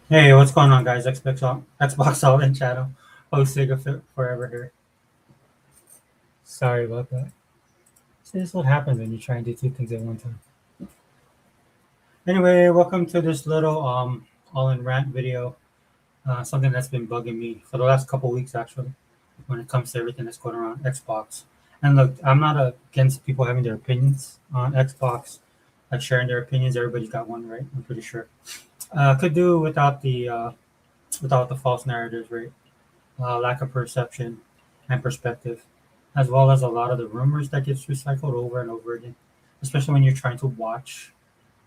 Hey, what's going on, guys? Xbox All in channel. Host Sega Forever here. Sorry about that. See, this is what happens when you try and do two things at one time. Anyway, welcome to this little all in rant video. Something that's been bugging me for the last couple weeks, actually, when it comes to everything that's going around Xbox. And look, I'm not against people having their opinions on Xbox, like sharing their opinions. Everybody's got one, right? I'm pretty sure. Could do without the false narratives, right? Lack of perception and perspective, as well as a lot of the rumors that gets recycled over and over again. Especially when you're trying to watch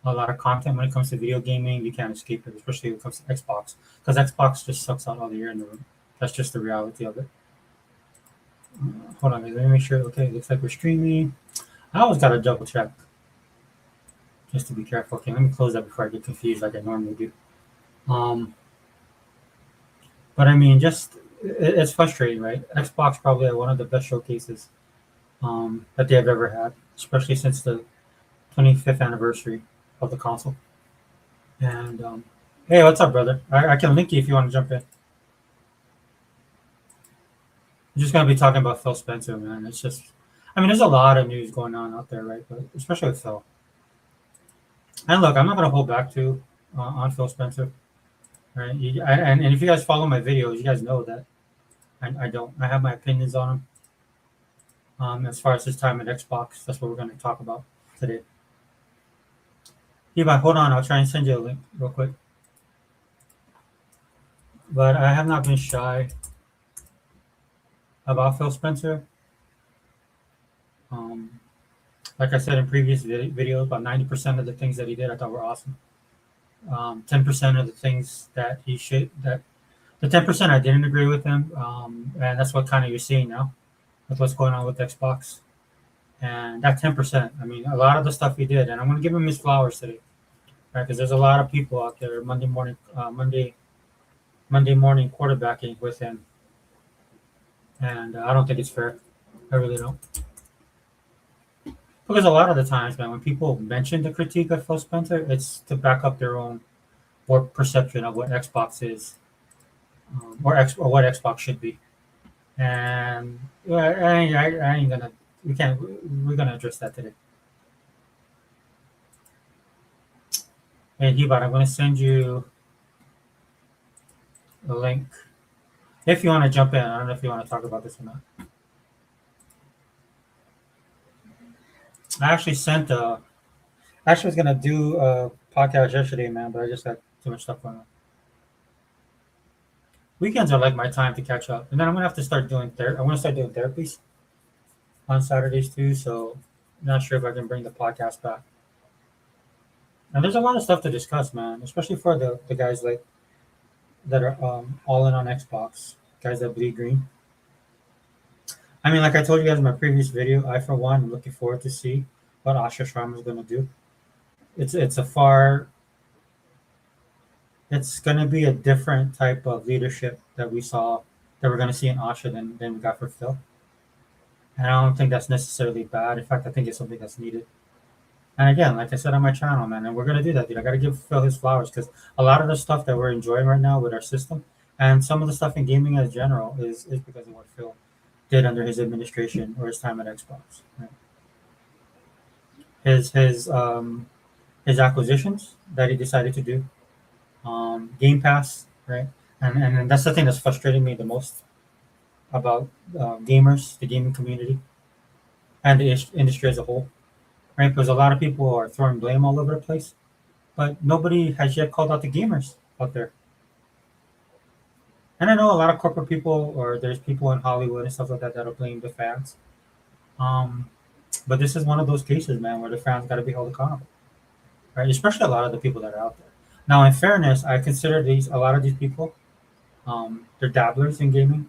a lot of content when it comes to video gaming, you can't escape it. Especially when it comes to Xbox, because Xbox just sucks out all the air in the room. That's just the reality of it. Hold on, guys. Let me make sure. Okay, looks like we're streaming. I always gotta double check just to be careful. Okay, let me close that before I get confused like I normally do. Um, but I mean, it's frustrating, right? Xbox probably had one of the best showcases that they have ever had, especially since the 25th anniversary of the console. And hey, what's up, brother? I can link you if you want to jump in. I'm just gonna be talking about Phil Spencer, man. It's just, I mean, there's a lot of news going on out there, right? But especially with Phil. And look, I'm not gonna hold back to on Phil Spencer, right? And if you guys follow my videos, you guys know that I don't. I have my opinions on him. As far as his time at Xbox, that's what we're gonna talk about today. Eva, hold on. I'll try and send you a link real quick. But I have not been shy about Phil Spencer. Um, like I said in previous videos, about 90% of the things that he did I thought were awesome. 10% of the things that he should, that the 10% I didn't agree with him. And that's what kind of you're seeing now with what's going on with Xbox. And that 10%, I mean, a lot of the stuff he did, and I'm going to give him his flowers today, right? Because there's a lot of people out there Monday morning quarterbacking with him, and I don't think it's fair. I really don't. Because a lot of the times, man, when people mention the critique of Phil Spencer, it's to back up their own or perception of what Xbox is, or what Xbox should be. And I ain't gonna. We can't. We're gonna address that today. Hey, Hubert, I'm gonna send you a link if you want to jump in. I don't know if you want to talk about this or not. I actually sent a. Actually, was gonna do a podcast yesterday, man, but I just got too much stuff going on. Weekends are like my time to catch up, and then I'm gonna have to start doing therapy. I want to start doing therapies on Saturdays too. So, I'm not sure if I can bring the podcast back. And there's a lot of stuff to discuss, man, especially for the guys like that are all in on Xbox, guys that bleed green. I mean, like I told you guys in my previous video, I for one am looking forward to see what Asha Sharma is gonna do. It's a far it's gonna be a different type of leadership that we saw that we're gonna see in Asha than we got for Phil. And I don't think that's necessarily bad. In fact, I think it's something that's needed. And again, like I said on my channel, man, and we're gonna do that, dude. I gotta give Phil his flowers because a lot of the stuff that we're enjoying right now with our system, and some of the stuff in gaming as general, is because of what Phil did under his administration or his time at Xbox. Right? His his um his acquisitions that he decided to do, Game Pass, right? And that's the thing that's frustrating me the most about gamers, the gaming community, and the industry as a whole, right? Because a lot of people are throwing blame all over the place, but nobody has yet called out the gamers out there. And I know a lot of corporate people, or there's people in Hollywood and stuff like that that'll blame the fans. Um, but this is one of those cases, man, where the fans got to be held accountable, right? Especially a lot of the people that are out there. Now, in fairness, I consider these a lot of these people, they're dabblers in gaming.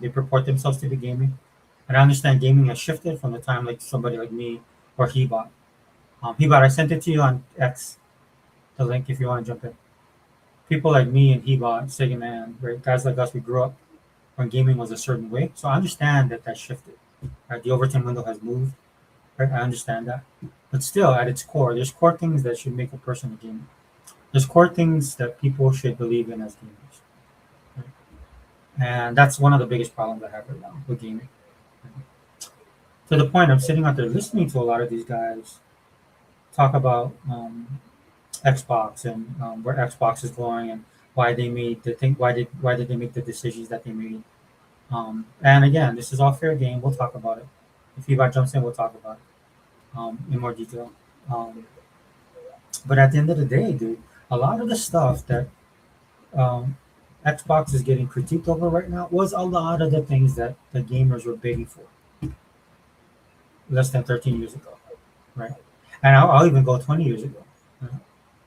They purport themselves to be gaming, and I understand gaming has shifted from the time like somebody like me or Hebot. Hebot, I sent it to you on X, the link if you want to jump in. People like me and Hebot, Sega Man, right? Guys like us, we grew up when gaming was a certain way, so I understand that that shifted. Right? The Overton window has moved. Right? I understand that, but still, at its core, there's core things that should make a person a gamer. There's core things that people should believe in as gamers, right? And that's one of the biggest problems I have right now with gaming. To the point I'm sitting out there listening to a lot of these guys talk about Xbox and where Xbox is going and why they made the thing, why did they make the decisions that they made. And again, this is all fair game. We'll talk about it. If Eva jumps in, we'll talk about it in more detail. Um, but at the end of the day, dude, a lot of the stuff that um, Xbox is getting critiqued over right now was a lot of the things that the gamers were begging for less than 13 years ago, right? And I'll even go 20 years ago. You know?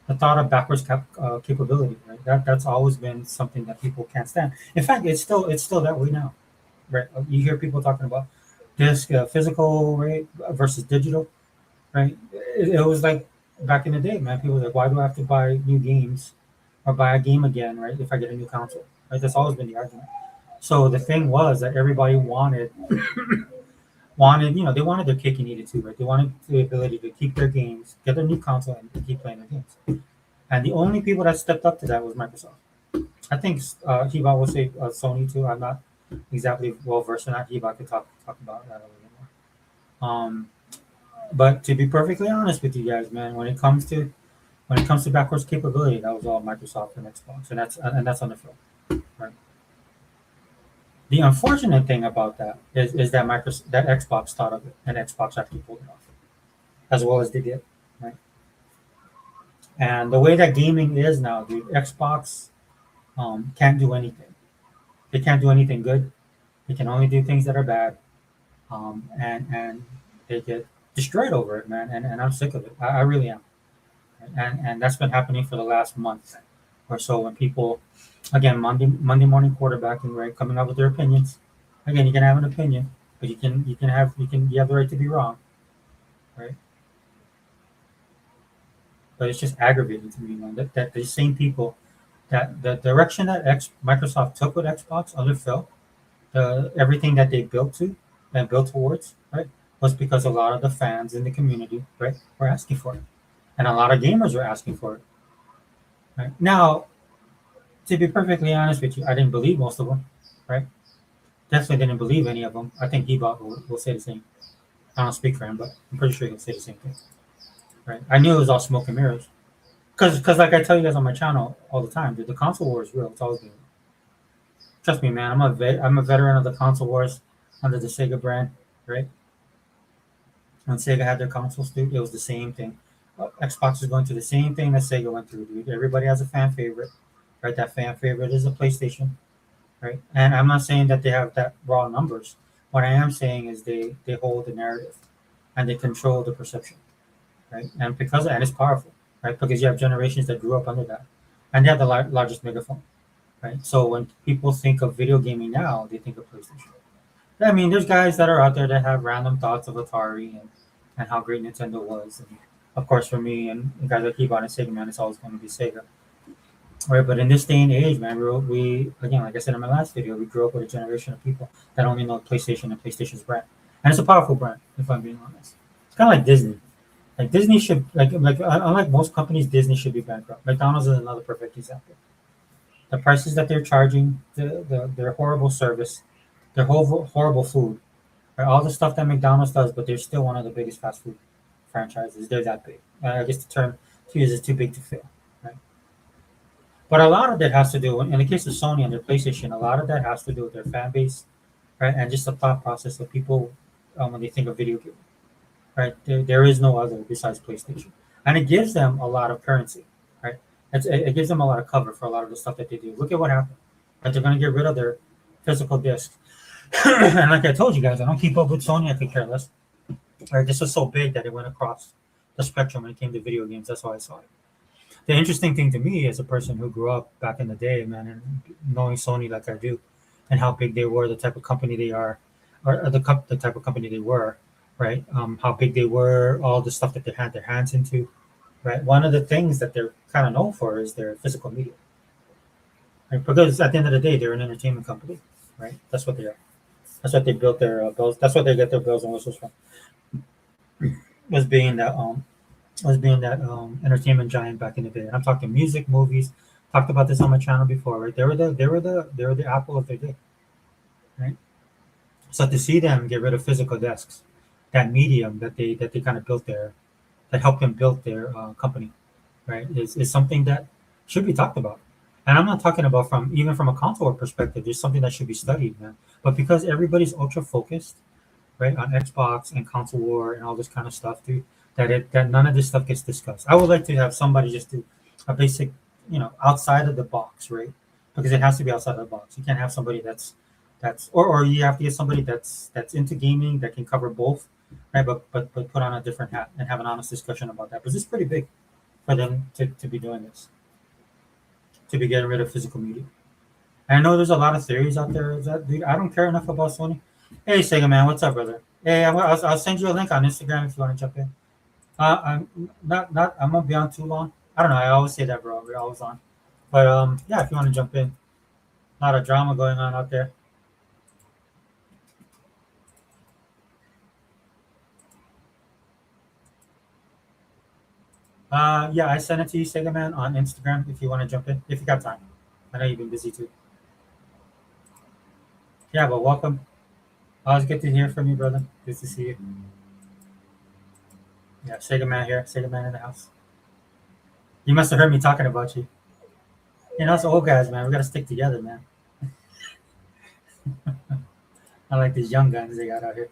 The thought of capability, right? That's always been something that people can't stand. In fact, it's still that way now, right? You hear people talking about disc physical, right, versus digital, right? It was like back in the day, man. People were like, why do I have to buy new games or buy a game again, right? If I get a new console, right? That's always been the argument. So the thing was that everybody wanted, they wanted their cake and eat it too, right? They wanted the ability to keep their games, get their new console, and keep playing their games. And the only people that stepped up to that was Microsoft. I think Hiba will say Sony too. I'm not exactly well versed in that. Hiba could talk about that a little more. But to be perfectly honest with you guys, man, when it comes to backwards capability, that was all Microsoft and Xbox, and that's on the film. Right? The unfortunate thing about that is that Xbox thought of it and Xbox actually pulled it off as well as they did. Right? And the way that gaming is now, dude, Xbox can't do anything. They can't do anything good. They can only do things that are bad, and they get destroyed over it, man. And I'm sick of it. I really am. And that's been happening for the last month or so. When people, again, Monday morning quarterbacking, right, coming up with their opinions. Again, you can have an opinion, but you have the right to be wrong, right? But it's just aggravating to me, man. That the same people that the direction that Microsoft took with Xbox under Phil, everything that they built to and built towards, right, was because a lot of the fans in the community, right, were asking for it, and a lot of gamers were asking for it. Right now, to be perfectly honest with you, I didn't believe most of them, right? Definitely didn't believe any of them. I think Ebot will say the same. I don't speak for him, but I'm pretty sure he'll say the same thing, right? I knew it was all smoke and mirrors, because like I tell you guys on my channel all the time, dude, the console war is real. It's always been. Trust me, man. I'm a veteran of the console wars under the Sega brand, right? When Sega had their consoles, dude, it was the same thing. Xbox is going through the same thing that Sega went through, dude. Everybody has a fan favorite, right? That fan favorite is a PlayStation, right? And I'm not saying that they have that raw numbers. What I am saying is they hold the narrative and they control the perception, right? And it's powerful, right? Because you have generations that grew up under that, and they have the largest megaphone, right? So when people think of video gaming now, they think of PlayStation. I mean, there's guys that are out there that have random thoughts of Atari and how great Nintendo was. And of course, for me and guys like Ebot and Sega, man, it's always going to be Sega. Right, but in this day and age, man, we again, like I said in my last video, we grew up with a generation of people that only know PlayStation and PlayStation's brand, and it's a powerful brand. If I'm being honest, it's kind of like Disney. Like Disney should like unlike most companies, Disney should be bankrupt. McDonald's is another perfect example. The prices that they're charging, their horrible service, their horrible food, right? All the stuff that McDonald's does, but they're still one of the biggest fast food franchises. They're that big. I guess the term to use is too big to fail. Right? But a lot of that has to do, in the case of Sony and their PlayStation, a lot of that has to do with their fan base, right? And just the thought process of people when they think of video games, right? There is no other besides PlayStation. And it gives them a lot of currency, right? It gives them a lot of cover for a lot of the stuff that they do. Look at what happened. Right? They're going to get rid of their physical discs. And like I told you guys, I don't keep up with Sony. I could care less. Right? This was so big that it went across the spectrum when it came to video games. That's why I saw it. The interesting thing to me as a person who grew up back in the day, man, and knowing Sony like I do, and how big they were, the type of company they are, or the type of company they were, right? How big they were, all the stuff that they had their hands into, right? One of the things that they're kind of known for is their physical media, right? Because at the end of the day, they're an entertainment company, right? That's what they are. That's what they built their bills. That's what they get their bills and whistles from. Was being that as being that entertainment giant back in the day. And I'm talking music, movies. Talked about this on my channel before, right? They were the Apple of their day, right? So to see them get rid of physical desks, that medium that they kind of built their that helped them build their company, right? Is something that should be talked about. And I'm not talking about from even from a contour perspective. There's something that should be studied, man. But because everybody's ultra focused, right, on Xbox and console war and all this kind of stuff, dude, that none of this stuff gets discussed. I would like to have somebody just do a basic, outside of the box, right? Because it has to be outside of the box. You can't have somebody or you have to get somebody that's into gaming that can cover both, right? But put on a different hat and have an honest discussion about that. Because it's pretty big for them to be doing this, to be getting rid of physical media. I know there's a lot of theories out there. Is that dude? I don't care enough about Sony. Hey, Sega man, what's up, brother? Hey, I'll send you a link on Instagram if you want to jump in. I'm not. I'm gonna be on too long. I don't know. I always say that, bro. We're always on. But yeah, if you want to jump in, a lot of drama going on out there. Yeah, I sent it to you, Sega man, on Instagram if you want to jump in, if you got time. I know you've been busy too. Yeah, but welcome. Always good to hear from you, brother. Good to see you. Yeah, Sega man here. Sega man in the house. You must have heard me talking about you. Us old guys, man, we gotta stick together, man. I like these young guns they got out here.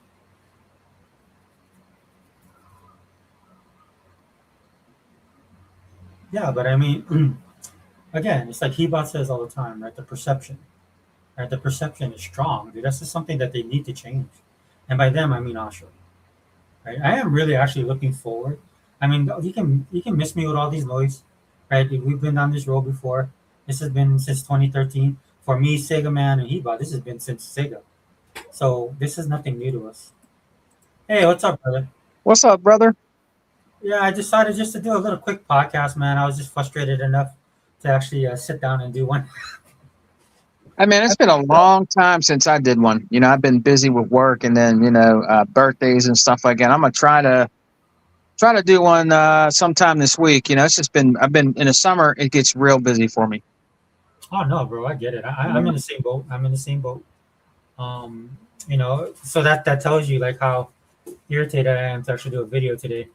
Yeah, but I mean, again, it's like Hebot says all the time, right? The perception, right? The perception is strong, dude. That's just something that they need to change. And by them, I mean Osher, right? I am really actually looking forward. I mean, you can miss me with all these noise, right? We've been on this road before. This has been since 2013. For me, Sega Man and Hebot, this has been since Sega. So this is nothing new to us. Hey, what's up, brother? What's up, brother? Yeah, I decided just to do a little quick podcast, man. I was just frustrated enough to actually sit down and do one. I mean, it's been a long time since I did one. I've been busy with work and then birthdays and stuff like that. I'm gonna try to do one sometime this week. It's just been I've been in the summer. It gets real busy for me. Oh no, bro, I get it. I'm in the same boat. I'm in the same boat. Um, so that tells you like how irritated I am to actually do a video today.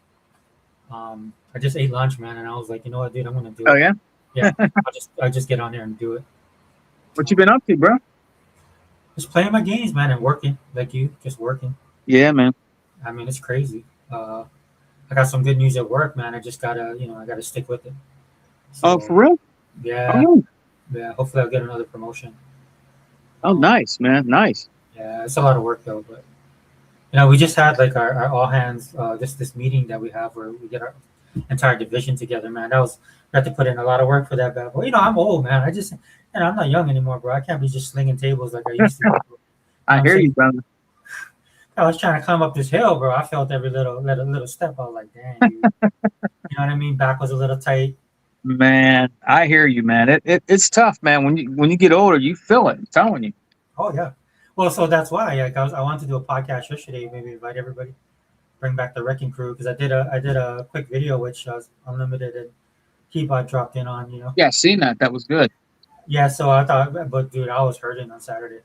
I just ate lunch, man, and I was like, you know what, dude, I'm gonna do Oh it. yeah, Yeah, I just get on there and do it. what you been Um, up to, bro? just playing my games, man, and working like you, just working. Yeah, man. I mean, it's crazy. I got some good news at work, man. I gotta stick with it. Oh, So for real? yeah, Oh, yeah. Hopefully, I'll get another promotion. oh, Um, nice, man. Nice. yeah, it's a lot of work though, but we just had like our all hands this meeting that we have where we get our entire division together, man. We had to put in a lot of work for that bad boy. I'm old, man. I'm not young anymore, bro. I can't be just slinging tables like I used to. I I'm hear you, saying? brother. I was trying to climb up this hill, bro. I felt every little step. I was like, dang, dude. You know what I mean? Back was a little tight. Man, I hear you, man. It's tough, man. When you get older, you feel it. I'm telling you. Oh yeah. Well, so that's why I wanted to do a podcast yesterday. Maybe invite everybody, bring back the wrecking crew because I did a quick video which was unlimited and Keybot dropped in on. Yeah, I seen that. That was good. Yeah, so I thought, but dude, I was hurting on Saturday because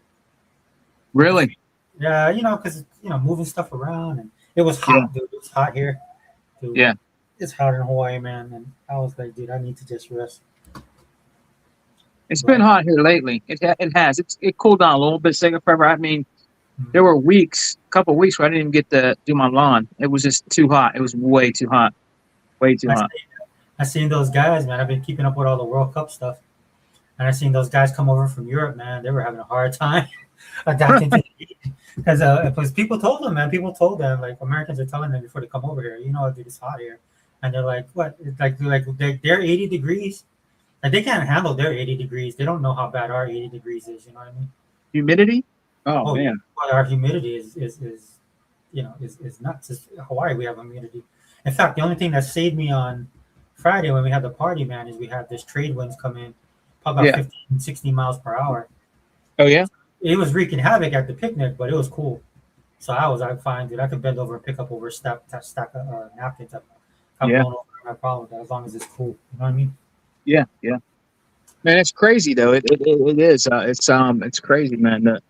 Really? yeah, because moving stuff around and it was Yeah, hot, dude. It was hot here, dude. yeah. It's hot in Hawaii, man, and I was like, dude, I need to just rest. It's been But hot here lately. It has. It cooled down a little bit, second February. I mean, there mm, were a couple of weeks where I didn't even get to do my lawn. It was just too hot. It was way too hot. Way too I hot. I seen those guys, man. I've been keeping up with all the World Cup stuff, and I seen those guys come over from Europe, man. They were having a hard time adapting to the heat because people told them, man. People told them like Americans are telling them before they come over here, dude, it's hot here, and they're like, what? It's like they're 80 degrees. Like they can't handle their 80 degrees. They don't know how bad our 80 degrees is. You know what I mean? Humidity? Oh Oh yeah, man. but our humidity is nuts. Hawaii, we have humidity. In fact, the only thing that saved me on Friday when we had the party, man, is we had this trade winds come in, probably about Yeah. 15, 16 miles per hour. Oh yeah. It was wreaking havoc at the picnic, but it was cool. So I was like, fine, dude. I could bend over and pick up over a stack of napkins. I'm Yeah. blown over. No problem with that as long as it's cool. You know what I mean? Yeah. Yeah. Man, it's crazy though. It is. It's crazy, man. The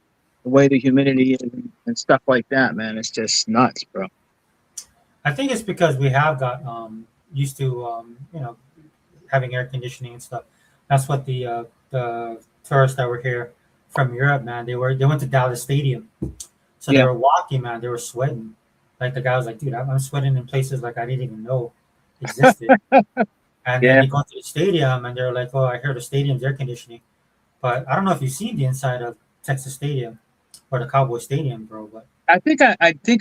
way the humidity is and stuff like that, man. It's just nuts, bro. I think it's because we have got used to having air conditioning and stuff. That's what the tourists that were here from Europe, man, they went to Dallas Stadium, so they Yeah. were walking, man, they were sweating. Like the guy was like, dude, I'm sweating in places like I didn't even know existed. And then Yeah. they go to the stadium and they're like, oh, I heard the stadium's air conditioning, but I don't know if you've seen the inside of Texas Stadium or the Cowboy Stadium, bro. But I think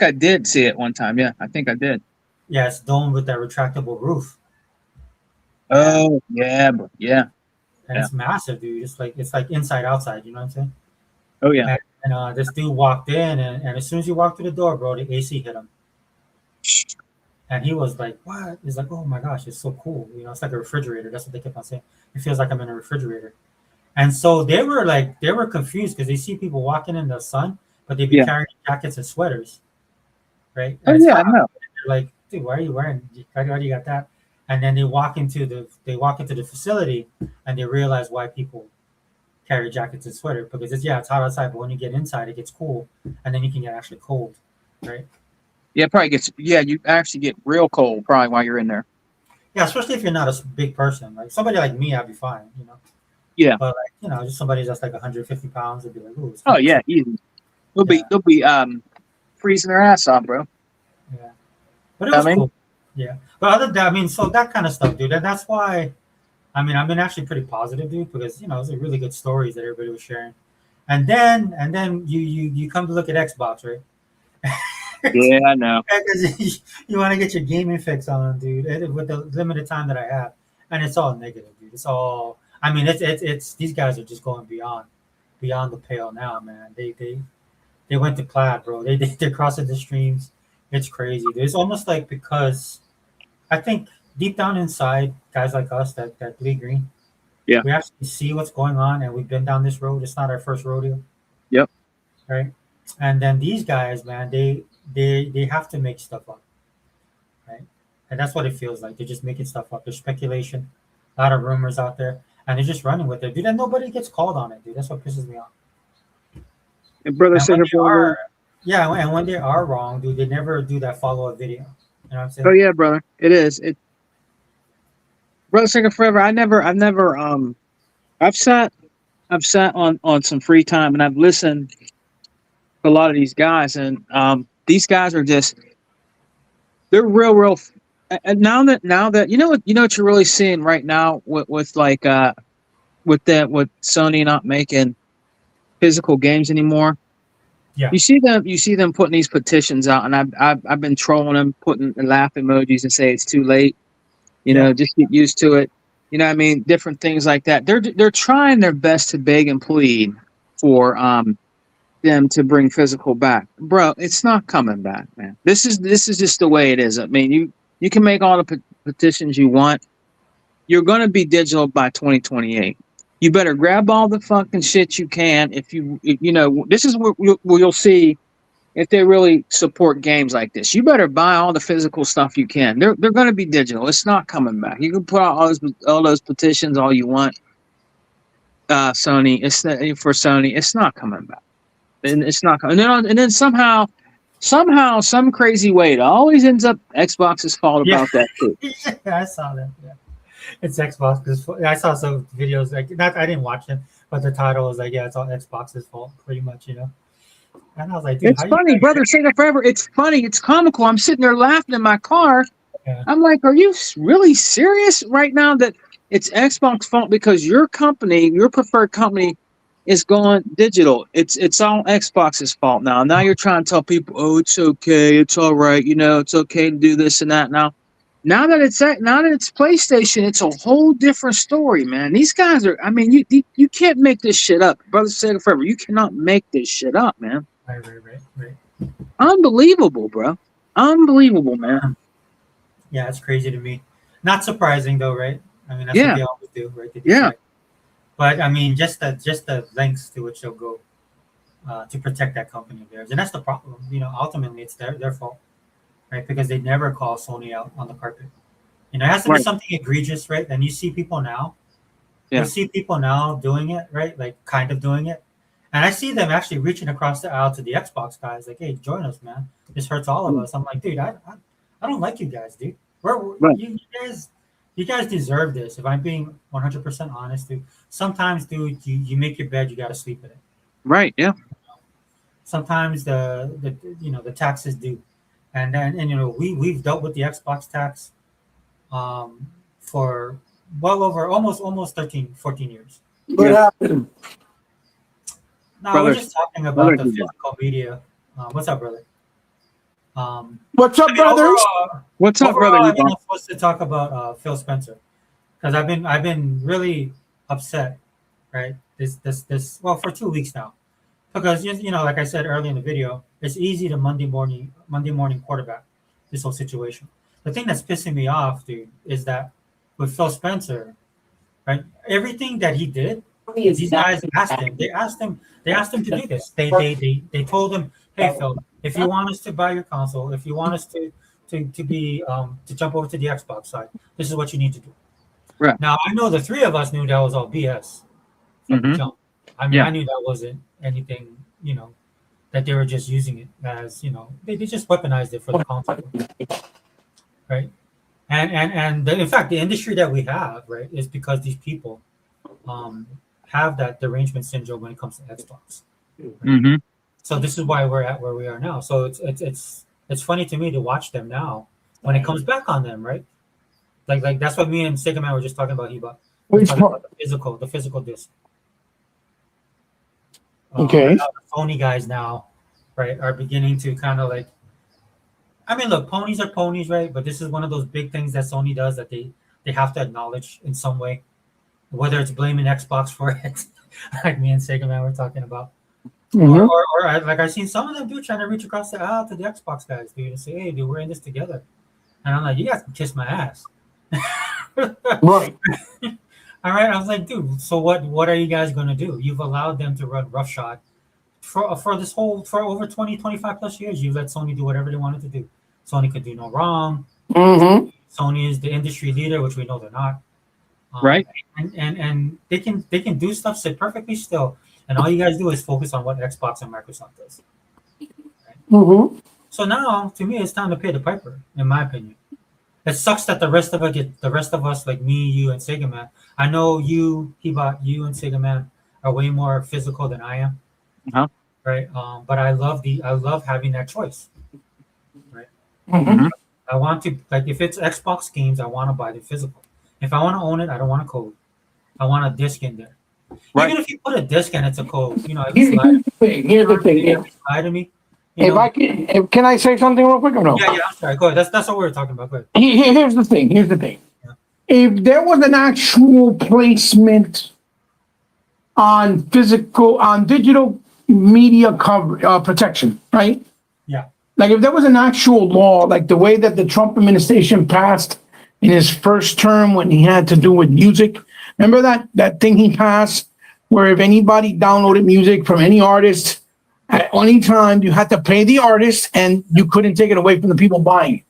I did see it one time. Yeah, I think I did. yeah, it's domed with that retractable roof, and Oh yeah, bro. Yeah. Yeah. it's massive, dude. It's like inside outside. You know what I'm saying? Oh yeah. And this dude walked in, and as soon as he walked through the door, bro, the AC hit him, and he was like, "What?" He's like, "Oh my gosh, it's so cool. You know, it's like a refrigerator." That's what they kept on saying. It feels like I'm in a refrigerator. And so they were confused because they see people walking in the sun, but they be Yeah. carrying jackets and sweaters, right? Oh And it's yeah. hot I out know. there. They're like, "Dude, why are you wearing? Why do you got that?" And then they walk into the facility, and they realize why people carry jackets and sweater because it's hot outside, but when you get inside, it gets cool, and then you can get actually cold, right? Yeah. Probably gets. Yeah. You actually get real cold probably while you're in there. Yeah, especially if you're not a big person. Like somebody like me, I'd be fine, you know. Yeah. But like just somebody that's like 150 pounds would be like, "Ooh, it's Oh kind of yeah. chilly." Easy. They'll be Yeah, they'll be freezing their ass off, bro. yeah. But it I was mean. cool. Yeah. But other than that, I mean, so that kind of stuff, dude. And that's why I mean I've been actually pretty positive, dude, because it was a really good stories that everybody was sharing. And then you come to look at Xbox, right? Yeah. I know. Because you want to get your gaming fix on, dude, with the limited time that I have, and it's all negative, dude. It's all. I mean, it's these guys are just going beyond the pale now, man. They went to plaid, bro. They're crossing the streams. It's crazy, dude. It's almost like because I think deep down inside, guys like us that bleed green, Yeah. we actually see what's going on, and we've been down this road. It's not our first rodeo, Yep. right? And then these guys, man, they have to make stuff up, right? And that's what it feels like. They're just making stuff up. There's speculation, a lot of rumors out there, and they're just running with it, dude. And nobody gets called on it, dude. That's what pisses me off. And brother, And when singer, they brother. are, yeah, and when they are wrong, dude, they never do that follow up video. You know what I'm Oh saying? yeah, brother. It is. It brother, singer forever. I've sat on some free time and I've listened to a lot of these guys and these guys are just they're real. And now that you know what you're really seeing right now with like with Sony not making physical games anymore. Yeah, You see them putting these petitions out, and I've been trolling them, putting laugh emojis and say it's too late. yeah, Just get used to it. What I mean, different things like that. They're trying their best to beg and plead for them to bring physical back, bro. It's not coming back, man. This is just the way it is. I mean, you can make all the petitions you want. You're gonna be digital by 2028. You better grab all the fucking shit you can. This is where you'll see if they really support games like this. You better buy all the physical stuff you can. They're going to be digital. It's not coming back. You can put out all those petitions all you want. Sony, for Sony. It's not coming back, and it's not coming. And then somehow, some crazy way, it always ends up Xbox's fault yeah. about that too. Yeah, I saw that. Yeah, it's Xbox. I saw some videos like not. I didn't watch it, but the title was like, "Yeah, it's all Xbox's fault," pretty much, you know. And I was like, "Dude, It's how you funny, brother. Say that forever. It's funny. It's comical. I'm sitting there laughing in my car. yeah, I'm like, are you really serious right now that it's Xbox fault because your company, your preferred company, is going digital? It's all Xbox's fault now. Now you're trying to tell people, oh, it's okay, it's all right, it's okay to do this and that. Now that it's PlayStation, it's a whole different story, man. These guys are. I mean, you can't make this shit up, brother. Say it forever. You cannot make this shit up, man. right. Unbelievable, bro. Unbelievable, man. Yeah, it's crazy to me. Not surprising though, right? I mean, that's what Yeah, they always do, right? They yeah. distract. But I mean, just the lengths to which they'll go to protect that company of theirs, and that's the problem. Ultimately, it's their fault, right? Because they never call Sony out on the carpet. You know, it has to be Right. something egregious, right? And you see people now. Yeah. You see people now doing it, right? Like kind of doing it. And I see them actually reaching across the aisle to the Xbox guys, like, "Hey, join us, man. This hurts all of us." I'm like, dude, I don't like you guys, dude. Right. You guys deserve this. If I'm being 100% honest, dude. Sometimes, dude, you make your bed, you got to sleep in it. Right. Yeah. Sometimes the the taxes due, and we've dealt with the Xbox tax for well over almost 13, 14 years. What Yeah. happened? No, we're Brother, just talking brother, about the physical media. What's up, brother? What's I up, mean, brothers? what's up, brother? overall, I think I'm supposed to talk about Phil Spencer because I've been really upset, right? This well for 2 weeks now because like I said earlier in the video, it's easy to Monday morning quarterback this whole situation. The thing that's pissing me off, dude, is that with Phil Spencer, right? Everything that he did, these guys asked him. They asked him. They asked him to do this. They told him, "Hey Phil, if you want us to buy your console, if you want us to jump over to the Xbox side, this is what you need to do." Right. Now I know the three of us knew that was all BS from the Mhm. jump. I mean, Yeah. I knew that wasn't anything. That they were just using it as they just weaponized it for the console, right? In fact, the industry that we have, right, is because these people um, have that derangement syndrome when it comes to Xbox. Mhm. So this is why we're at where we are now. So it's funny to me to watch them now when it comes back on them, right? Like that's what me and Sega Man were just talking about. We're Which talking part? about the physical disc. Okay. And now the Sony guys now, right, are beginning to kind of like. I mean, look, ponies are ponies, right? But this is one of those big things that Sony does that they have to acknowledge in some way, whether it's blaming Xbox for it, like me and Sega Man were talking about, Mm-hmm. like I've seen some of them do trying to reach across the aisle to the Xbox guys, dude, and say, "Hey, dude, we're in this together," and I'm like, "You guys can kiss my ass." Right. All right, I was like, dude, so what are you guys gonna do? You've allowed them to run roughshod for over 20, 25 plus years. You let Sony do whatever they wanted to do. Sony could do no wrong. Mm-hmm. Sony is the industry leader, which we know they're not. Right. And they can do stuff sit perfectly still, and all you guys do is focus on what Xbox and Microsoft does. Mm-hmm. So now, to me, it's time to pay the piper, in my opinion. It sucks that the rest of us, like me, you, and Sega Man. I know you, Hibot, you, and Sega Man are way more physical than I am, Uh-huh. right? But I love having that choice, right? Mm-hmm. Mhm. I want to like if it's Xbox games, I want to buy the physical. If I want to own it, I don't want a code. I want a disc in there. Right. Even if you put a disc and it's a code, at Here's least lie, the thing. Here's the thing. at least lie to me. Can I say something real quick or no? Yeah, I'm sorry. Go ahead. That's what we were talking about. Go ahead. Here's the thing. Here's the thing. Yeah. If there was an actual placement on digital media cover protection, right? Yeah. Like if there was an actual law, like the way that the Trump administration passed in his first term when he had to do with music. Remember that thing he passed where if anybody downloaded music from any artist at any time, you had to pay the artist and you couldn't take it away from the people buying it.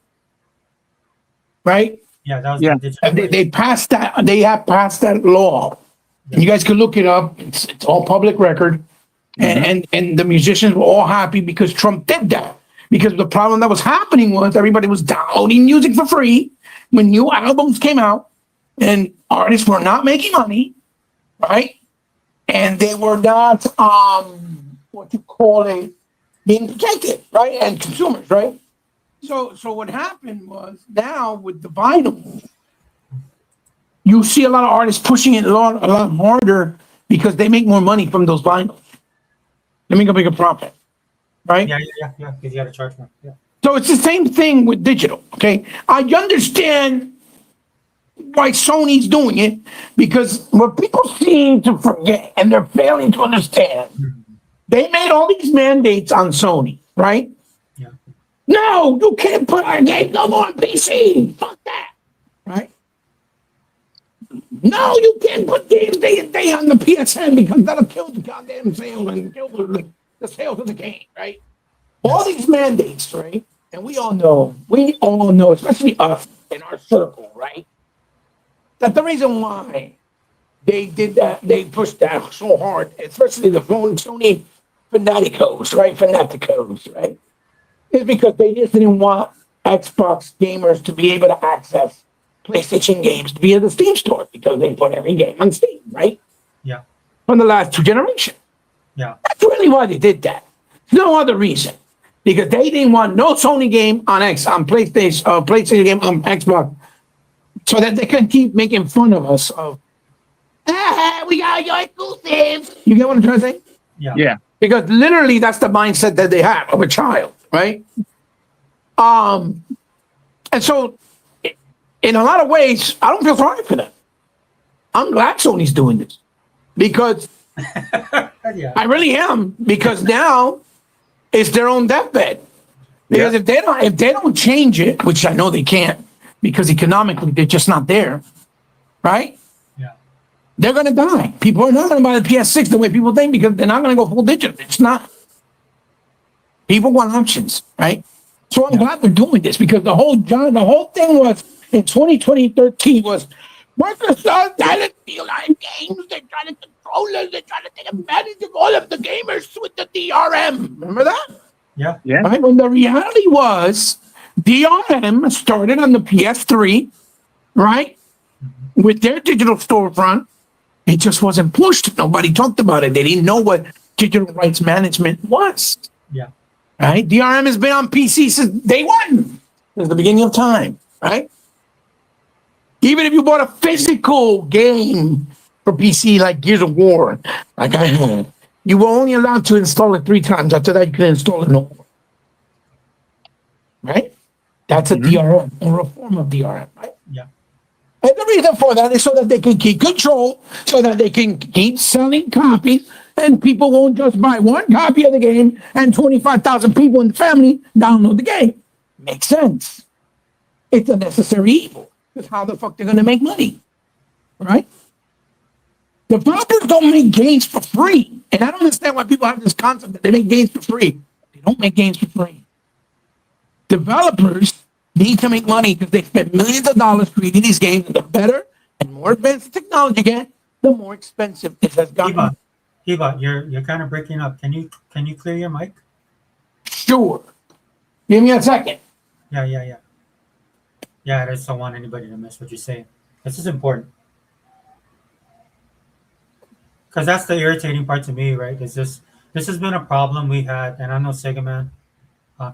Right? Yeah, that was Yeah. the digital. And they passed that. They have passed that law. And you guys can look it up. It's all public record. And the musicians were all happy because Trump did that. Because the problem that was happening was everybody was downloading music for free when new albums came out, and artists were not making money, right? And they were not what you call it being protected, right? And consumers, right? So what happened was now with the vinyl, you see a lot of artists pushing it a lot harder because they make more money from those vinyls. They make a bigger profit, right? Yeah. Because you got to charge more. Yeah. So it's the same thing with digital, okay? I understand why Sony's doing it because what people seem to forget and they're failing to understand, they made all these mandates on Sony, right? Yeah. No, you can't put our game no more on PC. Fuck that, right? No, you can't put games day and day on the PSN because that'll kill the goddamn sales and kill the sales of the game, right? All these mandates, right? And we all know, especially us, in our circle, right? That's the reason why they did that. They pushed that so hard, especially the Sony fanaticos, right? Fanaticos, right? Is because they just didn't want Xbox gamers to be able to access PlayStation games via the Steam store because they put every game on Steam, right? Yeah. From the last 2 generations. Yeah. That's really why they did that. No other reason. Because they didn't want no Sony game on PlayStation game on Xbox, so that they can keep making fun of us of we got your exclusives. You get what I'm trying to say? Yeah. Yeah. Because literally that's the mindset that they have of a child, right? And so in a lot of ways, I don't feel sorry for them. I'm glad Sony's doing this because Yeah. I really am, because now it's their own deathbed. Because Yeah. if they don't change it, which I know they can't, because economically they're just not there, right? Yeah. They're gonna die. People are not gonna buy the PS6 the way people think because they're not gonna go full digital. It's not. People want options, right? So I'm glad they're doing this because the whole thing was in 2013 was Microsoft had to steal our games. They're trying to control us. They're trying to take advantage of all of the gamers with the DRM. Remember that? Yeah. Yeah. Right? When the reality was DRM started on the PS3, right? With their digital storefront. It just wasn't pushed. Nobody talked about it. They didn't know what digital rights management was. Yeah. Right? DRM has been on PC since day one, since the beginning of time, right? Even if you bought a physical game for PC like Gears of War, like I had, you were only allowed to install it 3 times. After that, you could install it no more. Right? That's a DRM or a form of DRM, right? Yeah. And the reason for that is so that they can keep control, so that they can keep selling copies, and people won't just buy 1 copy of the game and 25,000 people in the family download the game. Makes sense. It's a necessary evil. Because how the fuck they're going to make money? Right? Developers don't make games for free. And I don't understand why people have this concept that they make games for free. They don't make games for free. Developers need to make money because they spend millions of dollars creating these games, and the better and more advanced the technology get, the more expensive it has gotten. Eva, you're kind of breaking up. Can you clear your mic? Sure. Give me a second. Yeah. I just don't want anybody to miss what you're saying. This is important. Because that's the irritating part to me, right? Is this has been a problem we had, and I know Sega Man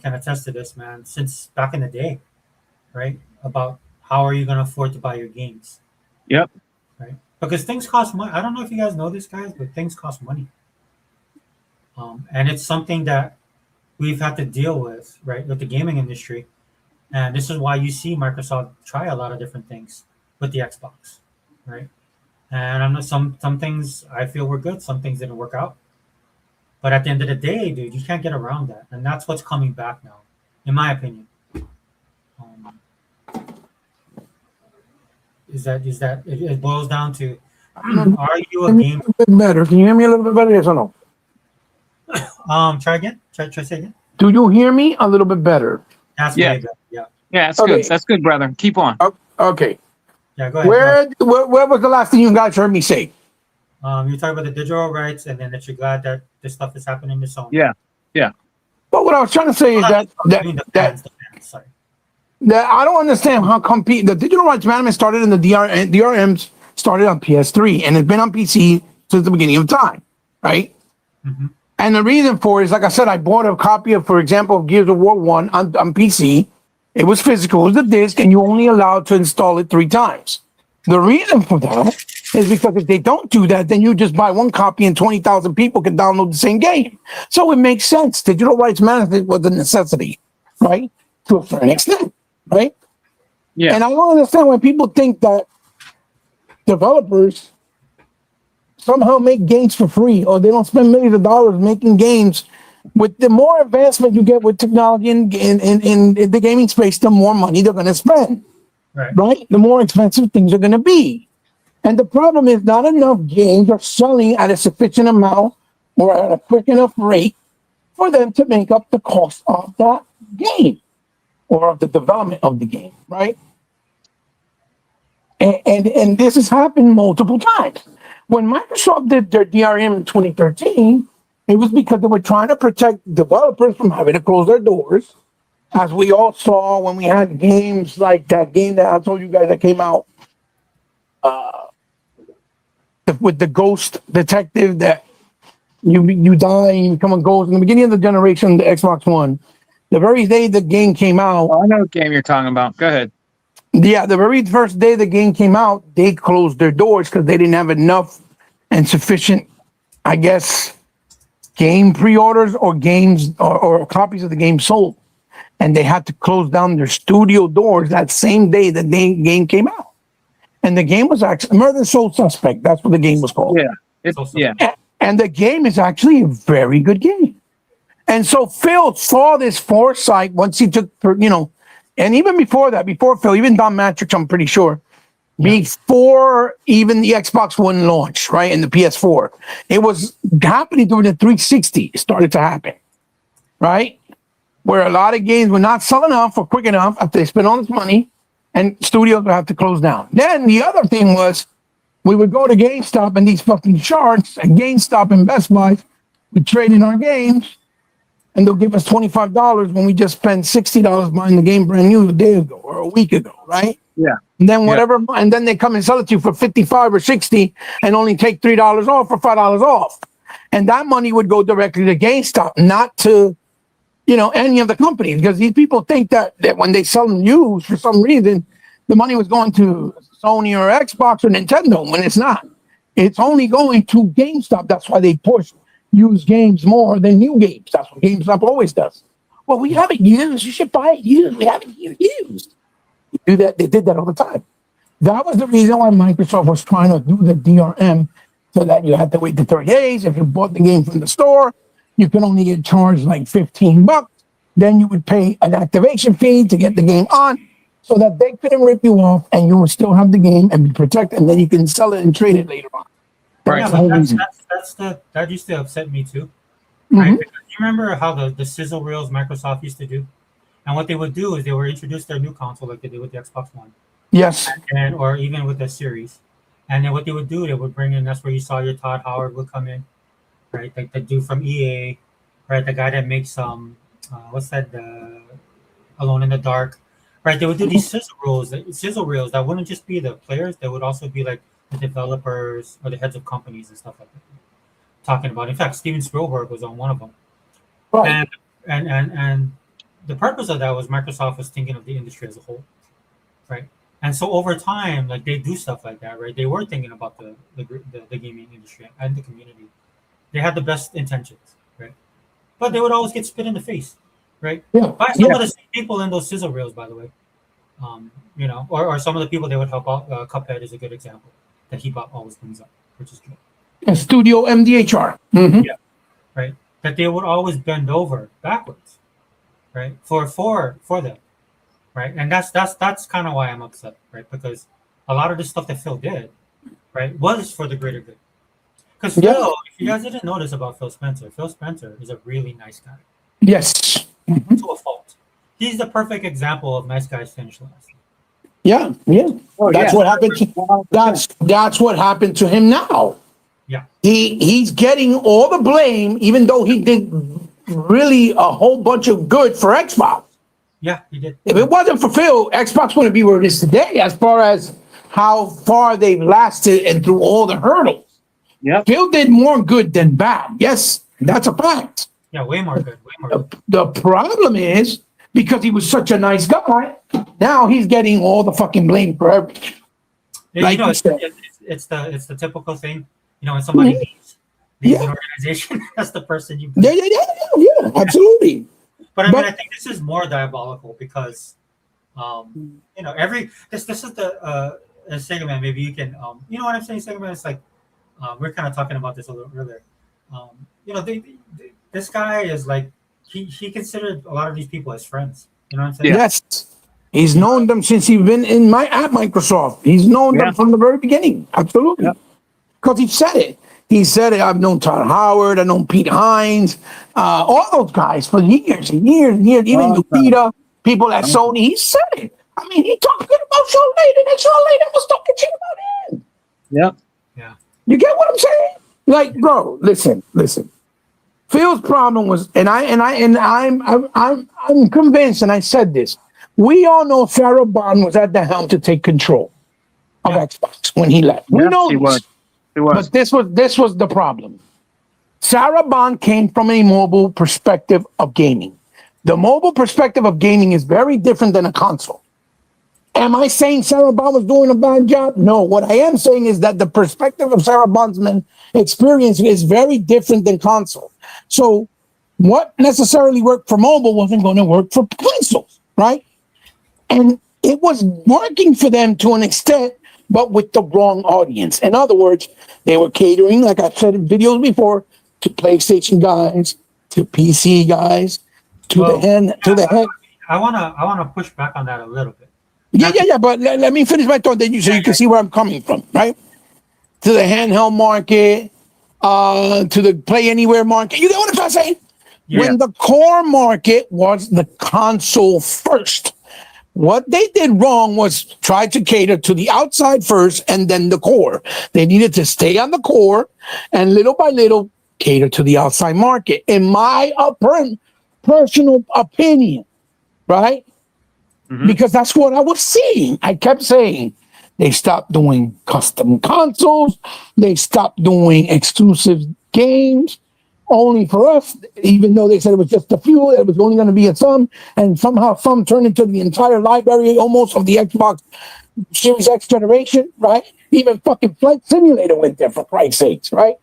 can attest to this, man, since back in the day, right? About how are you going to afford to buy your games? Yep. Right? Because things cost money. I don't know if you guys know this, guys, but things cost money. And it's something that we've had to deal with, right, with the gaming industry. And this is why you see Microsoft try a lot of different things with the Xbox, right? And I'm not, some things I feel were good, some things didn't work out. But at the end of the day, dude, you can't get around that, and that's what's coming back now, in my opinion. Is that it boils down to are you a game? A bit better. Can you hear me a little bit better? Yes or no? Try again. Try say again. Do you hear me a little bit better? That's Yeah. way better. Yeah. Yeah, that's Okay. good. That's good, brother. Keep on. Okay. Yeah. Go ahead. Where was the last thing you guys heard me say? You talk about the digital rights, and then that you're glad that this stuff is happening to Sony. Yeah. But what I was trying to say is I mean, the fans, sorry. that I don't understand how come the digital rights management started in the DRMs started on PS3 and it's been on PC since the beginning of time, right? Mm-hmm. And the reason for it is, like I said, I bought a copy of, for example, of Gears of War 1 on PC. It was physical, it was a disc, and you're only allowed to install it 3 times. The reason for that is because if they don't do that, then you just buy 1 copy and 20,000 people can download the same game. So it makes sense. Digital rights management was a necessity, right? To a certain extent, right? Yeah. And I don't understand why people think that developers somehow make games for free, or they don't spend millions of dollars making games. With the more advancement you get with technology in the gaming space, the more money they're going to spend. Right? The more expensive things are going to be. And the problem is not enough games are selling at a sufficient amount or at a quick enough rate for them to make up the cost of that game or of the development of the game, right? And this has happened multiple times. When Microsoft did their DRM in 2013, it was because they were trying to protect developers from having to close their doors, as we all saw when we had games like that game that I told you guys that came out with the ghost detective that you die and you become a ghost in the beginning of the generation, the Xbox One. The very day the game came out, Oh, I know what game you're talking about. Go ahead. yeah, the very first day the game came out, they closed their doors because they didn't have enough and sufficient, I guess, game pre-orders or games or copies of the game sold. And they had to close down their studio doors that same day the game came out. And the game was actually Murder Soul Suspect. That's what the game was called. Yeah. Yeah. And the game is actually a very good game. And so Phil saw this foresight once he took, and even before that, before Phil, even Don Matrix, I'm pretty sure, before even the Xbox One launch, right, and the PS4, it was happening during the 360. It started to happen, right, where a lot of games were not selling enough or quick enough after they spent all this money, and studios would have to close down. Then the other thing was, we would go to GameStop and these fucking sharks at GameStop and Best Buy would trade in our games, and they'll give us $25 when we just spent $60 buying the game brand new a day ago or a week ago, right? Yeah. And then whatever, and then they come and sell it to you for 55 or 60 and only take $3 off or $5 off. And that money would go directly to GameStop, not to, any of the companies, because these people think that when they sell them used, for some reason, the money was going to Sony or Xbox or Nintendo, when it's not. It's only going to GameStop. That's why they push used games more than new games. That's what GameStop always does. Well, we have it used. You should buy it used. We have it used. They do that. They did that all the time. That was the reason why Microsoft was trying to do the DRM, so that you had to wait the 30 days. If you bought the game from the store, you could only get charged like $15. Then you would pay an activation fee to get the game on, so that they couldn't rip you off and you would still have the game and be protected, and then you can sell it and trade it later on. Right. Yeah, but that used to upset me too. Right? Because you remember how the sizzle reels Microsoft used to do? And what they would do is they would introduce their new console like they did with the Xbox One. Yes. And or even with the series. And then what they would do, they would bring in, that's where you saw your Todd Howard would come in, right? Like the dude from EA, right? The guy that makes what's that? Alone in the Dark. Right, they would do these sizzle reels that wouldn't just be the players, they would also be like the developers or the heads of companies and stuff like that. Talking about, in fact, Steven Spielberg was on one of them. Right. And the purpose of that was Microsoft was thinking of the industry as a whole, right? And so over time, like they do stuff like that, right? They were thinking about the gaming industry and the community. They had the best intentions, right? But they would always get spit in the face, right? Yeah. By some of the same people in those sizzle reels, by the way. Or some of the people they would help out. Cuphead is a good example that he always brings up, which is good. A Studio MDHR. Mm-hmm. Yeah, right. That they would always bend over backwards, right? For them, right? And that's kind of why I'm upset, right? Because a lot of the stuff that Phil did, right, was for the greater good. Because Phil, if you guys didn't notice about Phil Spencer is a really nice guy. Yes. Mm-hmm. To a fault. He's the perfect example of nice guys finish last. Yeah. That's what happened to that's what happened to him now. Yeah. He's getting all the blame, even though he did really a whole bunch of good for Xbox. Yeah, he did. If it wasn't for Phil, Xbox wouldn't be where it is today, as far as how far they've lasted and through all the hurdles. Yeah. Phil did more good than bad. Yes, that's a fact. Yeah, way more good. The problem is, because he was such a nice guy, now he's getting all the fucking blame for everything. Like it's the typical thing. When somebody leaves an organization, that's the person you. Yeah, absolutely. But I think this is more diabolical because, this is the Sega Man. Maybe you can, you know what I'm saying, Sega Man. It's like we're kind of talking about this a little earlier. This guy is like he considered a lot of these people as friends. You know what I'm saying? Yes. He's known them since he's been at Microsoft. He's known them from the very beginning. Absolutely. Because he said it. He said it. I've known Todd Howard. I've known Pete Hines. All those guys for years and years and years. Even Lupita, people at Sony. He said it. I mean, he talked good about Sean Layden, and Sean Layden was talking shit about him. Yep. Yeah. You get what I'm saying? Like, bro, listen. Phil's problem was, I'm convinced, and I said this. We all know Sarah Bond was at the helm to take control of Xbox when he left. We know he this. was. He was. But this was the problem. Sarah Bond came from a mobile perspective of gaming. The mobile perspective of gaming is very different than a console. Am I saying Sarah Bond was doing a bad job? No. What I am saying is that the perspective of Sarah Bond's experience is very different than console. So what necessarily worked for mobile wasn't going to work for consoles, right? And it was working for them to an extent, but with the wrong audience. In other words, they were catering, like I've said in videos before, to PlayStation guys, to PC guys, to the head. I wanna push back on that a little bit. Yeah. But let me finish my thought, so you can see where I'm coming from, right? To the handheld market, to the play anywhere market. You get what I'm trying to say? Yeah. When the core market was the console first, what they did wrong was try to cater to the outside first and then the core. They needed to stay on the core and little by little cater to the outside market. In my personal opinion, right? Mhm. Because that's what I was seeing. I kept saying they stopped doing custom consoles. They stopped doing exclusive games only for us, even though they said it was just a few. It was only going to be a some, and somehow some turned into the entire library almost of the Xbox Series X generation, right? Even fucking Flight Simulator went there, for Christ's sakes, right?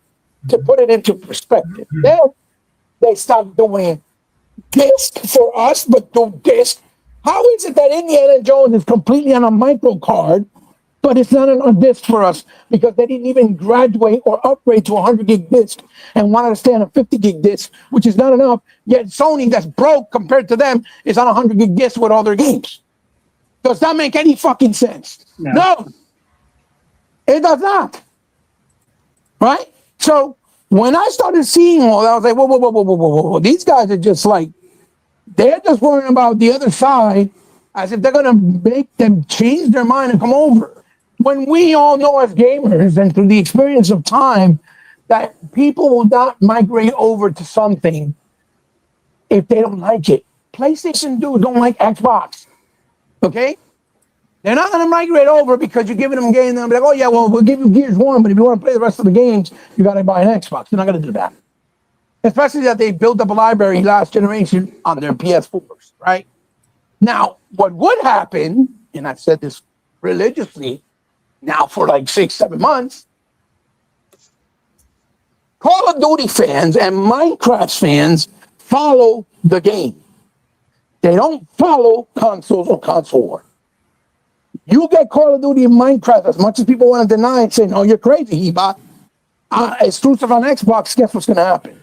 To put it into perspective. Then they stopped doing disc for us, but do disc. How is it that Indiana Jones is completely on a micro card, but it's not on a disc for us because they didn't even graduate or upgrade to a 100 gig disc and wanted to stay on a 50 gig disc, which is not enough. Yet Sony, that's broke compared to them, is on a 100 gig disc with all their games. Does that make any fucking sense? No, it does not. Right? So when I started seeing all that, I was like, whoa. These guys are just like, they're just worrying about the other side as if they're going to make them change their mind and come over. When we all know as gamers and through the experience of time that people will not migrate over to something if they don't like it. PlayStation dudes don't like Xbox. Okay? They're not going to migrate over because you're giving them games and they'll be like, oh yeah, well, we'll give you Gears 1, but if you want to play the rest of the games, you got to buy an Xbox. They're not going to do that. Especially that they built up a library last generation on their PS4s, right? Now, what would happen, and I've said this religiously now for like 6-7 months, Call of Duty fans and Minecraft fans follow the game. They don't follow consoles or console war. You get Call of Duty and Minecraft, as much as people want to deny it, saying, oh, you're crazy, Heba. Exclusive on Xbox, guess what's going to happen?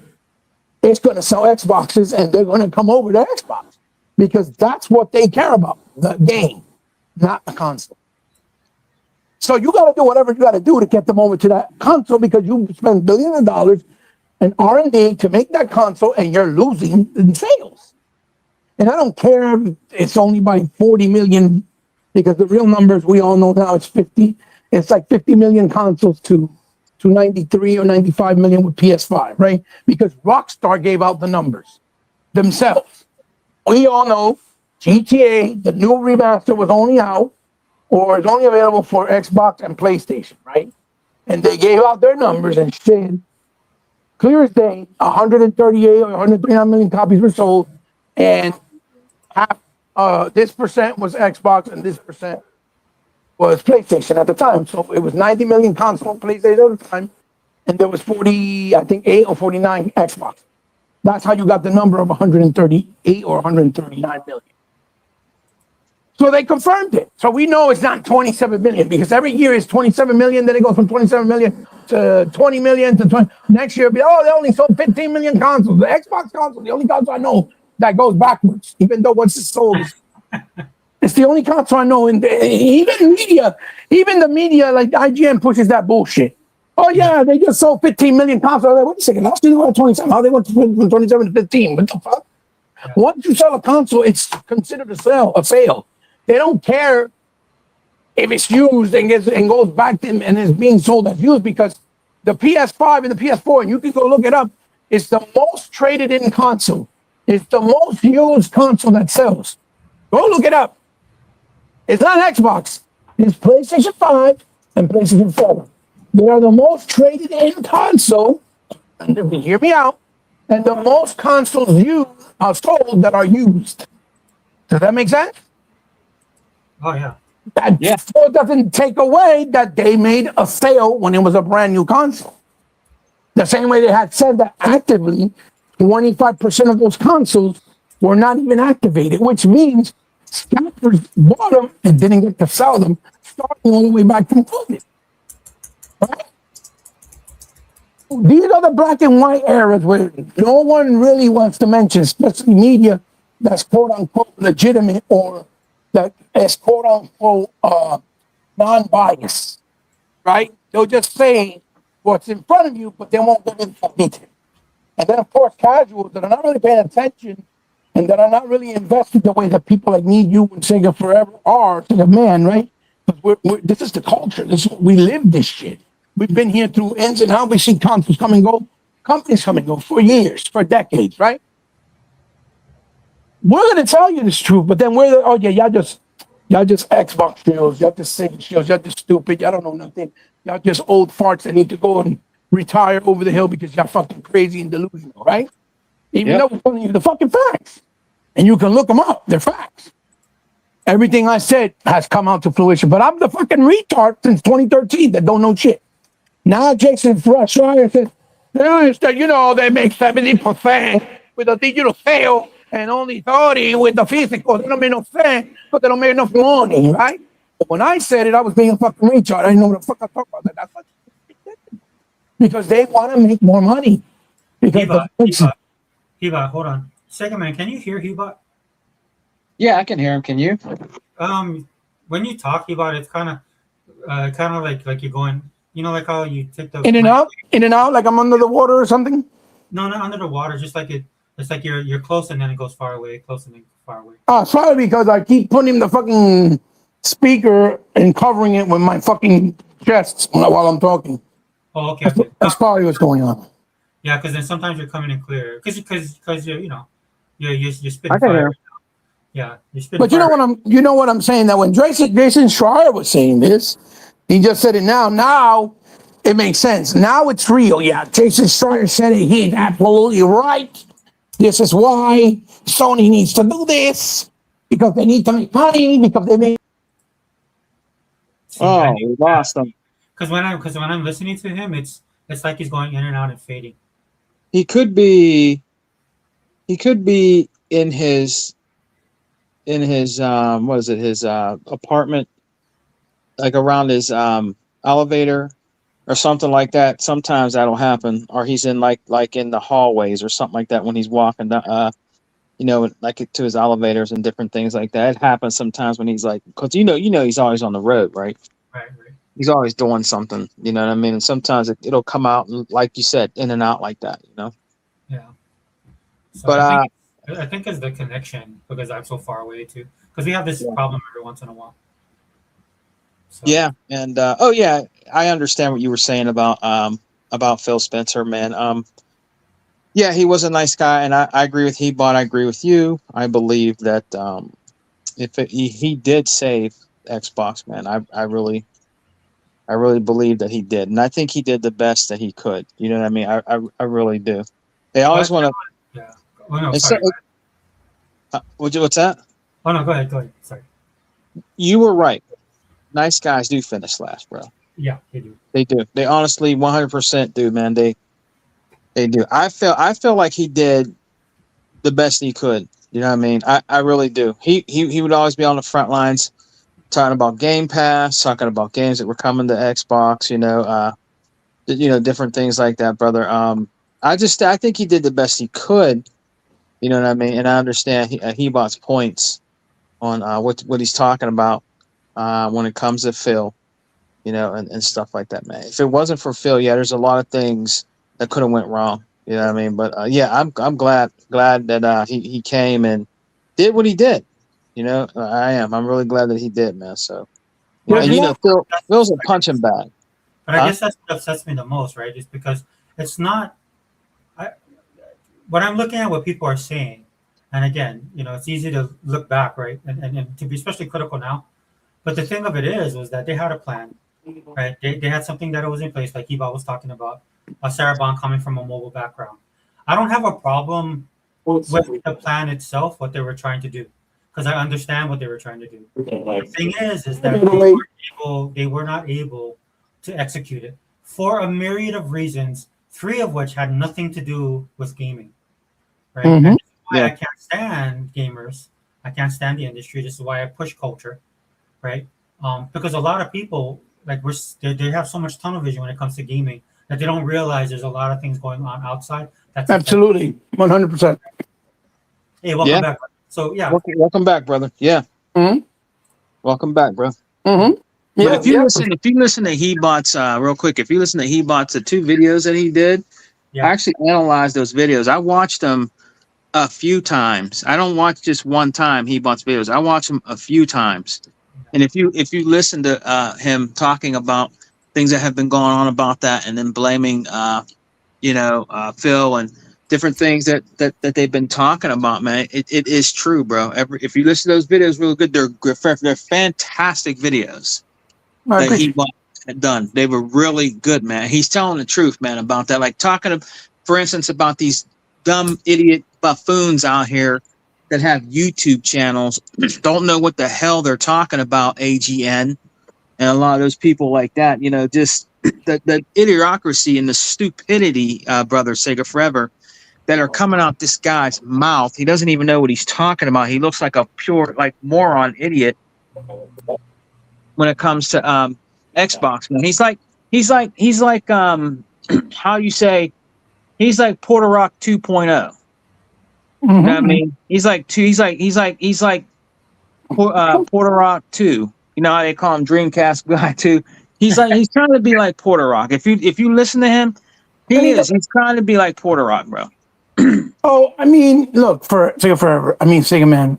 It's going to sell Xboxes and they're going to come over to Xbox because that's what they care about, the game, not the console. So you got to do whatever you got to do to get them over to that console because you spend billions of dollars in R&D to make that console and you're losing in sales. And I don't care if it's only by 40 million because the real numbers we all know now it's 50. It's like 50 million consoles to 93 or 95 million with PS5, right? Because Rockstar gave out the numbers themselves. We all know GTA, the new remaster was only out or is only available for Xbox and PlayStation, right? And they gave out their numbers and said, clear as day, 138 or 139 million copies were sold, and half, this percent was Xbox and this percent was PlayStation at the time. So it was 90 million console PlayStation at the time, and there was 40, I think 8 or 49 Xbox. That's how you got the number of 138 or 139 million. So they confirmed it. So we know it's not 27 million because every year is 27 million. Then it goes from 27 million to 20 million to 20. Next year, it'll be, oh, they only sold 15 million consoles. The Xbox console, the only console I know that goes backwards, even though once it's sold, it's the only console I know. And even the media like IGN pushes that bullshit. Oh yeah, they just sold 15 million consoles. Like, wait a second, last year they were 27. How they went from 27 to 15? What the fuck? Yeah. Once you sell a console, it's considered a sale. They don't care if it's used and goes back to and is being sold as used, because the PS5 and the PS4, and you can go look it up, is the most traded in console. It's the most used console that sells. Go look it up. It's not Xbox. It's PlayStation 5 and PlayStation 4. They are the most traded in console, and hear me out, and the most consoles used are sold that are used. Does that make sense? Oh yeah. That still doesn't take away that they made a sale when it was a brand new console. The same way they had said that actively 25% of those consoles were not even activated, which means scalpers bought them and didn't get to sell them, starting all the way back from COVID. Right? These are the black and white eras where no one really wants to mention, especially media that's quote unquote legitimate or that is quote unquote non-biased. Right? They'll just say what's in front of you, but they won't go into detail. And then, of course, casuals that are not really paying attention and that are not really invested the way that people like me, you, and Sega Forever are. Sega Man, right? This is the culture. We live this shit. We've been here through ends and outs. We see consoles come and go, companies come and go for years, for decades, right? We're going to tell you this truth, but then y'all just Xbox shills, y'all just Sega shills, y'all just stupid, y'all don't know nothing. Y'all just old farts that need to go and retire over the hill because y'all fucking crazy and delusional, right? Even though we're telling you the fucking facts. And you can look them up. They're facts. Everything I said has come out to fruition. But I'm the fucking retard since 2013 that don't know shit. Now Jason Schreier says, they make 70% with the digital sale and only 30 with the physical. They don't make no sense, but they don't make enough money, right? But when I said it, I was being a fucking retard. I didn't know what the fuck I talk about. That's fucking because they want to make more money. Heba, hold on. Second man, can you hear Heba? Yeah, I can hear him. Can you? When you talk about it, it's kind of like you're going, like how you take the in and out, like I'm under the water or something. No, not under the water. Just like it's like you're close and then it goes far away, close and then far away. Oh, it's probably because I keep putting the fucking speaker and covering it with my fucking chest while I'm talking. Oh, okay. That's probably what's going on. Yeah, because then sometimes you're coming in clear because you're spitting I can fire. hear. Yeah, you're spitting. But you know what I'm saying, that when Jason Schreier was saying this, he just said it now. Now it makes sense. Now it's real. Yeah, Jason Schreier said it. He's absolutely right. This is why Sony needs to do this, because they need to make money, because they make. We lost them. Because when I'm listening to him, it's like he's going in and out and fading. He could be in his what is it, his apartment, like around his elevator or something like that. Sometimes that'll happen, or he's in like in the hallways or something like that when he's walking down, like to his elevators and different things like that. It happens sometimes when he's like, because he's always on the road, right? Right. He's always doing something, you know what I mean? And sometimes it'll come out, and like you said, in and out like that, Yeah. So but I think it's the connection, because I'm so far away too. Because we have this problem every once in a while. So. Yeah, and I understand what you were saying about Phil Spencer, man. Yeah, he was a nice guy, and I agree with Hebot. I agree with you. I believe that he did save Xbox, man. I really believe that he did, and I think he did the best that he could. You know what I mean? I really do. They always want to. Yeah. Oh no, sorry. What's that? Oh no, go ahead. Sorry. You were right. Nice guys do finish last, bro. Yeah, they do. They do. They honestly 100% do, man. They do. I feel like he did the best he could. You know what I mean? I really do. He would always be on the front lines, talking about Game Pass, talking about games that were coming to Xbox. Different things like that, brother. I think he did the best he could. You know what I mean? And I understand Hebot's points on what he's talking about when it comes to Phil, and stuff like that, man. If it wasn't for Phil, there's a lot of things that could have went wrong. You know what I mean? But I'm glad that he came and did what he did. You know, I am. I'm really glad that he did, man. So, Well, and I you guess know, Phil's a punching bag, but I huh? guess that's what upsets me the most, right? Is because it's not. I, when I'm looking at what people are saying, and again, it's easy to look back, right, and to be especially critical now. But the thing of it is, was that they had a plan, right? They had something that was in place, like Eva was talking about, a Sarabon coming from a mobile background. I don't have a problem with the plan itself, what they were trying to do, because I understand what they were trying to do. The thing is that they were not able to execute it for a myriad of reasons, three of which had nothing to do with gaming, right? Mhm. And this is why Yeah. I can't stand gamers. I can't stand the industry. This is why I push culture, right? Because a lot of people they have so much tunnel vision when it comes to gaming that they don't realize there's a lot of things going on outside that's affecting. Absolutely, 100%. Hey, welcome Yeah. back. So yeah, Welcome back, brother. Yeah. Mm-hmm. Welcome back, bro. Mm-hmm. But Yeah, yeah. if you listen to Hebot's real quick, if you listen to Hebot's the two videos that he did, I yeah, actually analyzed those videos. I watched them a few times. I don't watch just one time Hebot's videos. I watch them a few times. And if you listen to him talking about things that have been going on about that, and then blaming Phil and different things that they've been talking about, man, it is true, bro. If you listen to those videos real good, they're fantastic videos I that he agree. had done. They were really good, man. He's telling the truth, man, about that. Like talking to, for instance, about these dumb idiot buffoons out here that have YouTube channels, don't know what the hell they're talking about, AGN, and a lot of those people like that, just the idiocracy and the stupidity, brother Sega Forever, that are coming out this guy's mouth. He doesn't even know what he's talking about. He looks like a pure, like, moron idiot when it comes to Xbox, man. He's like how you say, he's like Porter Rock 2.0. You know what I Mm-hmm. mean? He's like Porter Rock 2. You know how they call him Dreamcast guy 2? He's trying to be like Porter Rock. If you listen to him, And he's trying to be like Porter Rock, bro. oh, I mean, look, for Sega Forever, I mean, Sega Man,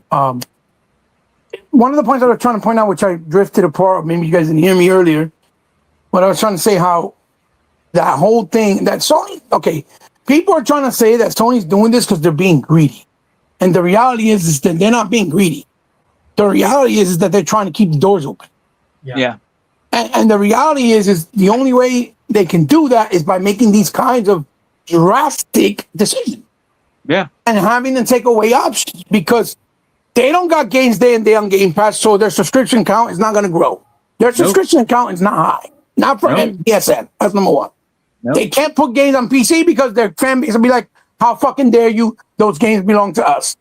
one of the points I was trying to point out, which I drifted apart, maybe you guys didn't hear me earlier, but I was trying to say how that whole thing, that Sony, okay, people are trying to say that Sony's doing this because they're being greedy. And the reality is that they're not being greedy. The reality is that they're trying to keep the doors open. yeah, Yeah. And the reality is the only way they can do that is by making these kinds of drastic decisions Yeah. and having them take away options, because they don't got games day and day on Game Pass, so their subscription count is not going to grow. Their Nope. subscription count is not high. Not for Nope. PSN. That's number one. Nope. They can't put games on PC because their fan base will be like, how fucking dare you? Those games belong to us.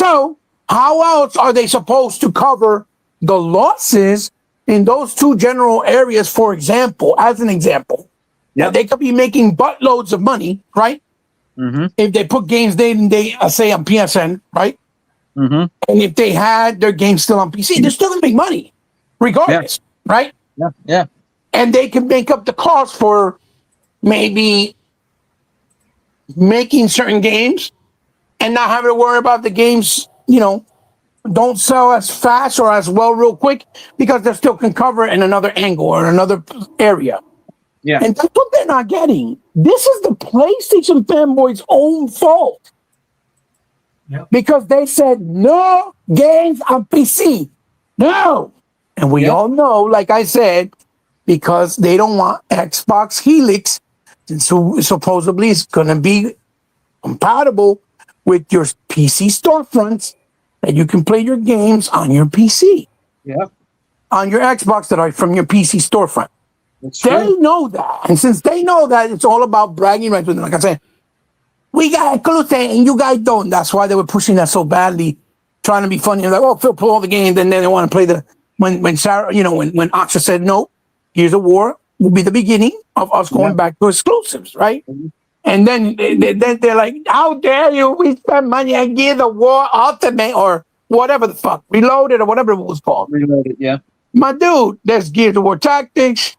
So how else are they supposed to cover the losses in those two general areas, for example, as an example? Yeah. Now, they could be making buttloads of money, right? Mm-hmm. If they put games day and day, say on PSN, right? Mm-hmm. And if they had their games still on PC, they're still going to make money regardless, right? Yeah. Yeah. And they can make up the cost for maybe making certain games and not having to worry about the games, don't sell as fast or as well real quick, because they still can cover it in another angle or another area. Yeah. And that's what they're not getting. This is the PlayStation fanboys' own fault. Yep. Because they said no games on PC. No. And we all know, like I said, because they don't want Xbox Helix, so supposedly it's going to be compatible with your PC storefronts, that you can play your games on your PC, Yeah. on your Xbox that are from your PC storefront. That's They true. know that. And since they know that, it's all about bragging rights with them. Like I said, we got exclusive and you guys don't. That's why they were pushing that so badly, trying to be funny. Like, oh, Phil, pull all the games, and then they want to play when Sarah, when Aksha said no, Gears of War will be the beginning of us going back to exclusives, right? Mhm. And then they're like, how dare you? We spend money on Gears of War Ultimate or whatever the fuck, Reloaded or whatever it was called. Reloaded. Yeah. My dude, there's Gears of War Tactics.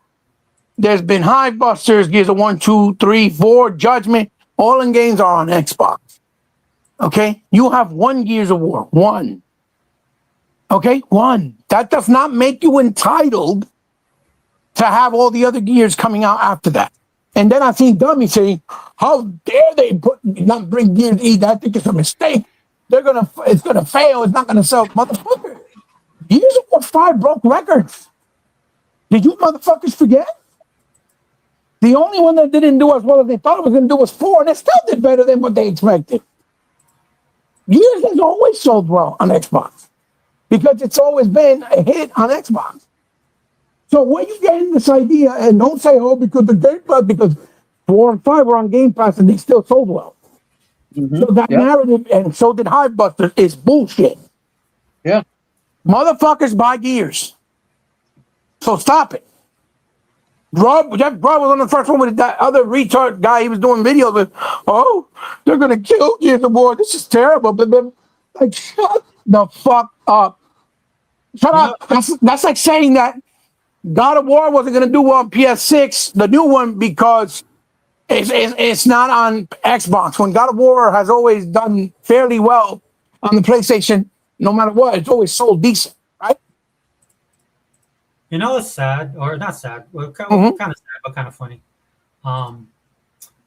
There's been Hive Busters, Gears of 1, 2, 3, 4, Judgment. All in games are on Xbox. Okay? You have one Gears of War. One. Okay, one. That does not make you entitled to have all the other gears coming out after that. And then I seen dummies saying, "How dare they not bring Gears E? I think it's a mistake. It's gonna fail. It's not gonna sell, motherfucker. Gears of War 5 broke records. Did you motherfuckers forget? The only one that didn't do as well as they thought it was gonna do was 4, and it still did better than what they expected. Gears has always sold well on Xbox because it's always been a hit on Xbox. So when you get in this idea, and don't say, oh, because the Game Pass, because 4 and 5 were on Game Pass and they still sold well. Mm-hmm. So that narrative, and so did Hivebusters, is bullshit. Yeah. Motherfuckers buy Gears. So stop it. Jeff Grubb was on the first one with that other retard guy he was doing videos with. Oh, they're going to kill Gears of War. This is terrible. But then, like, shut the fuck up. Shut up. That's like saying that God of War wasn't going to do well on PS6, the new one, because it's not on Xbox. When God of War has always done fairly well on the PlayStation, no matter what, it's always sold decent, right? You know what's sad, or not sad, well, kind of sad, but kind of funny,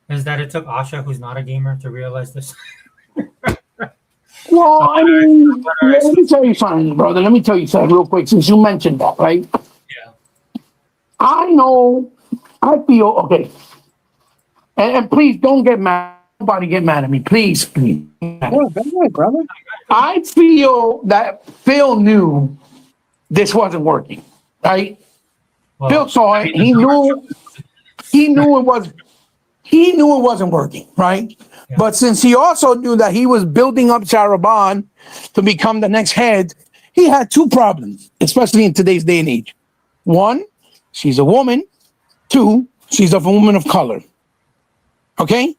is that it took Asha, who's not a gamer, to realize this. Well, I mean, let me tell you something, brother. Let me tell you something real quick, since you mentioned that, right? Yeah. I feel, okay. And please don't get mad. Nobody get mad at me. Please. Oh, brother. I feel that Phil knew this wasn't working, right? Well, Phil saw it. He knew it wasn't working, right? Yeah. But since he also knew that he was building up Sarah Bond to become the next head, he had two problems, especially in today's day and age. One, she's a woman. Two, she's a woman of color. Okay?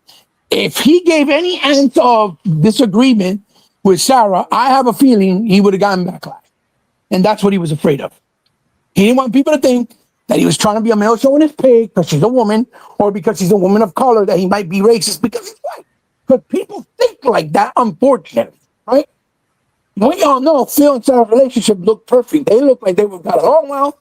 If he gave any ounce of disagreement with Sarah, I have a feeling he would have gotten backlash. And that's what he was afraid of. He didn't want people to think that he was trying to be a male showing his pig because she's a woman, or because she's a woman of color that he might be racist because he's white. Because people think like that, unfortunately, right? We all know Phil and Sarah's relationship looked perfect. They looked like they got along well.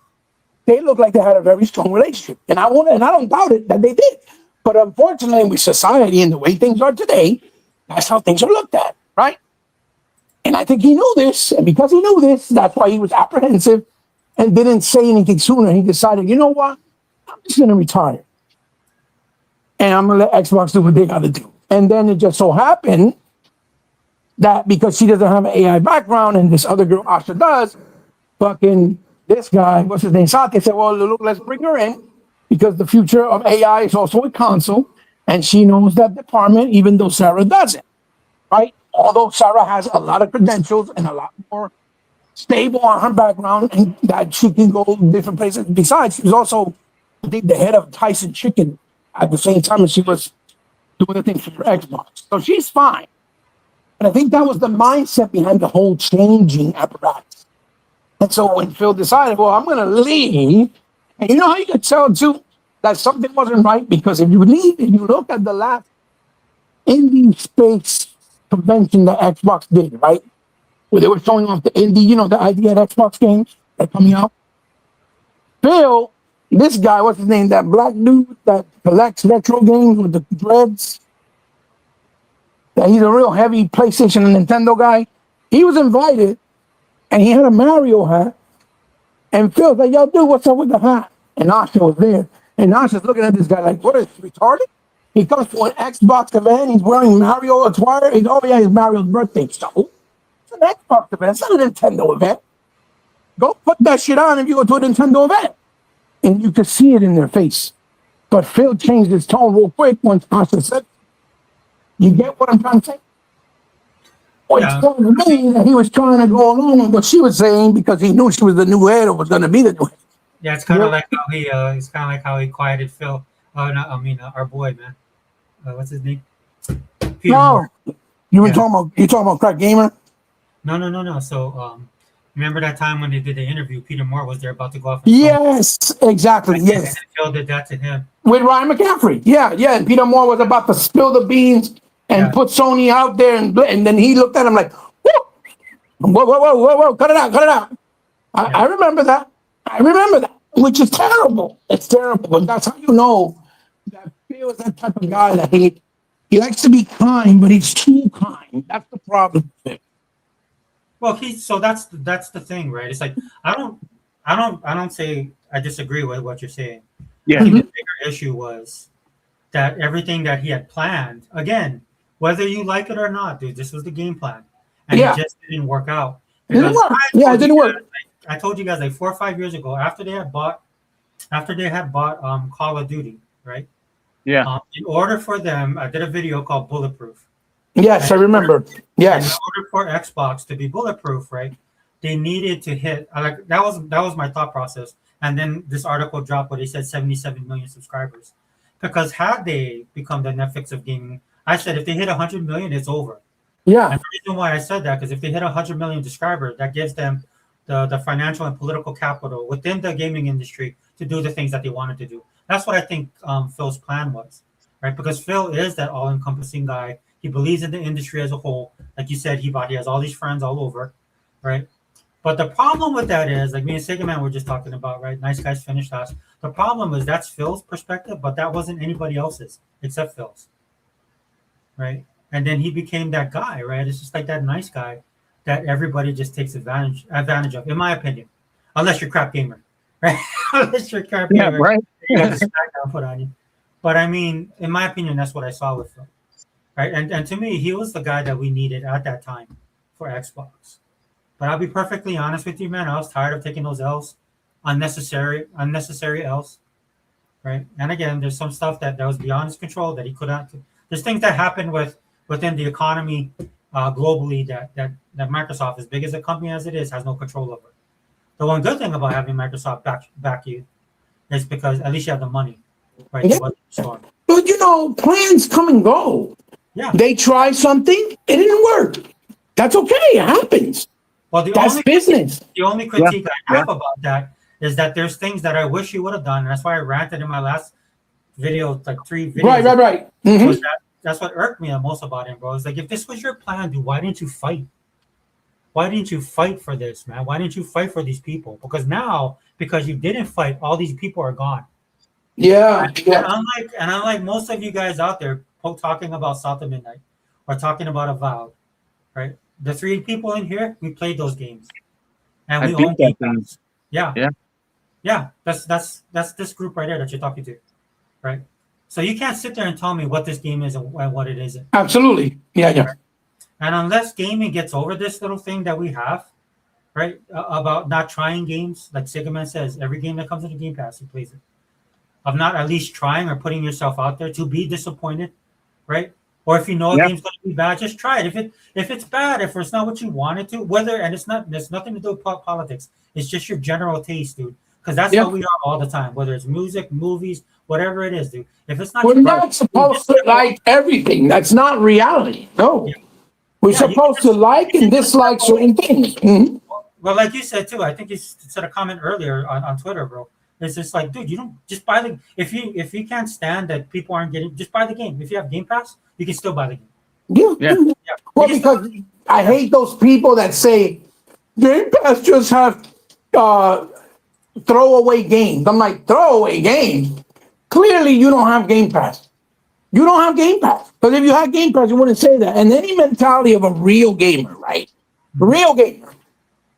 They looked like they had a very strong relationship. And I don't doubt it that they did. But unfortunately, with society and the way things are today, that's how things are looked at, right? And I think he knew this. And because he knew this, that's why he was apprehensive and didn't say anything sooner. He decided, you know what? I'm just going to retire. And I'm going to let Xbox do what they got to do. And then it just so happened that because she doesn't have an AI background and this other girl, Asha, does, fucking this guy, what's his name, Satya, said, well, look, let's bring her in because the future of AI is also a console. And she knows that department, even though Sarah doesn't, right? Although Sarah has a lot of credentials and a lot more stable on her background and that she can go different places. Besides, she was also, I think, the head of Tyson Chicken at the same time as she was doing the things for Xbox. So she's fine. But I think that was the mindset behind the whole changing apparatus. And so when Phil decided, well, I'm going to leave, and you know how you could tell, too, that something wasn't right? Because if you leave and you look at the last indie space convention that Xbox did, right? Where they were showing off the indie, you know, the idea of Xbox games that are coming out. Phil, this guy, what's his name? That black dude that collects retro games with the dreads. That he's a real heavy PlayStation and Nintendo guy. He was invited, and he had a Mario hat. And Phil's like, yo, dude, what's up with the hat? And Asha was there. And Asha's looking at this guy like, what is he, retarded? He comes to an Xbox event. He's wearing Mario attire. He's, oh, yeah, it's Mario's birthday. So it's an Xbox event. It's not a Nintendo event. Go put that shit on if you go to a Nintendo event. And you could see it in their face. But Phil changed his tone real quick once Asha said, you get what I'm trying to say? Well, yeah. It's telling me that he was trying to go along with what she was saying because he knew she was the new head or was going to be the new head. Yeah, it's kind of like how he quieted Phil. Our boy, man. What's his name? Peter Moore. You were talking about Crack Gamer? No. So, remember that time when they did the interview? Peter Moore was there about to go off. Yes, exactly. Yes. And Phil did that to him with Ryan McCaffrey. Yeah. And Peter Moore was about to spill the beans and put Sony out there, and then he looked at him like, whoop. Whoa, cut it out. I remember that. Which is terrible. It's terrible. But that's how you know that Phil is that type of guy that he likes to be kind, but he's too kind. That's the problem with him. Well, that's the thing, right? It's like I don't say I disagree with what you're saying. Yeah. I think the bigger issue was that everything that he had planned, again, whether you like it or not, dude, this was the game plan, and Yeah. it just didn't work out. It didn't Because work. Yeah, it didn't work. I told you guys like 4 or 5 years ago, after they had bought Call of Duty, right? Yeah. In order for them, I did a video called Bulletproof. Yes, I remember. Yes. In order for Xbox to be bulletproof, right, they needed to hit like that was my thought process. And then this article dropped where they said 77 million subscribers. Because had they become the Netflix of gaming, I said if they hit 100 million, it's over. Yeah. And the reason why I said that, because if they hit 100 million subscribers, that gives them the financial and political capital within the gaming industry to do the things that they wanted to do. That's what I think Phil's plan was, right? Because Phil is that all-encompassing guy. He believes in the industry as a whole. Like you said, he has all these friends all over, right? But the problem with that is, like me and Sega Man were just talking about, right? Nice guys finish last. The problem is that's Phil's perspective, but that wasn't anybody else's except Phil's, right? And then he became that guy, right? It's just like that nice guy that everybody just takes advantage of, in my opinion, unless you're a crap gamer, right? Unless you're a crap Yeah. gamer, Right. you got the smackdown put on you. But I mean, in my opinion, that's what I saw with Phil, right? And to me, he was the guy that we needed at that time for Xbox. But I'll be perfectly honest with you, man. I was tired of taking those L's, unnecessary L's, right? And again, there's some stuff that was beyond his control that he could not. There's things that happen within the economy globally that Microsoft, as big as a company as it is, has no control over. The one good thing about having Microsoft back you is because at least you have the money, right? Yeah. To weather the storm. But plans come and go. Yeah. They try something, it didn't work. That's okay. It happens. Well, That's business. The only critique I have about that is that there's things that I wish you would have done, and that's why I ranted in my last video, like 3 videos. Right. Mhm. Was that's what irked me the most about him, bro. It's like, if this was your plan, dude, why didn't you fight? Why didn't you fight for this, man? Why didn't you fight for these people? Because you didn't fight, all these people are gone. Yeah. And unlike most of you guys out there talking about South of Midnight or talking about Avowed, right? The 3 people in here, we played those games, and we own Game Pass. Yeah. That's this group right there that you're talking to, right? So you can't sit there and tell me what this game is and what it isn't. Absolutely. Yeah. And unless gaming gets over this little thing that we have, right, about not trying games, like Sega Man says, every game that comes into Game Pass, he plays it. Of not at least trying or putting yourself out there to be disappointed, right? Or if you know a game's going to be bad, just try it. If it's bad, if it's not what you wanted to, there's nothing to do with politics. It's just your general taste, dude. Because that's how we are all the time. Whether it's music, movies, whatever it is, dude. If it's not, we're not supposed to like everything. That's not reality. No, we're supposed to like and dislike certain things. Mm-hmm. Well, like you said too, I think you said a comment earlier on Twitter, bro. It's just like, dude, you don't just buy the if you can't stand that people aren't getting, just buy the game. If you have Game Pass, you can still buy the game. Yeah. Well, because I hate those people that say Game Pass just have throwaway games. I'm like, throwaway games? Clearly, you don't have Game Pass. You don't have Game Pass. Because if you had Game Pass, you wouldn't say that. And any mentality of a real gamer, right? Real gamer.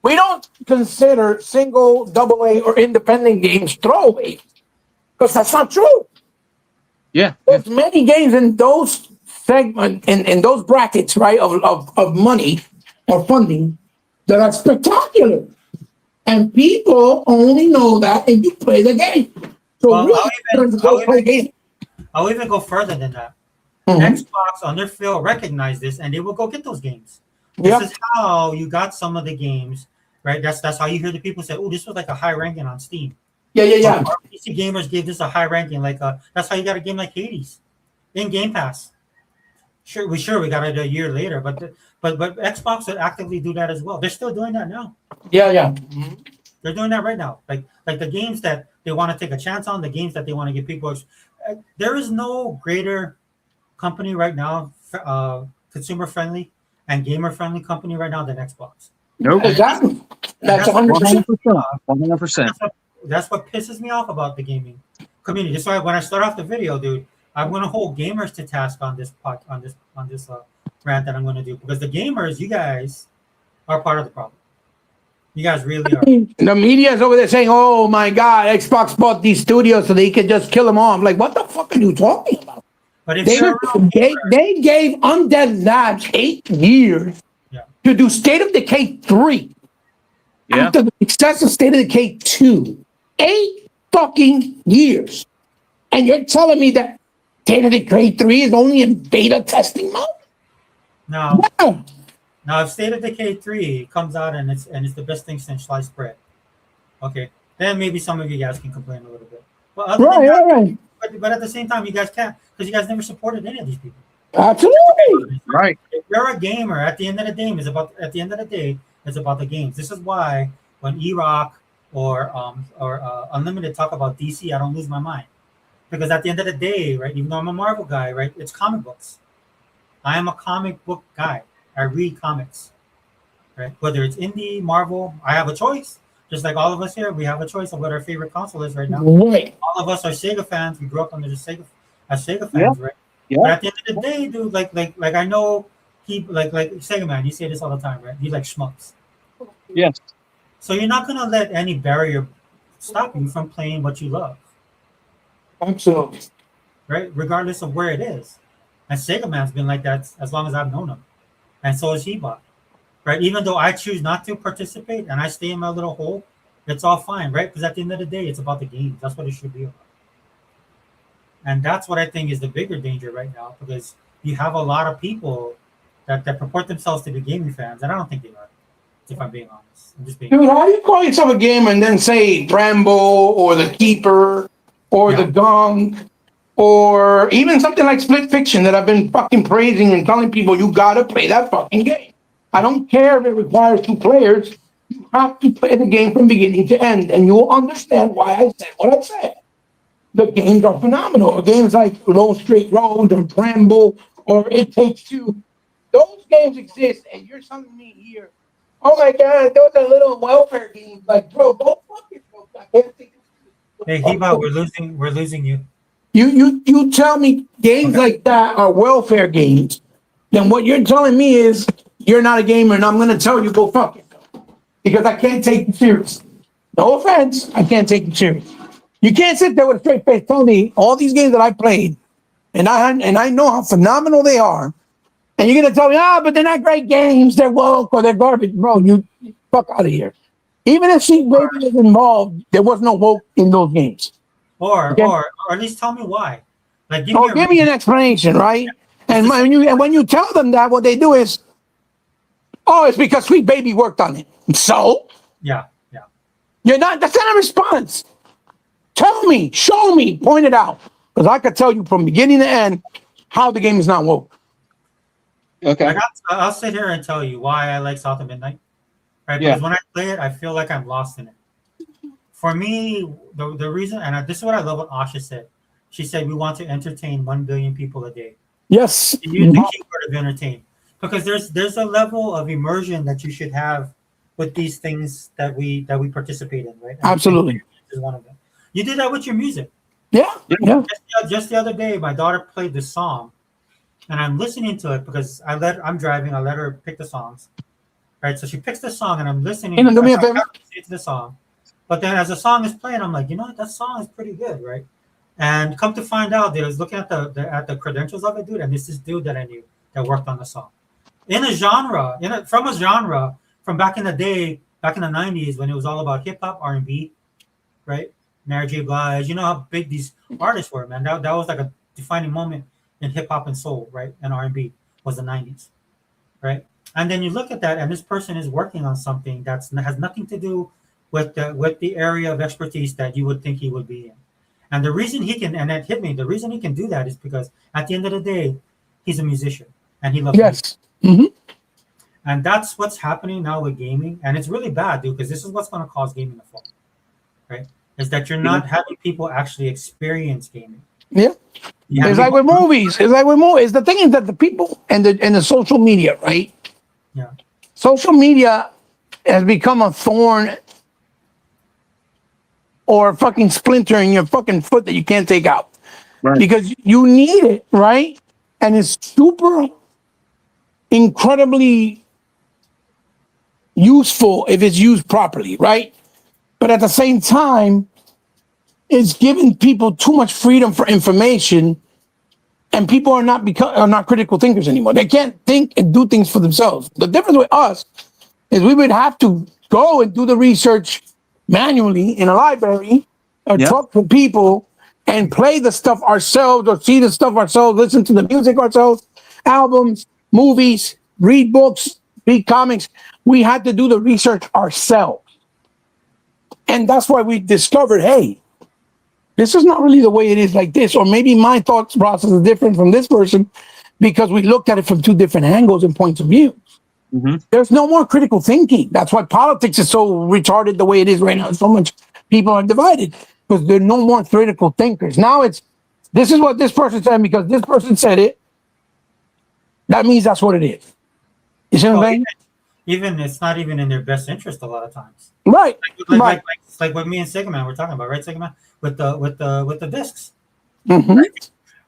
We don't consider single, AA, or independent games throwaway. Because that's not true. Yeah. There's many games in those segments, in those brackets, right, of money or funding that are spectacular. And people only know that if you play the game. So I'll even go further than that. Xbox under Phil recognized this, and they will go get those games. This is how you got some of the games, right? That's how you hear the people say, "Oh, this was like a high ranking on Steam." Yeah. PC gamers gave this a high ranking, that's how you got a game like Hades in Game Pass. Sure, we got it a year later, but Xbox would actively do that as well. They're still doing that now. Yeah. They're doing that right now. Like the games that they want to take a chance on, the games that they want to get people. There is no greater company right now, consumer friendly and gamer friendly company right now than Xbox. Nope. Exactly. That's That's what 100%. 100%. that's what pisses me off about the gaming community. That's why when I start off the video, dude, I'm gonna hold gamers to task on this rant that I'm gonna do, because the gamers, you guys are part of the problem. You guys really are. The media is over there saying, "Oh my God, Xbox bought these studios so they could just kill them all." I'm like, what the fuck are you talking about? But if They you're a real gamer, they gave Undead Labs 8 years yeah, to do State of Decay 3 Yeah. after the success of State of Decay 2. 8 fucking years. And you're telling me that State of Decay 3 is only in beta testing mode? now No. now if State of Decay 3 comes out and it's the best thing since sliced bread, okay, then maybe some of you guys can complain a little bit. But other than that, Right. but at the same time, you guys can't, because you guys never supported any of these people. Absolutely. Right. If you're a gamer, at the end of the day, it's about the games. This is why when E-Rock or Unlimited talk about DC, I don't lose my mind, because at the end of the day, right, even though I'm a Marvel guy, right, it's comic books. I am a comic book guy. I read comics, right? Whether it's indie, Marvel, I have a choice. Just like all of us here, we have a choice of what our favorite console is right now. Right. All of us are Sega fans. We grew up under the Sega fans, right? Yeah. But at the end of the day, dude, like I know he like Sega man, you say this all the time, right? You like schmucks. Yes. So you're not gonna let any barrier stop you from playing what you love, Absolutely. right? Regardless of where it is. And Sega man's been like that as long as I've known him. And so is He-Bot. Right? Even though I choose not to participate and I stay in my little hole, it's all fine, right? Because at the end of the day, it's about the games. That's what it should be about. And that's what I think is the bigger danger right now, because you have a lot of people that purport themselves to be gaming fans, and I don't think they are, if I'm being honest. I'm just being Dude, how do you call yourself a gamer and then say Rambo or the Keeper or the Gong or even something like Split Fiction that I've been fucking praising and telling people you gotta play that fucking game. I don't care if it requires 2 players. You have to play the game from beginning to end, and you will understand why I said what I said. The games are phenomenal. Games like Low Straight Road or Bramble or It Takes Two. Those games exist, and you're telling me here, oh my God, those are little welfare games. Like, bro, go fuck yourself. I can't think of Hey Hiba, we're losing you. You tell me games like that are welfare games, then what you're telling me is you're not a gamer, and I'm gonna tell you go fuck yourself. Because I can't take you serious. No offense, I can't take you serious. You can't sit there with a straight face tell me all these games that I played, and I know how phenomenal they are, and you're gonna tell me, but they're not great games, they're woke or they're garbage. Bro, you fuck out of here. Even if Sheep Baby is involved, there was no woke in those games. Or Okay. or at least tell me why. Like give Give me an explanation, right? And when you tell them that, what they do is, it's because Sweet Baby worked on it. So yeah. that's not a response. Tell me, show me, point it out. Because I could tell you from beginning to end how the game is not woke. Okay. Like I'll sit here and tell you why I like South of Midnight. Right? Yeah. Because when I play it, I feel like I'm lost in it. For me, the reason, and this is what I love what Asha said. She said we want to entertain 1 billion people a day. Yes. You use the keyword of entertain, because there's a level of immersion that you should have with these things that we participate in, right? Absolutely. Is one of them. You did that with your music. Yeah. Just the other day, my daughter played this song, and I'm listening to it because I'm driving. I let her pick the songs, right? So she picks the song, and I'm listening. Hey, do me a favor. To the song, but then as the song is playing, I'm like, you know what? That song is pretty good, right? And come to find out, I was looking at the credentials of it, dude, and this is dude that I knew that worked on the song in a genre, from back in the day, back in the 90s, when it was all about hip hop, R&B, right? Mary J. Blige, you know how big these artists were, man. That was like a defining moment in hip hop and soul, right? And R&B was the 90s, right? And then you look at that, and this person is working on something that has nothing to do with the area of expertise that you would think he would be in. And the reason he can, and that hit me, the reason he can do that is because at the end of the day, he's a musician and he loves music. Mm-hmm. And that's what's happening now with gaming. And it's really bad, dude, because this is what's going to cause gaming to fall, right? Is that you're not having people actually experience gaming. Yeah. It's like with movies. The thing is that the people and the social media, right? Yeah. Social media has become a thorn or a fucking splinter in your fucking foot that you can't take out. Right. Because you need it, right? And it's super incredibly useful if it's used properly, right? But at the same time, it's giving people too much freedom for information, and people are not critical thinkers anymore. They can't think and do things for themselves. The difference with us is we would have to go and do the research manually in a library or talk to people and play the stuff ourselves or see the stuff ourselves, listen to the music ourselves, albums, movies, read books, read comics. We had to do the research ourselves. And that's why we discovered, hey, this is not really the way it is like this. Or maybe my thought process is different from this person because we looked at it from two different angles and points of view. Mm-hmm. There's no more critical thinking. That's why politics is so retarded the way it is right now. So much people are divided because there are no more critical thinkers. Now it's, this is what this person said because this person said it. That means that's what it is. You see what I'm saying? Even it's not even in their best interest a lot of times. Right. Like what me and Sigma were talking about, right, Sigma? With the discs. Mm-hmm.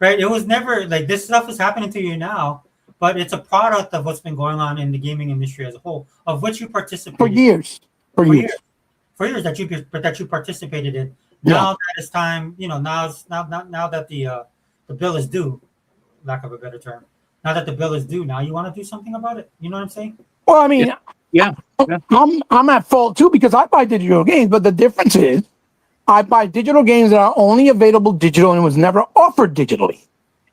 Right? It was never like this stuff is happening to you now, but it's a product of what's been going on in the gaming industry as a whole, of which you participated for years. For years that you participated in. Yeah. Now that it's time, now that the bill is due, lack of a better term. Now that the bill is due, now you want to do something about it. You know what I'm saying? Well, I mean, Yeah. I'm at fault too because I buy digital games, but the difference is I buy digital games that are only available digital and was never offered digitally.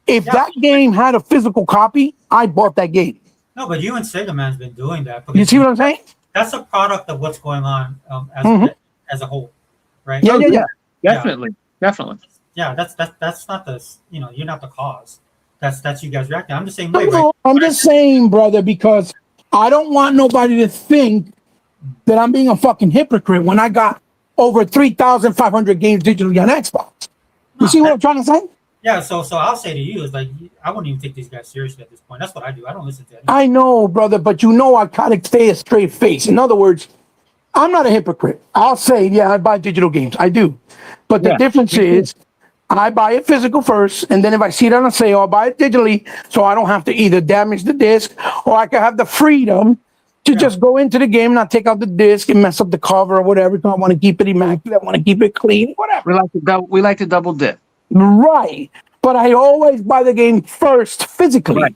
If that game had a physical copy, I bought that game. No, but you and Sega Man's been doing that. You see what I'm saying? That's a product of what's going on as a whole, right? Yeah. Definitely. Yeah, that's not the you're not the cause. That's you guys reacting. I'm the same way, right? No, I'm just saying, brother, because I don't want nobody to think that I'm being a fucking hypocrite when I got over 3,500 games digitally on Xbox. You see what I'm trying to say? Yeah, so I'll say to you is like I wouldn't even take these guys seriously at this point. That's what I do. I don't listen to anyone. I know, brother, but I gotta stay a straight face. In other words, I'm not a hypocrite. I'll say, yeah, I buy digital games. I do. But the difference is I buy it physical first, and then if I see it on a sale, I'll buy it digitally so I don't have to either damage the disc or I can have the freedom to just go into the game, not take out the disc and mess up the cover or whatever. I want to keep it immaculate. I want to keep it clean, whatever. We like to double dip. Right. But I always buy the game first physically. Right.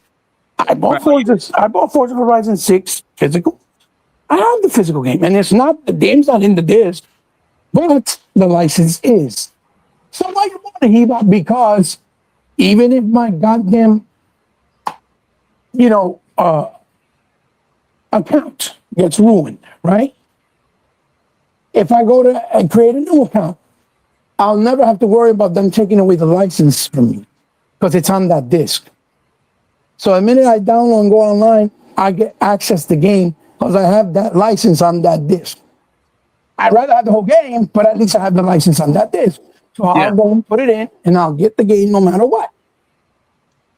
I bought Forza Horizon 6 physical. I have the physical game, and the game's not in the disc, but the license is. So why you want to heat up? Because even if my goddamn, account gets ruined, right? If I go to and create a new account, I'll never have to worry about them taking away the license from me because it's on that disc. So the minute I download and go online, I get access to the game because I have that license on that disc. I'd rather have the whole game, but at least I have the license on that disc. So I'll go and put it in, and I'll get the game no matter what.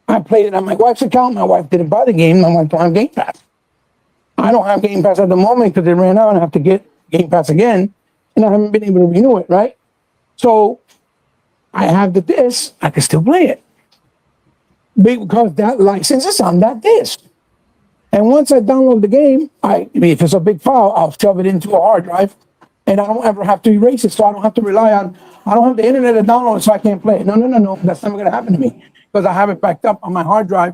I played it on my wife's account. My wife didn't buy the game. My wife don't have Game Pass. I don't have Game Pass at the moment because it ran out and I have to get Game Pass again, and I haven't been able to renew it, right? So I have the disc. I can still play it because that license is on that disc. And once I download the game, if it's a big file, I'll shove it into a hard drive, and I don't ever have to erase it. So I don't have to I don't have the internet to download it, so I can't play it. No. That's never going to happen to me because I have it backed up on my hard drive,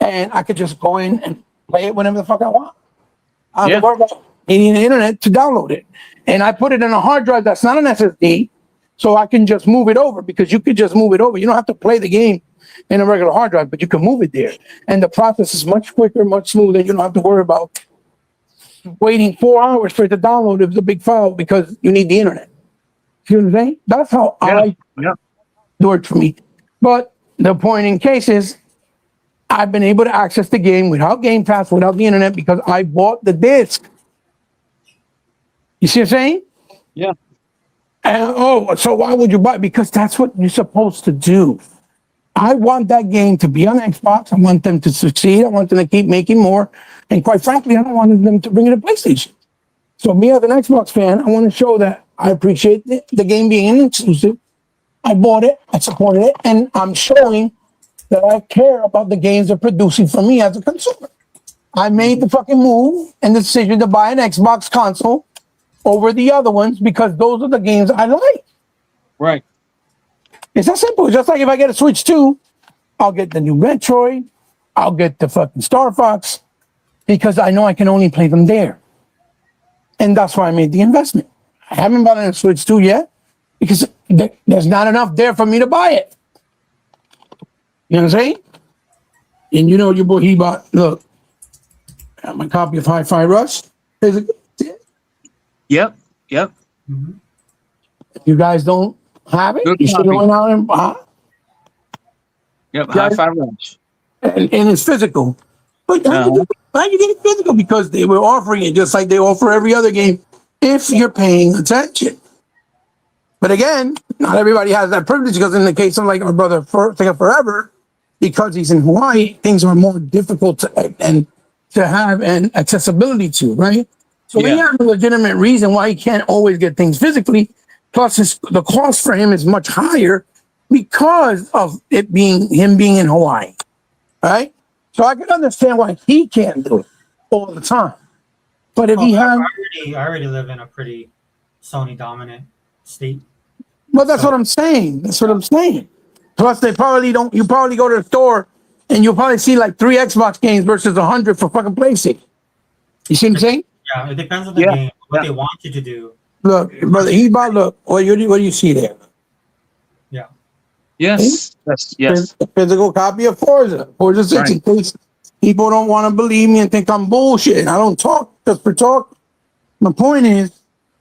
and I could just go in and play it whenever the fuck I want. I don't have to worry about needing the internet to download it. And I put it in a hard drive that's not an SSD, so I can just move it over because you could just move it over. You don't have to play the game in a regular hard drive, but you can move it there. And the process is much quicker, much smoother. You don't have to worry about waiting 4 hours for it to download if it's a big file because you need the internet. See what I'm saying? That's how I do it for me. But the point in case is I've been able to access the game without Game Pass, without the internet, because I bought the disc. You see what I'm saying? Yeah. And, so why would you buy it? Because that's what you're supposed to do. I want that game to be on Xbox. I want them to succeed. I want them to keep making more. And quite frankly, I don't want them to bring it to PlayStation. So me as an Xbox fan, I want to show that I appreciate the game being an exclusive. I bought it, I supported it, and I'm showing that I care about the games they're producing for me as a consumer. I made the fucking move and the decision to buy an Xbox console over the other ones because those are the games I like. Right. It's that simple. Just like if I get a Switch 2, I'll get the new Metroid, I'll get the fucking Star Fox, because I know I can only play them there. And that's why I made the investment. I haven't bought a Switch 2 yet because there's not enough there for me to buy it. You know what I'm saying? And you know your boy, he bought, look, I got my copy of Hi-Fi Rush. Yep. Yep. Mm-hmm. If you guys don't have it, Good you should copy. go out and buy Yep. Guys- Hi-Fi Rush. and it's physical. But Uh-huh. how you get it physical? Because they were offering it just like they offer every other game if you're paying attention. But again, not everybody has that privilege because in the case of like our brother Forever, because he's in Hawaii, things are more difficult to have and accessibility to, right? So he Yeah. has a legitimate reason why he can't always get things physically. Plus, the cost for him is much higher because of it being him being in Hawaii, right? So I can understand why he can't do it all the time. But if he had, I already live in a pretty Sony dominant state. well, that's what I'm saying. That's what I'm saying. Plus, they probably don't. You probably go to the store and you'll probably see like 3 Xbox games versus 100 for fucking PlayStation. You see what I'm saying? Yeah, it depends on the Yeah. game, what Yeah. they want you to do. Look, brother, he bought. Look, what do you see there? Yeah. Yes. Yes. A physical copy of Forza 6. Right. In case people don't want to believe me and think I'm bullshit. I don't talk just for talk. My point is,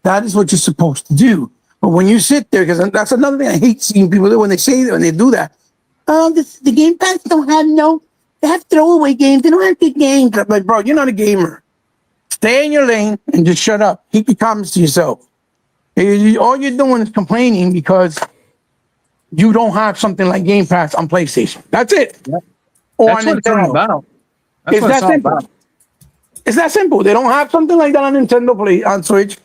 that is what you're supposed to do. But when you sit there, because that's another thing I hate seeing people do when they say that, when they do that. Oh, the Game Pass don't have they have throwaway games. They don't have good games. I'm like, bro, you're not a gamer. Stay in your lane and just shut up. Keep your comments to yourself. All you're doing is complaining because you don't have something like Game Pass on PlayStation. That's it. Yep. Or That's on what it's all Nintendo. about. That's It's what that it's all simple. about. It's that simple. They don't have something like that on Nintendo on Switch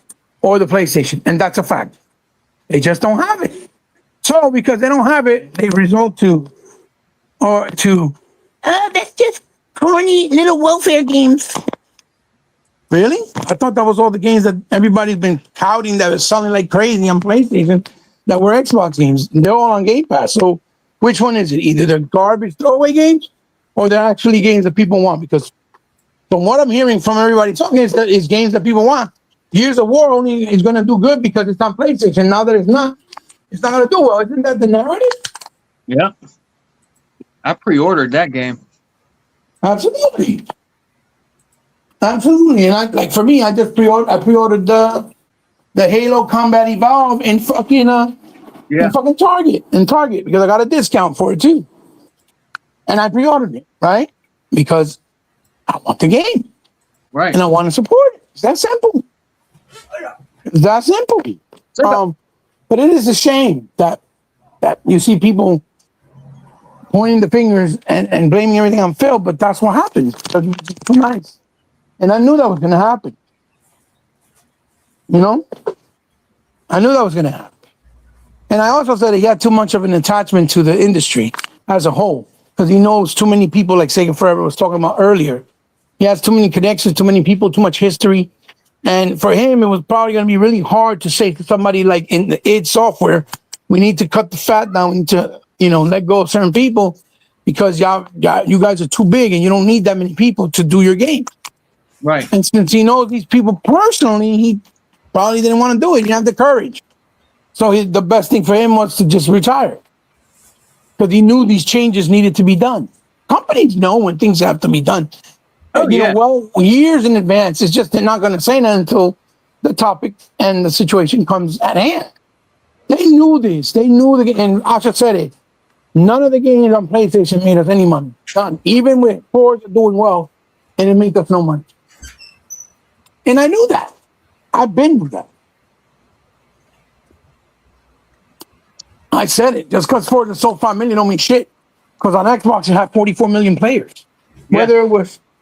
or the PlayStation, and that's a fact. They just don't have it. So because they don't have it, they resort to that's just corny little welfare games. Really? I thought that was all the games that everybody's been touting that was selling like crazy on PlayStation that were Xbox games. They're all on Game Pass. So which one is it? Either they're garbage throwaway games or they're actually games that people want? Because from what I'm hearing from everybody talking is that it's games that people want. Gears of War only is going to do good because it's on PlayStation. Now that it's not going to do well. Isn't that the narrative? Yeah. I pre-ordered that game. Absolutely. Absolutely. And I like for me, I pre-ordered the Halo Combat Evolve in fucking in fucking Target because I got a discount for it too. And I pre-ordered it, right? Because I want the game. Right. And I want to support it. It's that simple. It's that simple. But it is a shame that you see people pointing the fingers and blaming everything on Phil, but that's what happens. Because he's too nice. And I knew that was going to happen. You know? I knew that was going to happen. And I also said he had too much of an attachment to the industry as a whole, because he knows too many people, like Sega Forever was talking about earlier. He has too many connections, too many people, too much history. And for him, it was probably going to be really hard to say to somebody like in the id Software, we need to cut the fat down to, let go of certain people because you guys are too big and you don't need that many people to do your game. Right. And since he knows these people personally, he probably didn't want to do it. He didn't have the courage. So the best thing for him was to just retire because he knew these changes needed to be done. Companies know when things have to be done. Oh, yeah. Well, years in advance. It's just they're not going to say that until the topic and the situation comes at hand. They knew this. They knew and Asha said it. None of the games on PlayStation made us any money. None. Even with Forza doing well, and it made us no money. And I knew that. I've been through that. I said it. Just because Forza sold 5 million don't mean shit. Because on Xbox you have 44 million players. Yeah.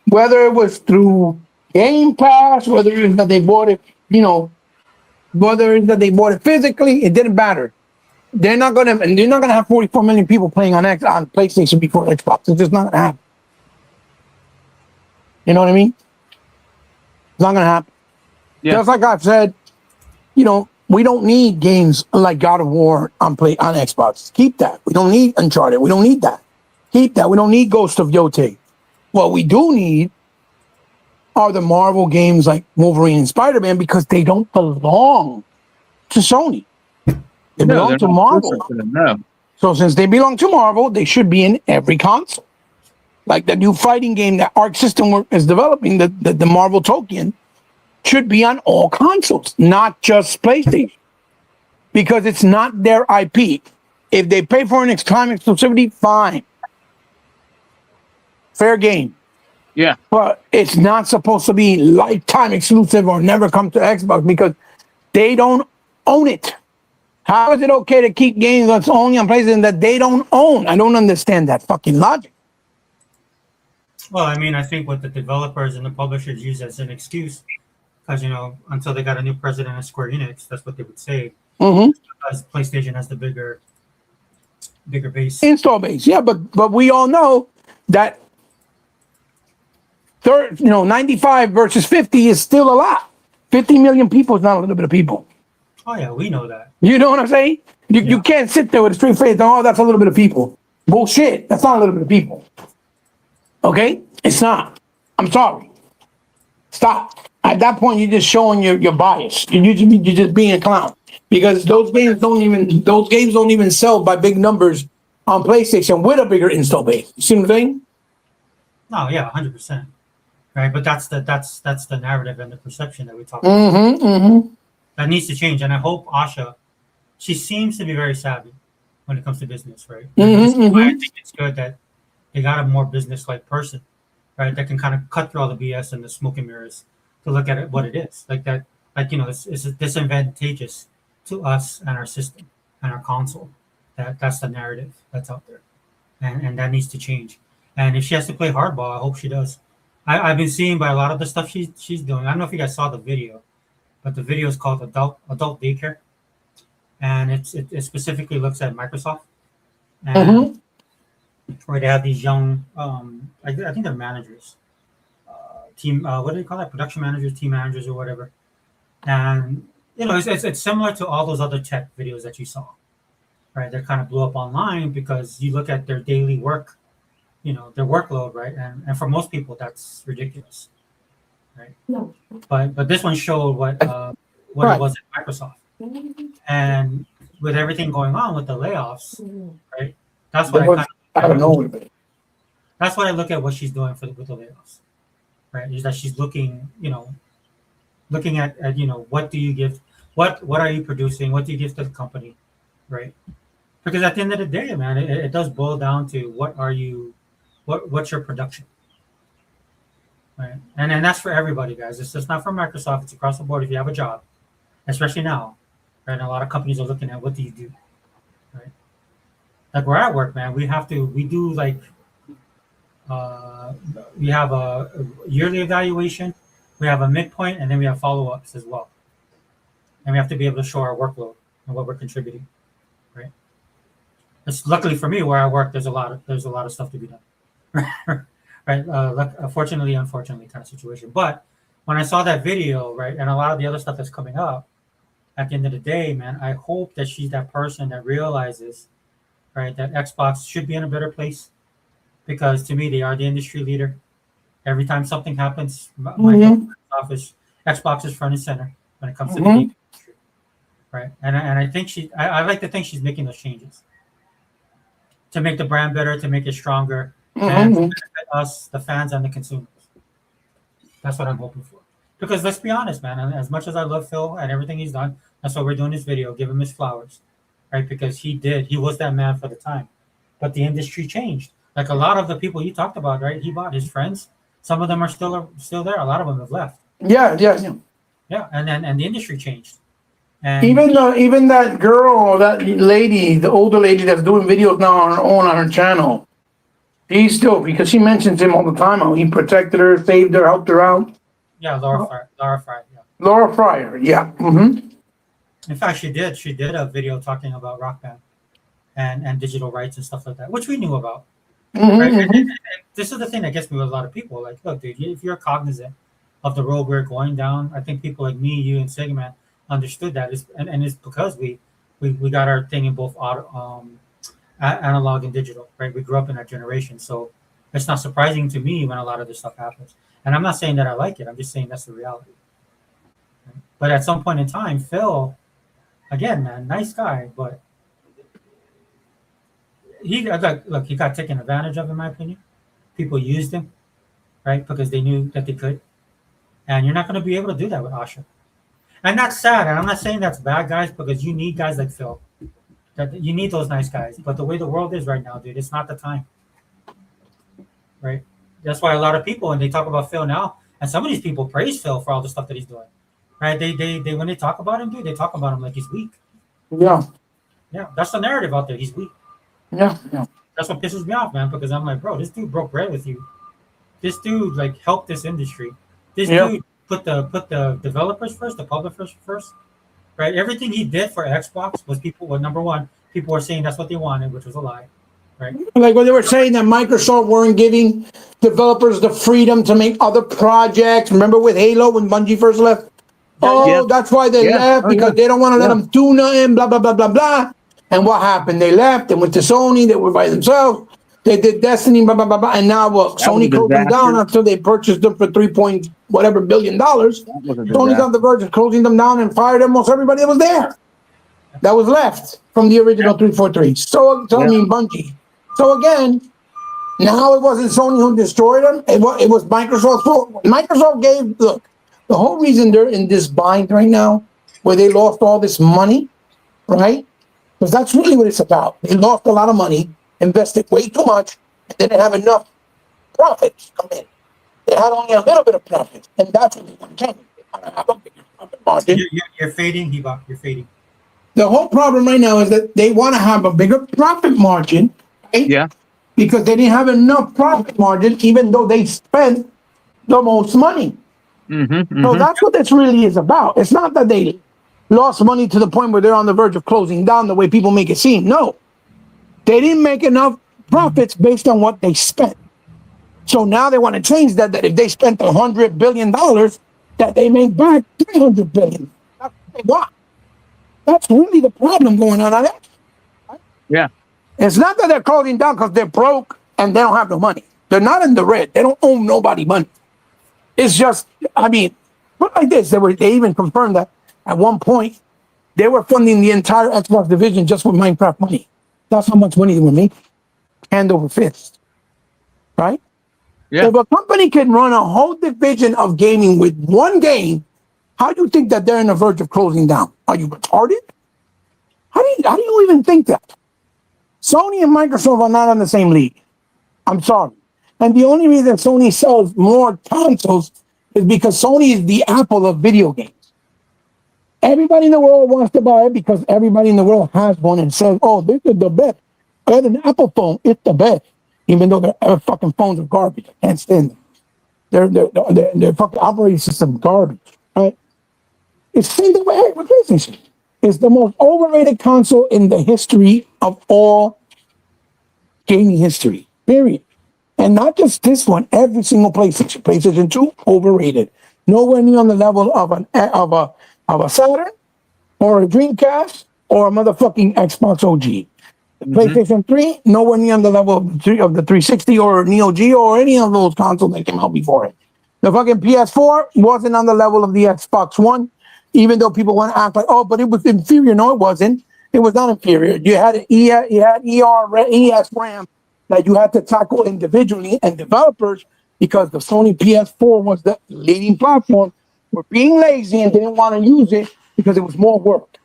Whether it was through Game Pass, whether it was that they bought it whether it's that they bought it physically, it didn't matter. They're not gonna have 44 million people playing on PlayStation before Xbox. It's just not gonna happen. You know what I mean? It's not gonna happen. Yeah. Just like I've said, we don't need games like God of War on Xbox. Keep that. We don't need Uncharted. We don't need that. Keep that. We don't need Ghost of Yotei. What we do need are the Marvel games like Wolverine and Spider-Man, because they don't belong to Sony. They belong to Marvel. No. So since they belong to Marvel, they should be in every console. Like the new fighting game that Arc System is developing, the Marvel Tolkien, should be on all consoles, not just PlayStation, because it's not their IP. If they pay for an time exclusivity, fine. Fair game. Yeah. But it's not supposed to be lifetime exclusive or never come to Xbox, because they don't own it. How is it okay to keep games that's only on PlayStation that they don't own? I don't understand that fucking logic. Well, I mean, I think what the developers and the publishers use as an excuse, because, until they got a new president at Square Enix, that's what they would say. Mm-hmm. Because PlayStation has the bigger base. Install base, yeah, but we all know that 95 versus 50 is still a lot. 50 million people is not a little bit of people. Oh yeah, we know that. You know what I'm saying? You can't sit there with a straight face and, oh, that's a little bit of people. Bullshit. That's not a little bit of people. Okay? It's not. I'm sorry. Stop. At that point, you're just showing your bias. You're just being a clown, because those games don't even sell by big numbers on PlayStation with a bigger install base. You see what I'm saying? No, yeah, 100%. Right, but that's the narrative and the perception that we talk about. Mm-hmm, mm-hmm. That needs to change, and I hope Asha, she seems to be very savvy when it comes to business, right? Mm-hmm, I think it's good that they got a more business-like person, right? That can kind of cut through all the BS and the smoke and mirrors to look at it what it is. Like that, it's disadvantageous to us and our system and our console. That's the narrative that's out there, and that needs to change. And if she has to play hardball, I hope she does. I've been seeing by a lot of the stuff she's doing. I don't know if you guys saw the video, but the video is called Adult Daycare, and it specifically looks at Microsoft, and where they have these young, I think they're managers, team. What do they call that? Production managers, team managers, or whatever. And it's similar to all those other tech videos that you saw, right? That kind of blew up online because you look at their daily work, their workload, right? And for most people, that's ridiculous, right? No. But this one showed what right. It was at Microsoft, and with everything going on with the layoffs, right? That's what I don't know. That's what I look at what she's doing with the layoffs, right? Is that she's looking at what do you give, what are you producing, what do you give to the company, right? Because at the end of the day, man, it does boil down to what's your production, right? And that's for everybody, guys. It's just not for Microsoft. It's across the board. If you have a job, especially now, right? And a lot of companies are looking at what do you do, right? Like we're at work, man. We have a yearly evaluation, we have a midpoint, and then we have follow-ups as well. And we have to be able to show our workload and what we're contributing, right? It's luckily for me where I work, there's a lot of stuff to be done. Right? Unfortunately kind of situation. But when I saw that video, right, and a lot of the other stuff that's coming up, at the end of the day, man, I hope that she's that person that realizes, right, that Xbox should be in a better place, because to me they are the industry leader. Every time something happens, Xbox is front and center when it comes to the game industry, right? And I think I like to think she's making those changes to make the brand better, to make it stronger, and to benefit us, the fans and the consumers. That's what I'm hoping for. Because let's be honest, man, as much as I love Phil and everything he's done, that's why we're doing this video, give him his flowers, right? Because he was that man for the time. But the industry changed. Like a lot of the people you talked about, right? He bought his friends. Some of them are still there. A lot of them have left. Yeah, and the industry changed. And even that girl or that lady, the older lady that's doing videos now on her own on her channel, he's still, because she mentions him all the time, how he protected her, saved her, helped her out. Yeah, Laura Fry. Laura Fryer, yeah. Mm-hmm. In fact, she did. She did a video talking about Rock Band and digital rights and stuff like that, which we knew about, right? Mm-hmm, mm-hmm. And this is the thing that gets me with a lot of people. Like, look, dude, if you're cognizant of the road we're going down, I think people like me, you, and Sigman understood that. And it's because we got our thing in both analog and digital, right? We grew up in that generation, so it's not surprising to me when a lot of this stuff happens. And I'm not saying that I like it. I'm just saying that's the reality. Right? But at some point in time, Phil, again, man, nice guy, but he got taken advantage of, in my opinion. People used him, right, because they knew that they could, and you're not going to be able to do that with Asha. And that's sad. And I'm not saying that's bad, guys, because you need guys like Phil. That you need those nice guys. But the way the world is right now, dude, it's not the time, right? That's why a lot of people, when they talk about Phil now, and some of these people praise Phil for all the stuff that he's doing, right? They when they talk about him, dude, they talk about him like he's weak. Yeah. Yeah, that's the narrative out there. He's weak. Yeah. Yeah. That's what pisses me off, man, because I'm like, bro, this dude broke bread with you. This dude like helped this industry. This dude put the developers first, the publishers first, right? Everything he did for Xbox was number one, people were saying that's what they wanted, which was a lie, right? Like when they were saying that Microsoft weren't giving developers the freedom to make other projects. Remember with Halo when Bungie first left? Oh, that's why they left, because they don't want to let them do nothing, blah, blah, blah, blah, blah. And what happened? They left and went to Sony. They were by themselves. They did Destiny, blah, blah, blah, blah. And now Sony closed them down after they purchased them for $3 billion. Sony's on the verge of closing them down and fired almost everybody that was there. That was left from the original 343. So I mean, Bungie. So again, now it wasn't Sony who destroyed them. It was Microsoft's fault. Microsoft gave, look, the whole reason they're in this bind right now, where they lost all this money, right? Because that's really what it's about. They lost a lot of money, invested way too much, and they didn't have enough profits come in. They had only a little bit of profit, and that's what they want to change. They want to have a bigger profit margin. You're fading, Heba. You're fading. The whole problem right now is that they want to have a bigger profit margin, right? Yeah. Because they didn't have enough profit margin, even though they spent the most money. So that's what this really is about. It's not that they lost money to the point where they're on the verge of closing down the way people make it seem. No. They didn't make enough profits based on what they spent. So now they want to change that if they spent $100 billion, that they make back $300 billion. That's what they want. That's really the problem going on there. Right? Yeah. It's not that they're closing down because they're broke and they don't have no money. They're not in the red. They don't owe nobody money. It's just, I mean, put like this, they even confirmed that at one point they were funding the entire Xbox division just with Minecraft money. That's how much money they were making, hand over fist, right? Yeah. If a company can run a whole division of gaming with one game, how do you think that they're on the verge of closing down? Are you retarded? How do you even think that? Sony and Microsoft are not on the same league. I'm sorry. And the only reason Sony sells more consoles is because Sony is the Apple of video games. Everybody in the world wants to buy it because everybody in the world has one and says, oh, this is the best. Get an Apple phone, it's the best. Even though their fucking phones are garbage. I can't stand them. Their fucking operating system garbage, right? It's the same way with PlayStation. It's the most overrated console in the history of all gaming history, period. And not just this one, every single PlayStation. PlayStation 2, overrated. Nowhere near on the level of a Saturn or a Dreamcast or a motherfucking Xbox OG. PlayStation 3, nowhere near on the level of the 360 or Neo Geo or any of those consoles that came out before it. The fucking PS4 wasn't on the level of the Xbox One, even though people want to act like, oh, but it was inferior. No, it wasn't. It was not inferior. You had ES RAM that you had to tackle individually, and developers, because the Sony PS4 was the leading platform, were being lazy and didn't want to use it because it was more work.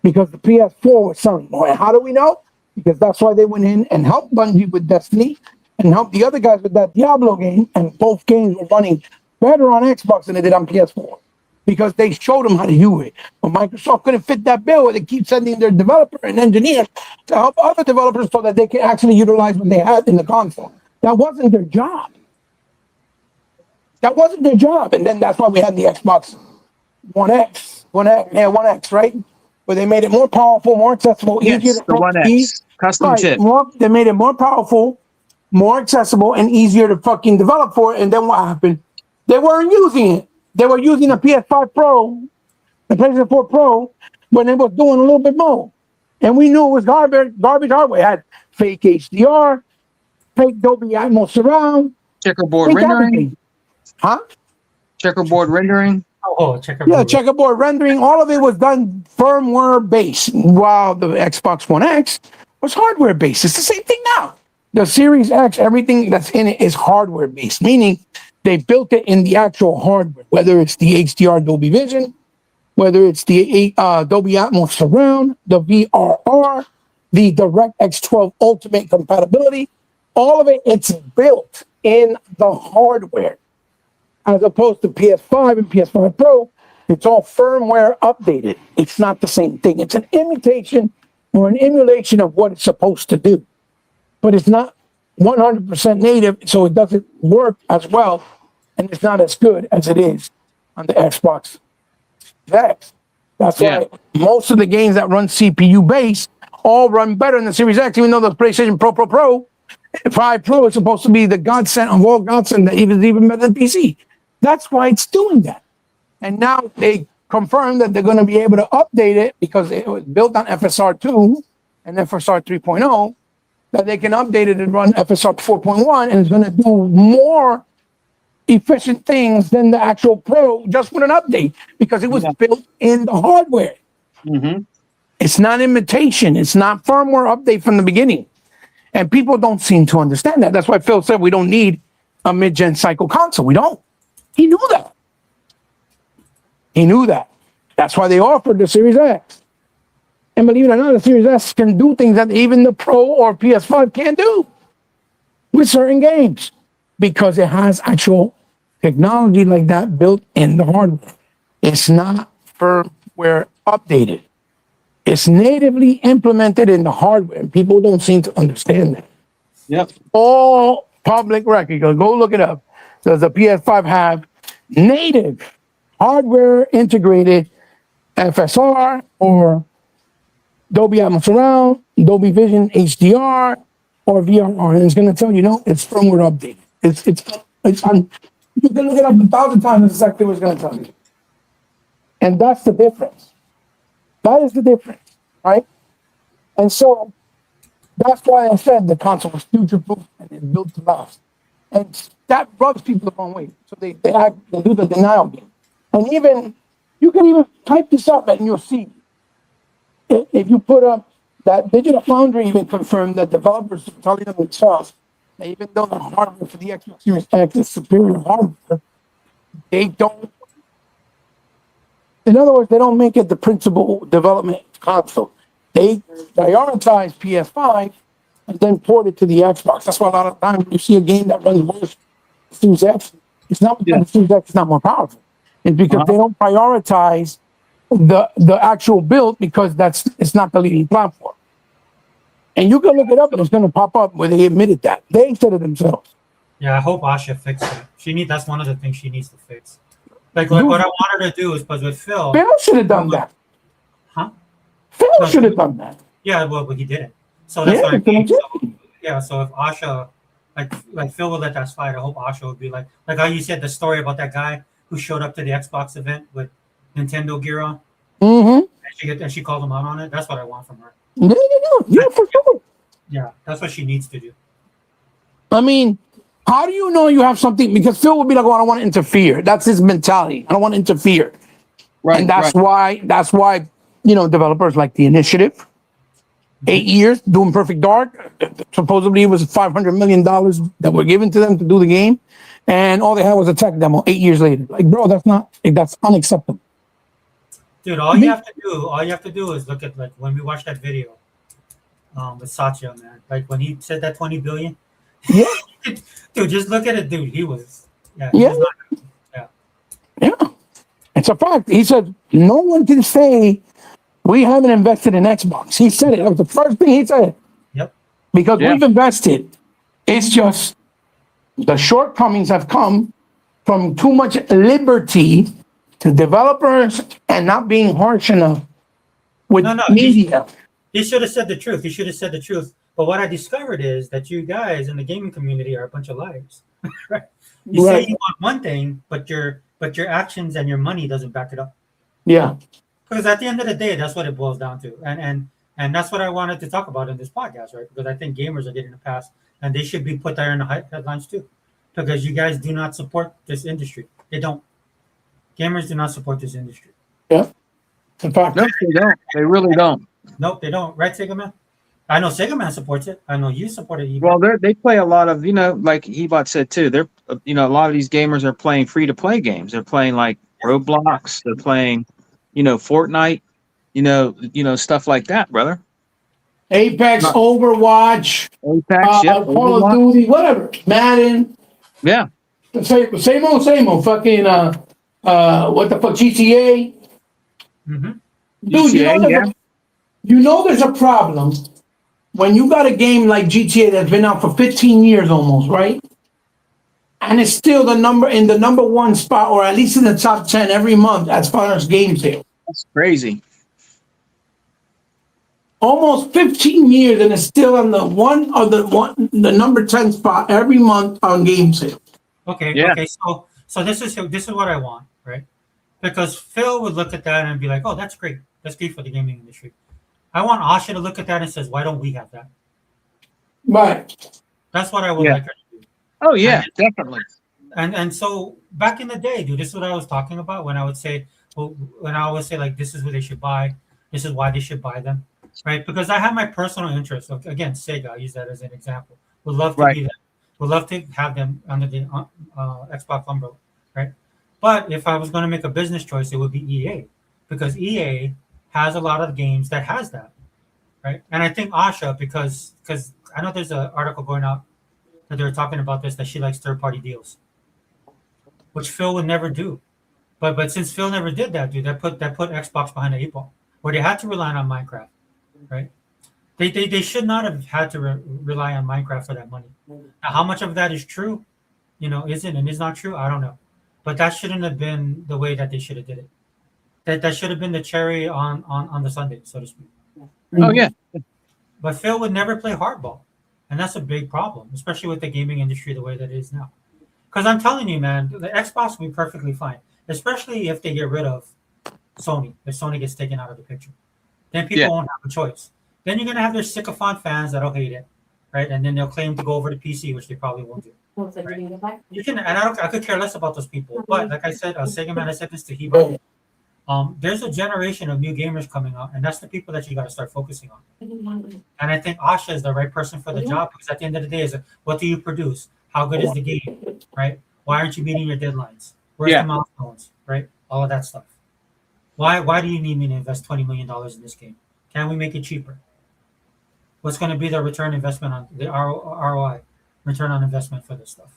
Because the PS4 was selling more. And how do we know? Because that's why they went in and helped Bungie with Destiny and helped the other guys with that Diablo game, and both games were running better on Xbox than they did on PS4. Because they showed them how to use it. But Microsoft couldn't fit that bill, and they keep sending their developer and engineers to help other developers so that they can actually utilize what they had in the console. That wasn't their job. That wasn't their job. And then that's why we had the Xbox One X, right? Where they made it more powerful, more accessible, easier Yes, to the One X custom right, chip. they made it more powerful, more accessible, and easier to fucking develop for it. And then what happened? They weren't using it. They were using the PS5 Pro, the PlayStation 4 Pro, when it was doing a little bit more. And we knew it was garbage hardware. It had fake HDR, fake Dolby Atmos surround, Checkerboard fake rendering. everything. Huh? Checkerboard rendering. Oh, checkerboard. Yeah, checkerboard rendering. All of it was done firmware based, while the Xbox One X was hardware based. It's the same thing now. The Series X, everything that's in it is hardware based, meaning they built it in the actual hardware, whether it's the HDR Dolby Vision, whether it's the Dolby Atmos surround, the VRR, the DirectX 12 Ultimate compatibility. All of it, it's built in the hardware. As opposed to PS5 and PS5 Pro, it's all firmware updated. It's not the same thing. It's an imitation or an emulation of what it's supposed to do. But it's not 100% native, so it doesn't work as well, and it's not as good as it is on the Xbox X. That's why most of the games that run CPU based all run better in the Series X, even though the PlayStation Pro 5 Pro is supposed to be the godsend of all godsend that even better than PC. That's why it's doing that. And now they confirmed that they're going to be able to update it because it was built on FSR 2 and FSR 3.0, that they can update it and run FSR 4.1, and it's going to do more efficient things than the actual Pro just with an update because it was built in the hardware. Mm-hmm. It's not imitation. It's not firmware update from the beginning. And people don't seem to understand that. That's why Phil said we don't need a mid-gen cycle console. We don't. He knew that. He knew that. That's why they offered the Series X. And believe it or not, the Series S can do things that even the Pro or PS5 can't do with certain games because it has actual technology like that built in the hardware. It's not firmware updated. It's natively implemented in the hardware, and people don't seem to understand that. Yep. All public record. Go look it up. Does the PS5 have native hardware integrated FSR or Dolby Atmos surround, Dolby Vision HDR, or VRR? And it's going to tell you, no, it's firmware updated. It's on. You can look it up 1,000 times. It's exactly what it's going to tell you. And that's the difference. That is the difference, right? And so that's why I said the console was future-proof and it's built to last. And that rubs people the wrong way. So they do the denial game. And even, you can even type this up and you'll see. If you put up that Digital Foundry even confirmed that developers are telling them themselves that even though the hardware for the Xbox Series X is superior hardware, they don't, in other words, they don't make it the principal development console. They prioritize PS5 and then port it to the Xbox. That's why a lot of times you see a game that runs worse than Series X, it's not because the Series X is not more powerful. It's because they don't prioritize the actual build because it's not the leading platform. And you can look it up and it's going to pop up where they admitted that. They said it themselves. Yeah, I hope Asha fixes it. That's one of the things she needs to fix. Like what I want her to do is because with Phil should have done that. Huh? Phil should have done that. Yeah, well, but he didn't. So that's what I mean. So if Asha, like Phil would let that slide, I hope Asha would be like how you said the story about that guy who showed up to the Xbox event with Nintendo gear on. Mm-hmm. And she called him out on it. That's what I want from her. Yeah, for sure. Yeah, that's what she needs to do. I mean, how do you know you have something? Because Phil would be like, "Oh, I don't want to interfere." That's his mentality. I don't want to interfere. Right. And that's why developers like the Initiative, 8 years doing Perfect Dark. Supposedly it was $500 million that were given to them to do the game, and all they had was a tech demo 8 years later. Like, bro, that's unacceptable. Dude, all you have to do is look at when we watched that video with Satya, man. Like when he said that 20 billion. Yeah. Dude, just look at it, dude. He was Yeah. It's a fact. He said, no one can say we haven't invested in Xbox. He said it. That was the first thing he said. Yep. Because we've invested. It's just the shortcomings have come from too much liberty to developers and not being harsh enough with No, no, media. he should have said the truth. He should have said the truth. But what I discovered is that you guys in the gaming community are a bunch of liars. Right? You say Right. you want one thing, but your actions and your money doesn't back it up. Yeah. Because at the end of the day, that's what it boils down to. And that's what I wanted to talk about in this podcast, right? Because I think gamers are getting a pass, and they should be put there in the headlines too. Because you guys do not support this industry. They don't. Gamers do not support this industry. Yeah. In fact, No, they don't. They really don't. Nope, they don't. Right, Sega Man? I know Sega Man supports it. I know you support it. Well, they play a lot of, like Ebot said too. They're, a lot of these gamers are playing free to play games. They're playing like Roblox. They're playing, Fortnite. Stuff like that, brother. Apex, Not- Overwatch, Apex, yep, Call of Overwatch. Duty, whatever, Madden. Yeah, Same old. Fucking what the fuck, GTA? Mm-hmm. Dude, GTA, you know there's a problem when you got a game like GTA that's been out for 15 years almost, right? And it's still the number one spot, or at least in the top 10 every month as far as game sales. that's crazy. Almost 15 years, and it's still on the number 10 spot every month on game sales. Okay. Yeah. Okay. So this is what I want, right? Because Phil would look at that and be like, "Oh, that's great. That's great for the gaming industry." I want Asha to look at that and says, "Why don't we have that?" Right. That's what I would Yeah. like her to do. Oh yeah, definitely. And so back in the day, dude, this is what I was talking about when I would say, like, this is what they should buy, this is why they should buy them, right? Because I have my personal interest. So again, Sega, I use that as an example. Would love to be that. Would love to have them under the Xbox umbrella, right? But if I was going to make a business choice, it would be EA, because EA has a lot of games that has that, right? And I think Asha, because I know there's an article going out that they're talking about this, that she likes third-party deals, which Phil would never do. But since Phil never did that, dude, that put Xbox behind the eight ball, where they had to rely on Minecraft, right? They should not have had to rely on Minecraft for that money. Now, how much of that is true, is it and is not true? I don't know. But that shouldn't have been the way that they should have did it. That should have been the cherry on the sundae, so to speak. Oh yeah, But Phil would never play hardball. And that's a big problem, especially with the gaming industry the way that it is now. Because I'm telling you, man, the Xbox will be perfectly fine, especially if they get rid of Sony, if Sony gets taken out of the picture. Then people won't have a choice. Then you're going to have their sycophant fans that'll hate it, right? And then they'll claim to go over to PC, which they probably won't do. Right? You can, and I could care less about those people. But like I said, Sega Man, I said this to Hebo. There's a generation of new gamers coming out, and that's the people that you got to start focusing on. And I think Asha is the right person for the job, because at the end of the day, what do you produce? How good is the game, right? Why aren't you meeting your deadlines? Where's the milestones, right? All of that stuff. Why do you need me to invest $20 million in this game? Can we make it cheaper? What's going to be the return investment on the ROI, return on investment for this stuff?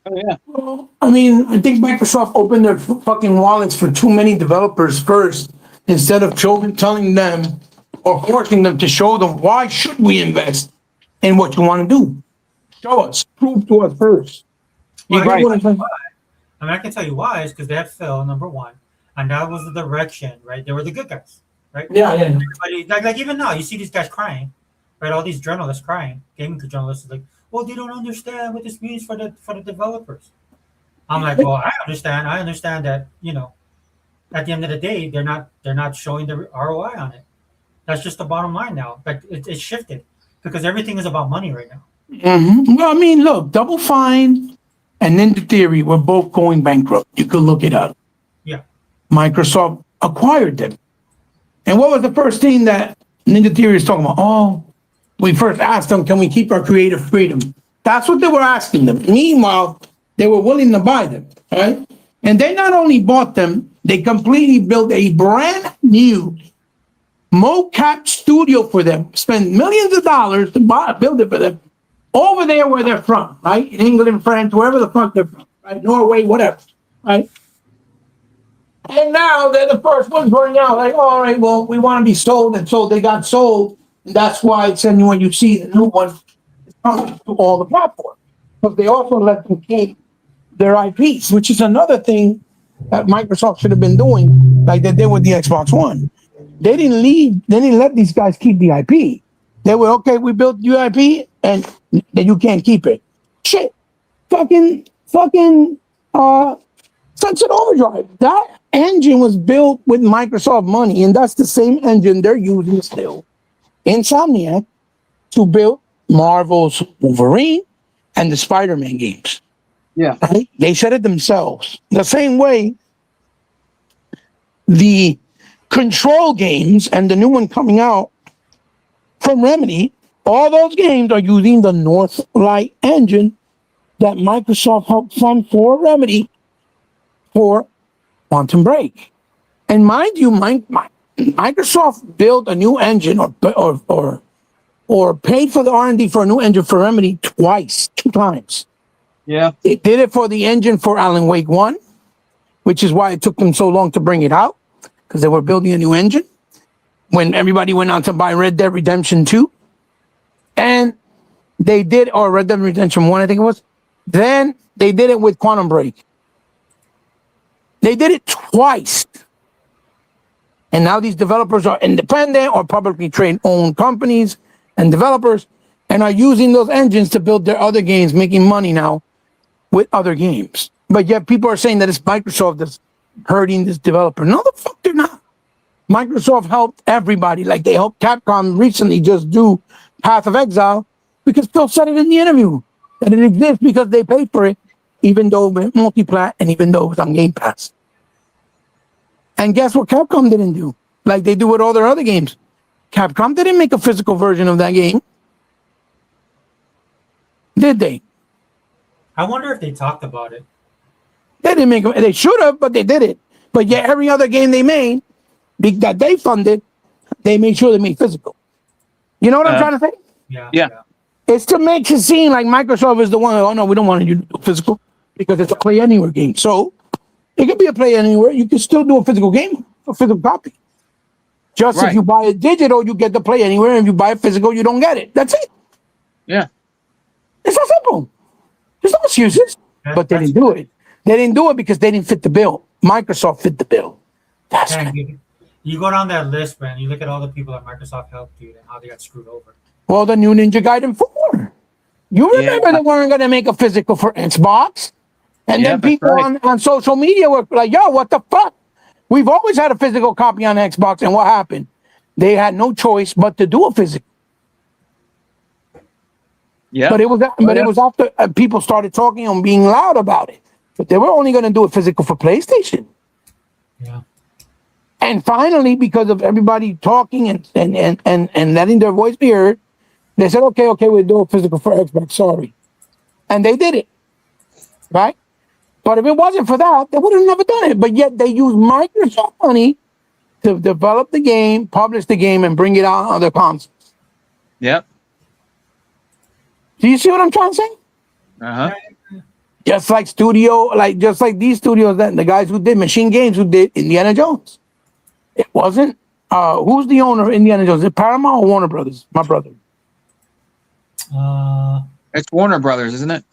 oh yeah. Well, I mean, I think Microsoft opened their fucking wallets for too many developers first, instead of telling them or forcing them to show them why should we invest in what you want to do. Show us, prove to us first. Well, You get what I'm saying? I mean, I can tell you why. Is because they had Phil, number one, and that was the direction, right? They were the good guys, right? Yeah. Everybody, like even now, you see these guys crying, right? All these journalists crying, gaming journalists, like, well, they don't understand what this means for the developers. I'm like, well, I understand. I understand that, at the end of the day, they're not showing the ROI on it. That's just the bottom line now. But it's shifted because everything is about money right now. Mm-hmm. Well, I mean, look, Double Fine and Ninja Theory were both going bankrupt. You could look it up. Yeah. Microsoft acquired them. And what was the first thing that Ninja Theory was talking about? Oh, we first asked them, can we keep our creative freedom? That's what they were asking them. Meanwhile, they were willing to buy them, right? And they not only bought them, they completely built a brand new mocap studio for them, spent millions of dollars to build it for them, over there where they're from, right? In England, France, wherever the fuck they're from, right? Norway, whatever, right? And now they're the first ones running out, like, all right, well, we want to be sold, and so they got sold. And that's why it's when you see the new one, it's coming to all the platforms. But they also let them keep their IPs, which is another thing that Microsoft should have been doing, like they did with the Xbox One. They didn't leave. They didn't let these guys keep the IP. They were okay. We built IP, and then you can't keep it. Shit, fucking. Sunset Overdrive. That engine was built with Microsoft money, and that's the same engine they're using still. Insomniac to build Marvel's Wolverine and the Spider-Man games. Yeah. Right? They said it themselves. The same way the Control games and the new one coming out from Remedy, all those games are using the Northlight engine that Microsoft helped fund for Remedy for Quantum Break. And mind you, Microsoft built a new engine or paid for the R&D for a new engine for Remedy two times. Yeah. They did it for the engine for Alan Wake 1, which is why it took them so long to bring it out, because they were building a new engine when everybody went out to buy Red Dead Redemption 2. And they did, or Red Dead Redemption 1, I think it was. Then they did it with Quantum Break. They did it twice. And now these developers are independent or publicly traded owned companies and developers and are using those engines to build their other games, making money now with other games. But yet people are saying that it's Microsoft that's hurting this developer. No, the fuck they're not. Microsoft helped everybody. Like they helped Capcom recently just do Path of Exile because Phil said it in the interview that it exists because they paid for it, even though it went multi-plat and even though it was on Game Pass. And guess what Capcom didn't do? Like they do with all their other games. Capcom didn't make a physical version of that game. Did they? I wonder if they talked about it. They didn't make it. They should have, but they did it. But yet every other game they made that they funded, they made sure they made physical. You know what I'm trying to say? Yeah. It's to make it seem like Microsoft is the one, oh no, we don't want you to do physical because it's a play anywhere game. So it could be a play anywhere. You can still do a physical game, a physical copy. Just Right. if you buy a digital, you get the play anywhere. And if you buy a physical, you don't get it. That's it. Yeah. It's so simple. There's no excuses. But they didn't do it. They didn't do it because they didn't fit the bill. Microsoft fit the bill. That's Yeah, right. you go down that list, man. You look at all the people that Microsoft helped, dude, and how they got screwed over. Well, the new Ninja Gaiden 4. You remember they weren't going to make a physical for Xbox? And Yeah, then that's people right. on social media were like, yo, what the fuck? We've always had a physical copy on Xbox. And what happened? They had no choice but to do a physical. Yeah. But it was after people started talking and being loud about it. But they were only going to do a physical for PlayStation. Yeah. And finally, because of everybody talking and letting their voice be heard, they said, okay, we'll do a physical for Xbox. Sorry. And they did it. Right? But if it wasn't for that, they would have never done it. But yet they used Microsoft money to develop the game, publish the game, and bring it out on other consoles. Yep. Do you see what I'm trying to say? Uh-huh. Just like these studios, that the guys who did Machine Games, who did Indiana Jones. It wasn't. Who's the owner of Indiana Jones? Is it Paramount or Warner Brothers? My brother. It's Warner Brothers, isn't it?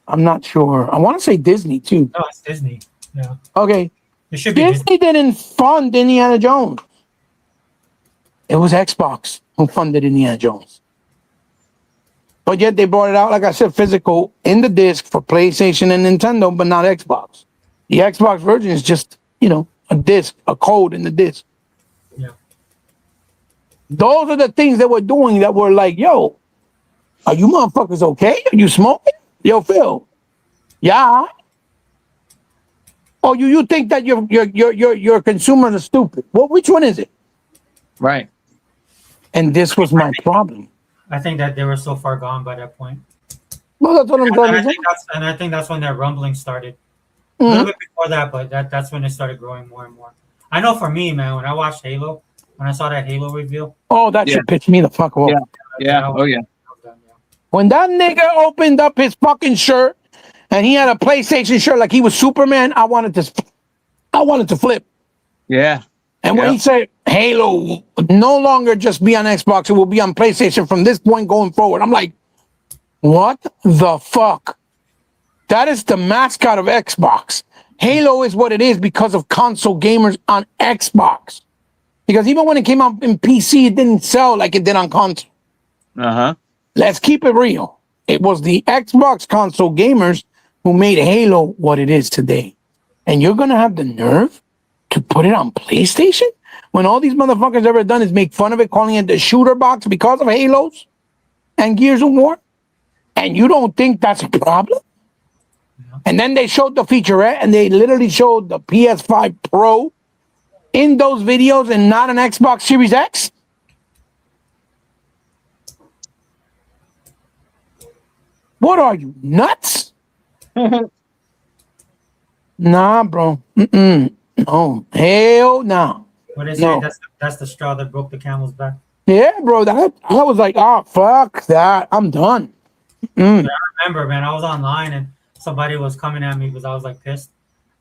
I'm not sure. I want to say Disney too. No, it's Disney. Yeah. Okay. It should be Disney didn't fund Indiana Jones. It was Xbox who funded Indiana Jones. But yet they brought it out, like I said, physical in the disc for PlayStation and Nintendo, but not Xbox. The Xbox version is just, a disc, a code in the disc. Yeah. Those are the things that we're doing that were like, yo, are you motherfuckers okay? Are you smoking? Yo, Phil. Yeah. Oh, you think that your consumers are stupid? Well, which one is it? Right. And this was my problem. I think that they were so far gone by that point. Well, that's what I'm trying to say. I think that's when that rumbling started. A Mhm. little bit before that, but that's when it started growing more and more. I know for me, man, when I watched Halo, when I saw that Halo reveal, Oh, that should pitch me the fuck off. Yeah. Yeah. Oh, yeah. When that nigga opened up his fucking shirt and he had a PlayStation shirt like he was Superman, I wanted to flip. Yeah. And when he said Halo will no longer just be on Xbox, it will be on PlayStation from this point going forward. I'm like, what the fuck? That is the mascot of Xbox. Halo is what it is because of console gamers on Xbox. Because even when it came out in PC, it didn't sell like it did on console. Uh-huh. Let's keep it real. It was the Xbox console gamers who made Halo what it is today. And you're going to have the nerve to put it on PlayStation? When all these motherfuckers ever done is make fun of it, calling it the shooter box because of Halos and Gears of War? And you don't think that's a problem? Yeah. And then they showed the featurette and they literally showed the PS5 Pro in those videos and not an Xbox Series X? What are you, nuts? Nah, bro. No. Hell no. What they say, that's the straw that broke the camel's back. Yeah, bro. I was like, oh, fuck that. I'm done. I remember, man, I was online and somebody was coming at me because I was like pissed.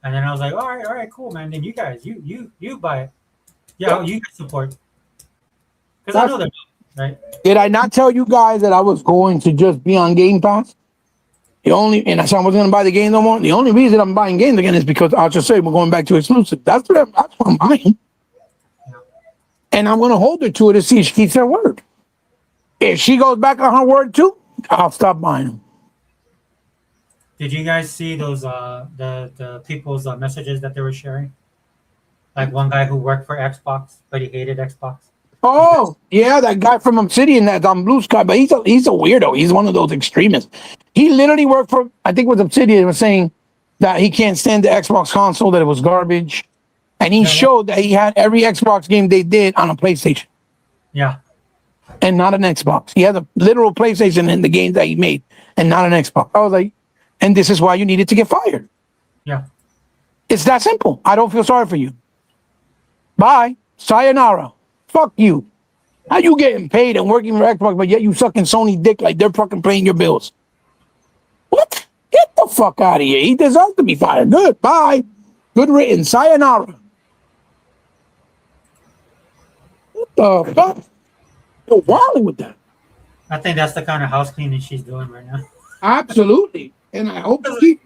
And then I was like, all right, cool, man. Then you guys, you buy it. Yeah, you guys support. Because I know they're not, right? Did I not tell you guys that I was going to just be on Game Pass? And I said I wasn't going to buy the game no more. The only reason I'm buying games again is because I'll just say we're going back to exclusive. That's what I'm buying. Yeah. And I'm going to hold her to it to see if she keeps her word. If she goes back on her word too, I'll stop buying them. Did you guys see those the people's messages that they were sharing? Like one guy who worked for Xbox, but he hated Xbox. Oh, yeah, that guy from Obsidian that's on Blue Sky, but he's a weirdo. He's one of those extremists. He literally worked for, I think it was Obsidian, was saying that he can't stand the Xbox console, that it was garbage. And he showed that he had every Xbox game they did on a PlayStation. Yeah. And not an Xbox. He had a literal PlayStation in the games that he made and not an Xbox. I was like, and this is why you needed to get fired. Yeah. It's that simple. I don't feel sorry for you. Bye. Sayonara. Fuck you. How you getting paid and working for Xbox, but yet you sucking Sony dick like they're fucking paying your bills? What? Get the fuck out of here. He deserves to be fired. Good. Bye. Good written. Sayonara. What the fuck? You're wilding with that. I think that's the kind of house cleaning she's doing right now. Absolutely. And I hope she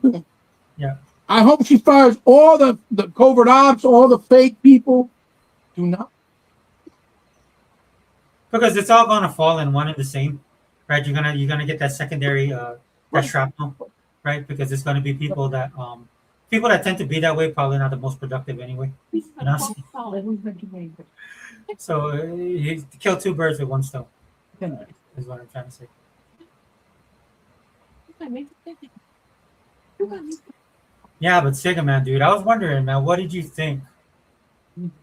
yeah. I hope she fires all the covert ops, all the fake people. Do not. Because it's all gonna fall in one and the same, right? You're gonna get that secondary that shrapnel, right? Because it's gonna be people that tend to be that way, probably not the most productive anyway. You know? So you kill two birds with one stone. Is what I'm trying to say. Yeah, but Sega Man, dude, I was wondering, man, what did you think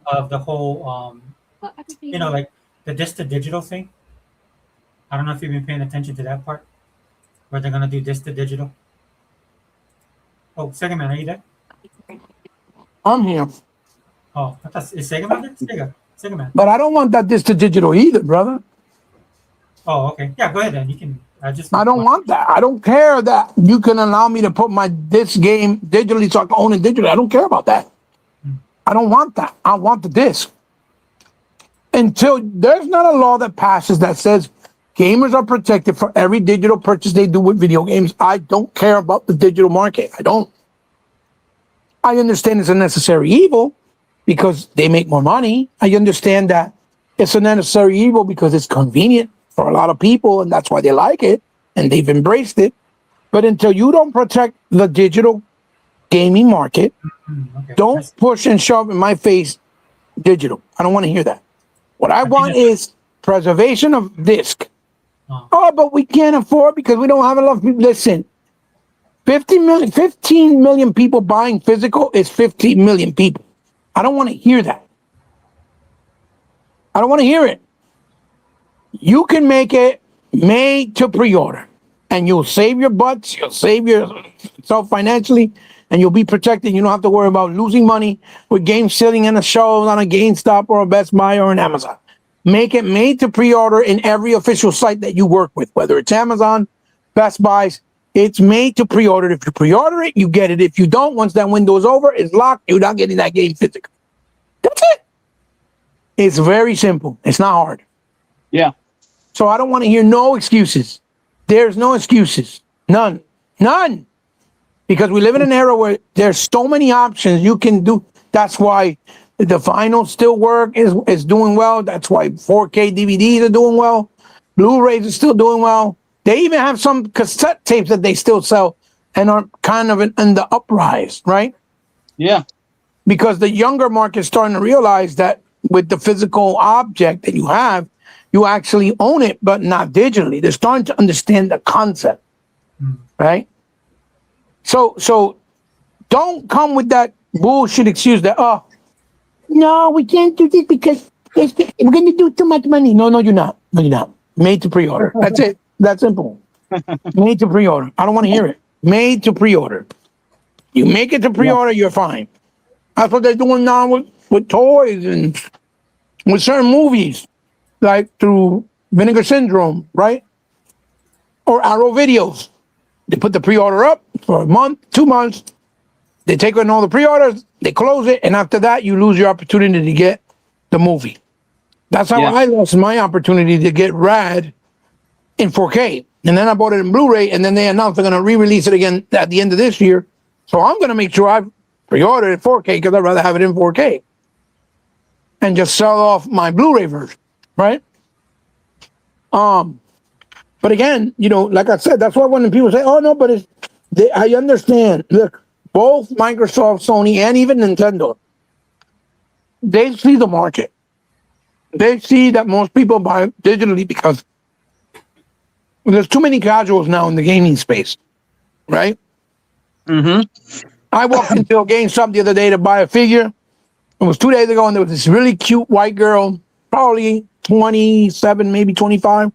of the whole like the disc to digital thing? I don't know if you've been paying attention to that part, where they're gonna do disc to digital. Oh, Sega Man, are you there? I'm here. Oh, I thought is Sega Man there? Sega Man. But I don't want that disc to digital either, brother. Oh, okay. Yeah, go ahead then. You can. I don't want that. I don't care that you can allow me to put my disc game digitally so I can own it digitally. I don't care about that. I don't want that. I want the disc. Until there's not a law that passes that says gamers are protected for every digital purchase they do with video games, I don't care about the digital market. I don't. I understand it's a necessary evil because they make more money. I understand that it's a necessary evil because it's convenient for a lot of people, and that's why they like it, and they've embraced it. But until you don't protect the digital gaming market, don't push and shove in my face digital. I don't want to hear that. What I want is preservation of disc. Oh, but we can't afford because we don't have enough people. Listen, 15 million people buying physical is 15 million people. I don't want to hear that. I don't want to hear it. You can make it made to pre-order, and you'll save your butts, you'll save yourself financially, and you'll be protected. You don't have to worry about losing money with games sitting in a shelf on a GameStop or a Best Buy or an Amazon. Make it made to pre-order in every official site that you work with, whether it's Amazon, Best Buys. It's made to pre-order. If you pre-order it, you get it. If you don't, once that window is over, it's locked. You're not getting that game physical. That's it. It's very simple. It's not hard. Yeah. So I don't want to hear no excuses. There's no excuses. None. None. because we live in an era where there's so many options you can do. That's why the vinyl still work is doing well. That's why 4K DVDs are doing well. Blu-rays are still doing well. They even have some cassette tapes that they still sell and are kind of in the uprise, right? Yeah. Because the younger market is starting to realize that with the physical object that you have, you actually own it, but not digitally. They're starting to understand the concept, right? So don't come with that bullshit excuse that, oh, no, we can't do this because we're going to do too much money. No, you're not. No, you're not. Made to pre-order. That's it. That's simple. Made to pre-order. I don't want to hear it. Made to pre-order. You make it to pre-order, you're fine. That's what they're doing now with toys and with certain movies, like through Vinegar Syndrome, right? Or Arrow Videos. They put the pre-order up for a month, 2 months. They take on all the pre-orders, they close it, and after that, you lose your opportunity to get the movie. That's how I lost my opportunity to get Rad in 4K. And then I bought it in Blu-ray, and then they announced they're going to re-release it again at the end of this year. So I'm going to make sure I pre-order it in 4K because I'd rather have it in 4K and just sell off my Blu-ray version, right? But again, like I said, that's why when people say, "Oh no," but I understand. Look, both Microsoft, Sony, and even Nintendo, they see the market. They see that most people buy digitally because there's too many casuals now in the gaming space, right? Mm-hmm. I walked into a GameStop the other day to buy a figure. It was 2 days ago, and there was this really cute white girl, probably 27, maybe 25.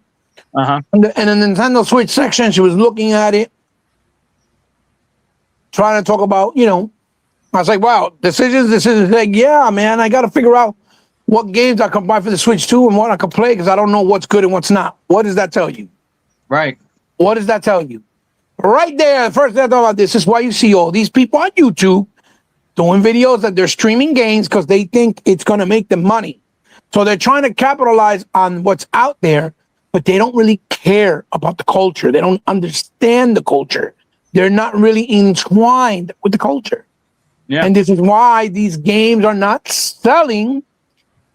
Uh-huh. And the Nintendo Switch section, she was looking at it, trying to talk about, I was like, wow, decisions. Like, yeah, man, I got to figure out what games I can buy for the Switch 2 and what I can play because I don't know what's good and what's not. What does that tell you? Right. What does that tell you? Right there, the first thing I thought about this is why you see all these people on YouTube doing videos that they're streaming games because they think it's going to make them money. So they're trying to capitalize on what's out there, but they don't really care about the culture. They don't understand the culture. They're not really entwined with the culture. Yeah. And this is why these games are not selling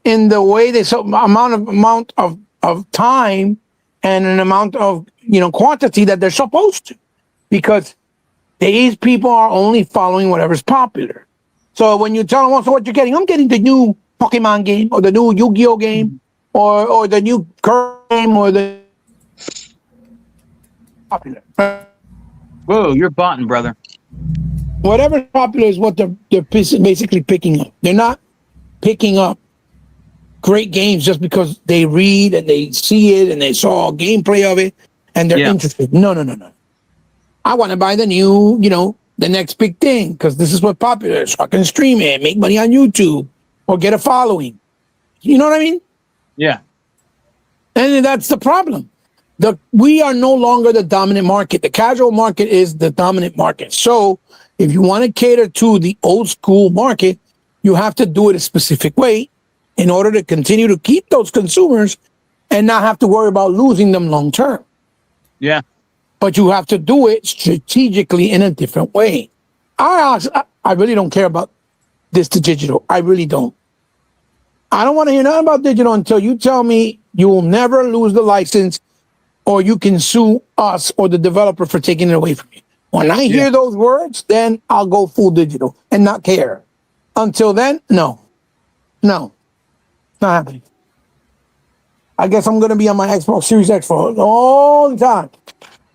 in the way they so amount of time and an amount of quantity that they're supposed to, because these people are only following whatever's popular. So when you tell them, "So what you're getting?" "I'm getting the new Pokemon game or the new Yu-Gi-Oh game or the new Curve game or the popular." Whoa, you're botting, brother. Whatever's popular is what they're basically picking up. They're not picking up great games just because they read and they see it and they saw gameplay of it and they're interested. No. I want to buy the new, the next big thing because this is what's popular. So I can stream it, make money on YouTube, or get a following. You know what I mean? Yeah. And that's the problem. We are no longer the dominant market. The casual market is the dominant market. So if you want to cater to the old school market, you have to do it a specific way in order to continue to keep those consumers and not have to worry about losing them long term. Yeah. But you have to do it strategically in a different way. I really don't care about this to digital. I really don't. I don't want to hear nothing about digital until you tell me you will never lose the license or you can sue us or the developer for taking it away from you. When I hear those words, then I'll go full digital and not care. Until then, no. Not happening. I guess I'm going to be on my Xbox Series X for a long time.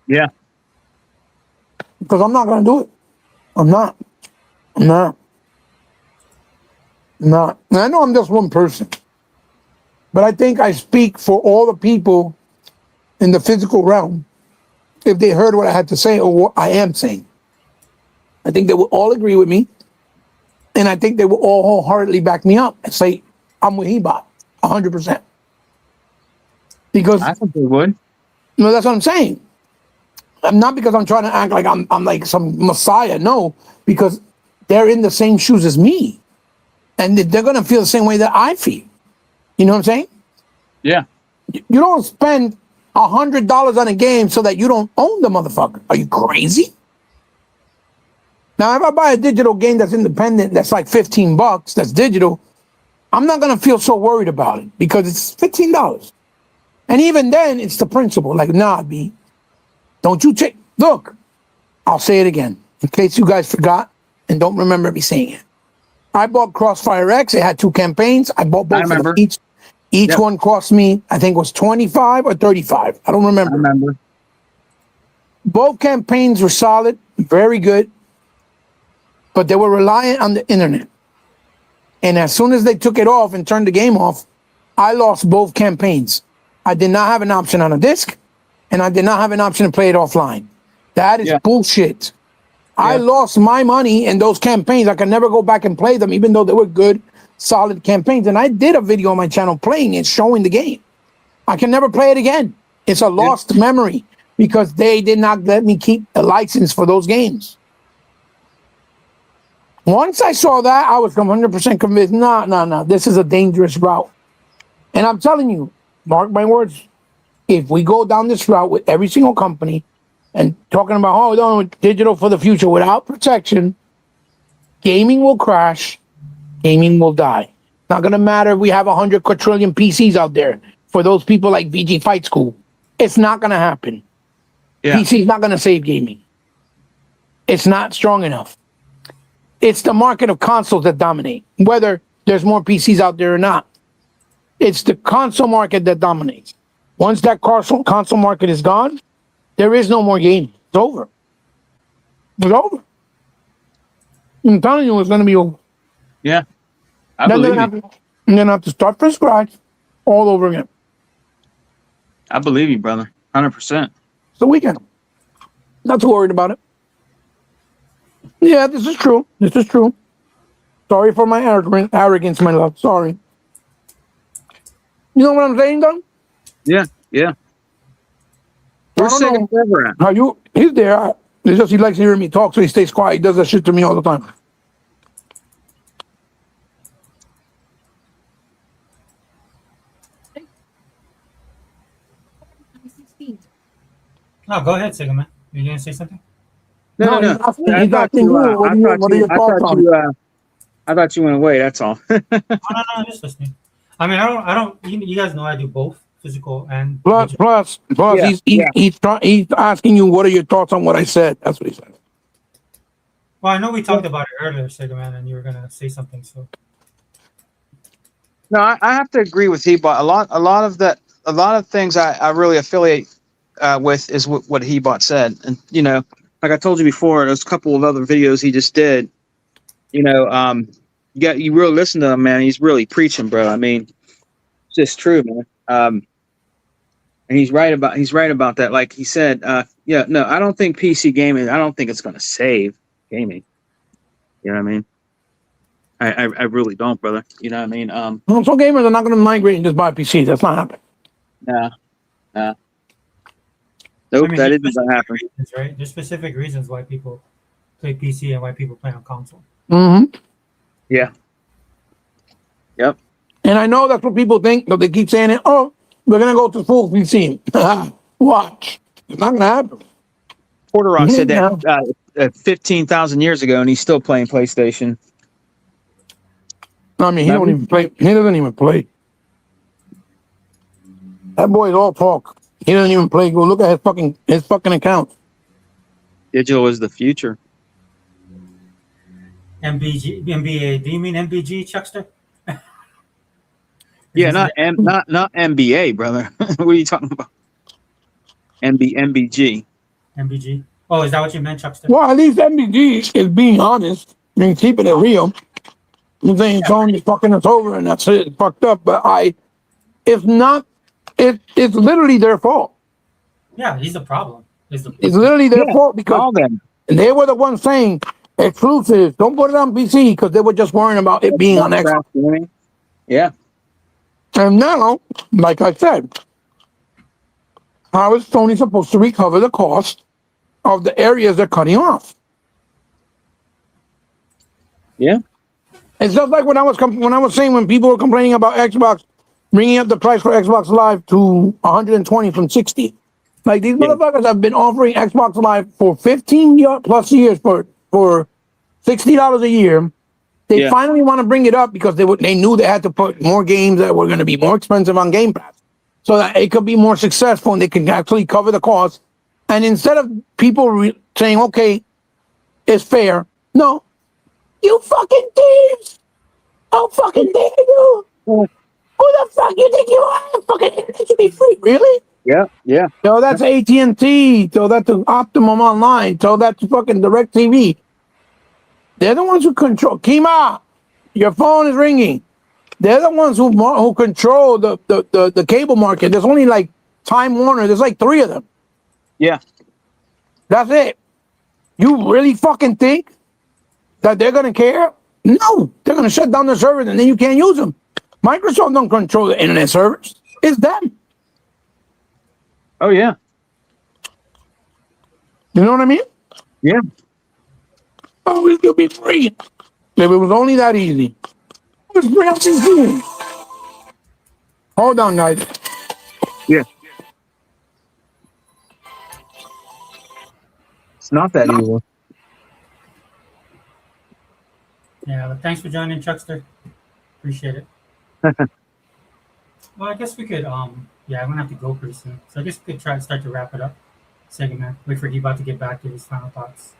Yeah. Because I'm not going to do it. I'm not. And I know I'm just one person. But I think I speak for all the people in the physical realm if they heard what I had to say or what I am saying. I think they will all agree with me. And I think they will all wholeheartedly back me up and say, I'm with Hebot, 100%. Because I think they would. No, that's what I'm saying. I'm not because I'm trying to act like I'm like some messiah. No, because they're in the same shoes as me. And they're going to feel the same way that I feel. You know what I'm saying? Yeah. You don't spend $100 on a game so that you don't own the motherfucker. Are you crazy? Now, if I buy a digital game that's independent, that's like $15, that's digital, I'm not gonna feel so worried about it because it's $15. And even then, it's the principle. Like, nah, B, don't you take. Look, I'll say it again in case you guys forgot and don't remember me saying it. I bought Crossfire X. It had 2 campaigns. I bought both of them. Each Yep. one cost me, I think, it was 25 or 35. I don't remember. I remember. Both campaigns were solid, very good, but they were reliant on the internet. And as soon as they took it off and turned the game off, I lost both campaigns. I did not have an option on a disc, and I did not have an option to play it offline. That is bullshit. I lost my money in those campaigns. I could never go back and play them, even though they were good, solid campaigns. And I did a video on my channel playing it, showing the game. I can never play it again. It's a lost memory because they did not let me keep a license for those games. Once I saw that, I was 100% convinced, no, this is a dangerous route. And I'm telling you, mark my words, if we go down this route with every single company and talking about, oh, no, digital for the future without protection, gaming will crash, gaming will die. Not going to matter if we have 100 quadrillion PCs out there for those people like VG Fight School. It's not going to happen. PC is not going to save gaming. It's not strong enough. It's the market of consoles that dominate, whether there's more PCs out there or not. It's the console market that dominates. Once that console market is gone, there is no more gaming. It's over. It's over. I'm telling you, it's going to be over. Yeah. Then they're going to have to start from scratch all over again. I believe you, brother. 100%. So we can. Not too worried about it. Yeah, this is true. This is true. Sorry for my arrogance, my love. Sorry. You know what I'm saying, though? Yeah. Where's Second Server at? How you? He's there. It's just he likes hearing me talk, so he stays quiet. He does that shit to me all the time. No, go ahead, Sega Man. You gonna say something? No. He's asking you, what are your thoughts on it? I thought you went away. That's all. No, I'm just listening. I mean, I don't. You guys know I do both physical and Plus, he's asking you, what are your thoughts on what I said? That's what he said. Well, I know we talked about it earlier, Sega Man, and you were gonna say something. So No, I have to agree with Hebot. A lot of things I really affiliate with is what Hebot said, and like I told you before, there's a couple of other videos he just did. You really listen to him, man. He's really preaching, bro. I mean, it's just true, man. And he's right about that. Like he said, I don't think PC gaming. I don't think it's going to save gaming. You know what I mean? I really don't, brother. You know what I mean? Some gamers are not going to migrate and just buy PC. That's not happening. Nah. Nope, that isn't going to happen. Reasons, right? There's specific reasons why people play PC and why people play on console. Mm-hmm. Yeah. Yep. And I know that's what people think, but they keep saying it. Oh, we're going to go to full PC. Watch. It's not going to happen. Porter Rock said that 15,000 years ago, and he's still playing PlayStation. I mean, he don't even play. He doesn't even play. That boy's all talk. He doesn't even play. Go look at his fucking account. Digital is the future. NBA. Do you mean MBG, Chuckster? Yeah, not NBA, brother. What are you talking about? MBG. MBG. Oh, is that what you meant, Chuckster? Well, at least MBG is being honest and keeping it real. I'm saying Tony is fucking us over and that's it. It's fucked up. But it's literally their fault. Yeah, he's the problem. It's literally their fault because they were the ones saying exclusives. Don't put it on PC because they were just worrying about it being on Xbox. Yeah. And now, like I said, how is Sony supposed to recover the cost of the areas they're cutting off? Yeah. It's just like when I was saying when people were complaining about Xbox bringing up the price for Xbox Live to 120 from 60. Like these motherfuckers have been offering Xbox Live for 15 plus years for $60 a year. They Yeah. finally want to bring it up because they knew they had to put more games that were going to be more expensive on Game Pass, so that it could be more successful and they can actually cover the cost. And instead of people saying, "Okay, it's fair," no, you fucking thieves! How fucking dare you? Who the fuck you think you are? Fucking it should be free, really? Yeah. Yeah. So that's AT&T. So that's Optimum Online. So that's fucking DirecTV. They're the ones who control. Kima, your phone is ringing. They're the ones who control the cable market. There's only like Time Warner. There's like 3 of them. Yeah. That's it. You really fucking think that they're gonna care? No, they're gonna shut down the servers and then you can't use them. Microsoft don't control the internet servers. It's them. Oh yeah. You know what I mean? Yeah. Oh, it could be free. If it was only that easy. It's free. Hold on, guys. Yeah. It's not that easy. Yeah, but thanks for joining, Chuckster. Appreciate it. Well, I guess we could, yeah, I'm gonna have to go pretty soon. So I guess we could try to start to wrap it up. Second, man. Wait for Debot to get back to his final thoughts.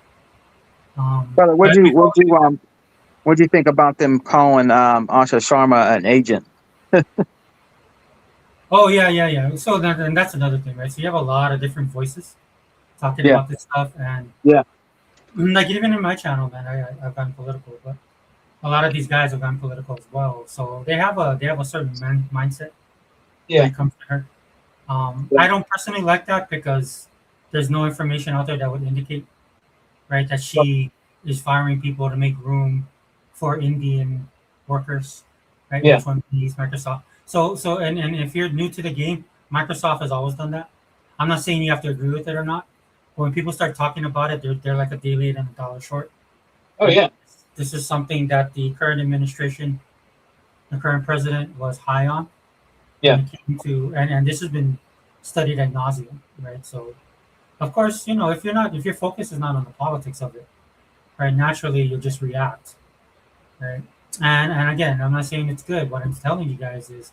Brother, what do you think about them calling Asha Sharma an agent? Oh yeah. So and that's another thing, right? So you have a lot of different voices talking about this stuff, and like even in my channel, man, I've gone political, but a lot of these guys have gone political as well. So they have a certain mindset when it comes to her. I don't personally like that because there's no information out there that would indicate, right, that she is firing people to make room for Indian workers, right? Yeah. Which one is Microsoft? So and if you're new to the game, Microsoft has always done that. I'm not saying you have to agree with it or not, but when people start talking about it, they're like a day late and a dollar short. Oh yeah. This is something that the current administration, the current president was high on. Yeah. When it came to, and this has been studied ad nauseum, right? So, of course, you know, if your focus is not on the politics of it, right, naturally you'll just react, right? And again, I'm not saying it's good. What I'm telling you guys is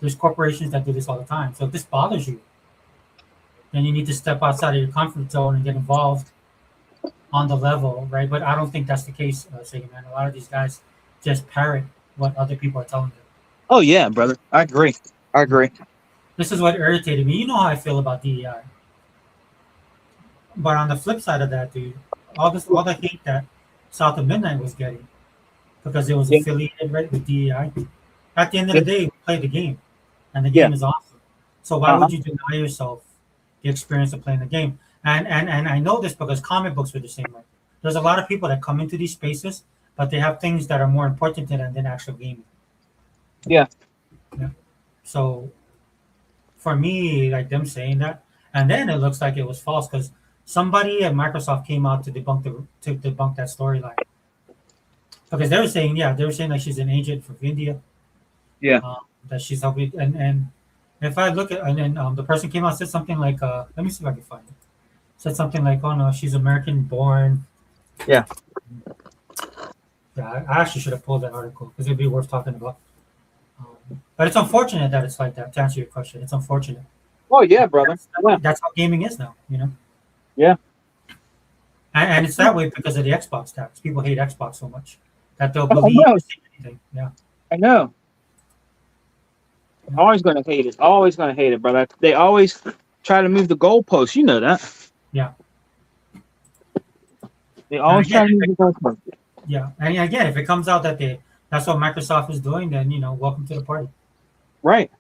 there's corporations that do this all the time. So if this bothers you, then you need to step outside of your comfort zone and get involved on the level, right? But I don't think that's the case, Sega Man. A lot of these guys just parrot what other people are telling them. Oh yeah, brother. I agree. This is what irritated me. You know how I feel about DEI. But on the flip side of that, dude, all the hate that South of Midnight was getting because it was affiliated right with DEI. At the end of the day, we play the game, and the game is awesome. So why would you deny yourself the experience of playing the game? And I know this because comic books were the same way. There's a lot of people that come into these spaces, but they have things that are more important to them than actual gaming. Yeah. So for me, like them saying that, and then it looks like it was false because somebody at Microsoft came out to debunk that storyline. Because they were saying like she's an agent for India. Yeah. That she's helping, and if I look at, and then the person came out and said something like, let me see if I can find it. Said something like, oh no, she's American born. Yeah. Yeah, I actually should have pulled that article because it'd be worth talking about. But it's unfortunate that it's like that. To answer your question, it's unfortunate. Oh yeah, brother. That's how gaming is now, you know. Yeah. And it's that way because of the Xbox tax. People hate Xbox so much that they'll believe anything. Yeah. I know. Always going to hate it. Always going to hate it, brother. They always try to move the goalposts. You know that. Yeah. They always try to move the goalposts. Yeah, and again, if it comes out that that's what Microsoft is doing, then welcome to the party. Right.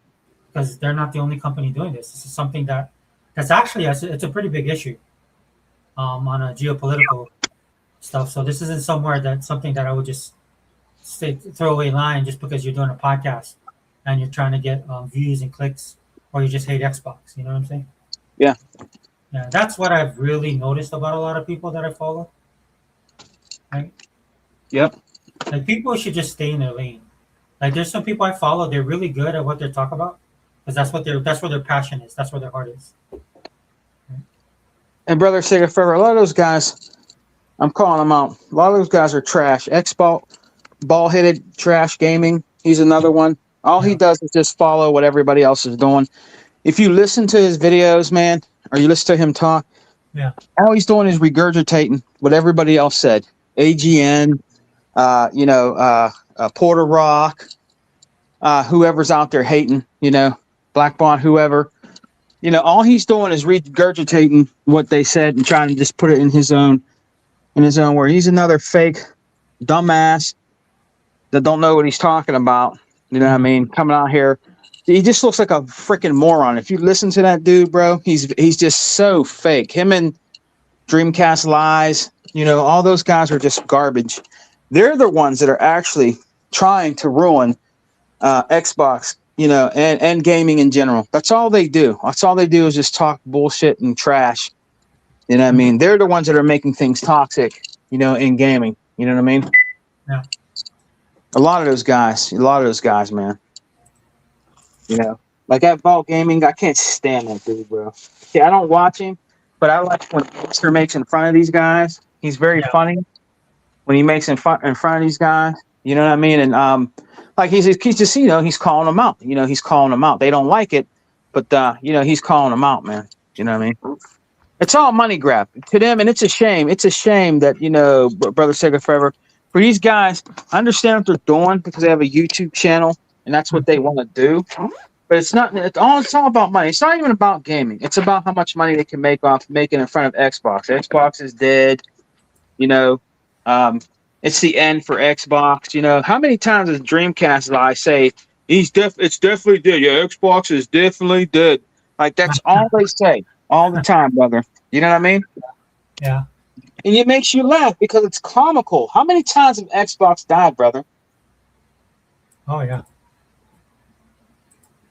Because they're not the only company doing this. This is something that's actually it's a pretty big issue. On a geopolitical stuff. So this isn't something that I would just throw away line just because you're doing a podcast and you're trying to get views and clicks, or you just hate Xbox. You know what I'm saying? Yeah. Yeah, that's what I've really noticed about a lot of people that I follow. Right? Yep. Like people should just stay in their lane. Like there's some people I follow, they're really good at what they talk about because that's where their passion is. That's where their heart is. And brother Sega Forever, a lot of those guys, I'm calling them out. A lot of those guys are trash. Ball-headed trash gaming. He's another one. All he Yeah. does is just follow what everybody else is doing. If you listen to his videos, man, or you listen to him talk, Yeah. all he's doing is regurgitating what everybody else said. AGN, Porter Rock, whoever's out there hating, Black Bond, whoever. All he's doing is regurgitating what they said and trying to just put it in his own word. He's another fake dumbass that don't know what he's talking about. You know what I mean? Coming out here, he just looks like a freaking moron. If you listen to that dude, bro, he's just so fake. Him and Dreamcast Lies, all those guys are just garbage. They're the ones that are actually trying to ruin Xbox, and gaming in general. That's all they do. That's all they do is just talk bullshit and trash. You know what I mean? They're the ones that are making things toxic, in gaming. You know what I mean? Yeah. A lot of those guys, man. Like at Vault Gaming, I can't stand that dude, bro. Yeah, I don't watch him, but I like when Mr. makes in front of these guys. He's very funny when he makes in front of these guys. You know what I mean? And like he's just he's calling them out. He's calling them out. They don't like it, but he's calling them out, man. You know what I mean? It's all money grab to them, and it's a shame. It's a shame that Brother Sega Forever. For these guys, I understand what they're doing because they have a YouTube channel and that's what they want to do. But it's not. It's all about money. It's not even about gaming. It's about how much money they can make off making in front of Xbox. Xbox is dead. It's the end for Xbox. How many times does Dreamcast Live say it's definitely dead? Yeah, Xbox is definitely dead. Like that's all they say all the time, brother. You know what I mean? Yeah. And it makes you laugh because it's comical. How many times have Xbox died, brother? Oh yeah.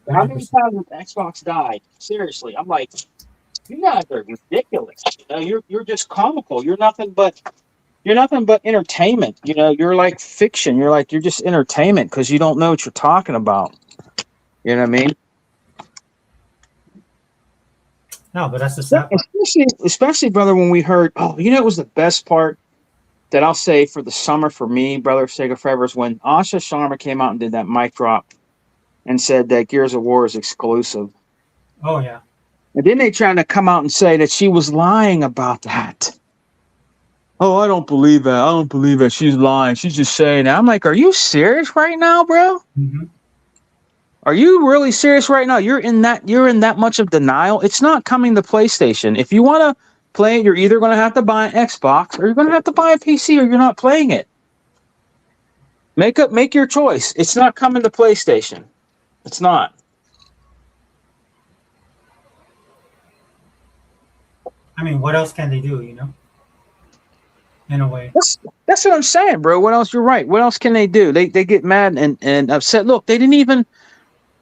How many times has Xbox died? Seriously, I'm like, you guys are ridiculous. You're just comical. You're nothing but entertainment. You're like fiction. You're just entertainment because you don't know what you're talking about. You know what I mean? No, but that's the sad part. Especially, brother, when we heard, it was the best part that I'll say for the summer for me, brother Sega Forever, is when Asha Sharma came out and did that mic drop and said that Gears of War is exclusive. Oh yeah. And then they trying to come out and say that she was lying about that. Oh, I don't believe that. I don't believe that. She's lying. She's just saying that. I'm like, are you serious right now, bro? Mm-hmm. Are you really serious right now? You're in that much of denial. It's not coming to PlayStation. If you want to play it, you're either going to have to buy an Xbox or you're going to have to buy a PC or you're not playing it. Make your choice. It's not coming to PlayStation. It's not. I mean, what else can they do, in a way? That's what I'm saying, bro. What else? You're right. What else can they do? They get mad and upset. Look, they didn't even.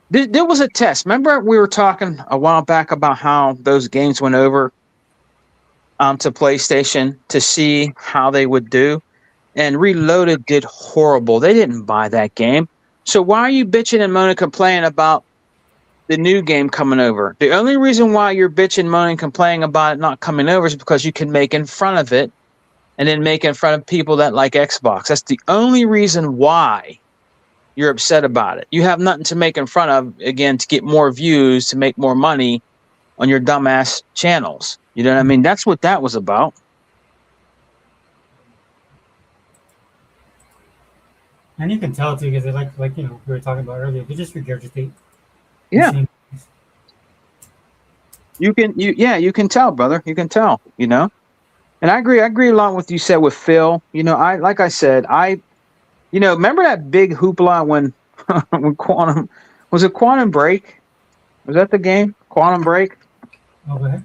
There was a test. Remember we were talking a while back about how those games went over to PlayStation to see how they would do, and Reloaded did horrible. They didn't buy that game. So why are you bitching and moaning, complaining about the new game coming over? The only reason why you're bitching, moaning, complaining about it not coming over is because you can make in front of it and then make in front of people that like Xbox. That's the only reason why you're upset about it. You have nothing to make in front of, again, to get more views, to make more money on your dumbass channels. You know what I mean? That's what that was about. And you can tell too, because they like we were talking about earlier, they just regurgitate. Yeah. You can tell, brother. You can tell, And I agree a lot with you said with Phil. Like I said, remember that big hoopla when Quantum Break? Was that the game? Quantum Break? Oh, go ahead.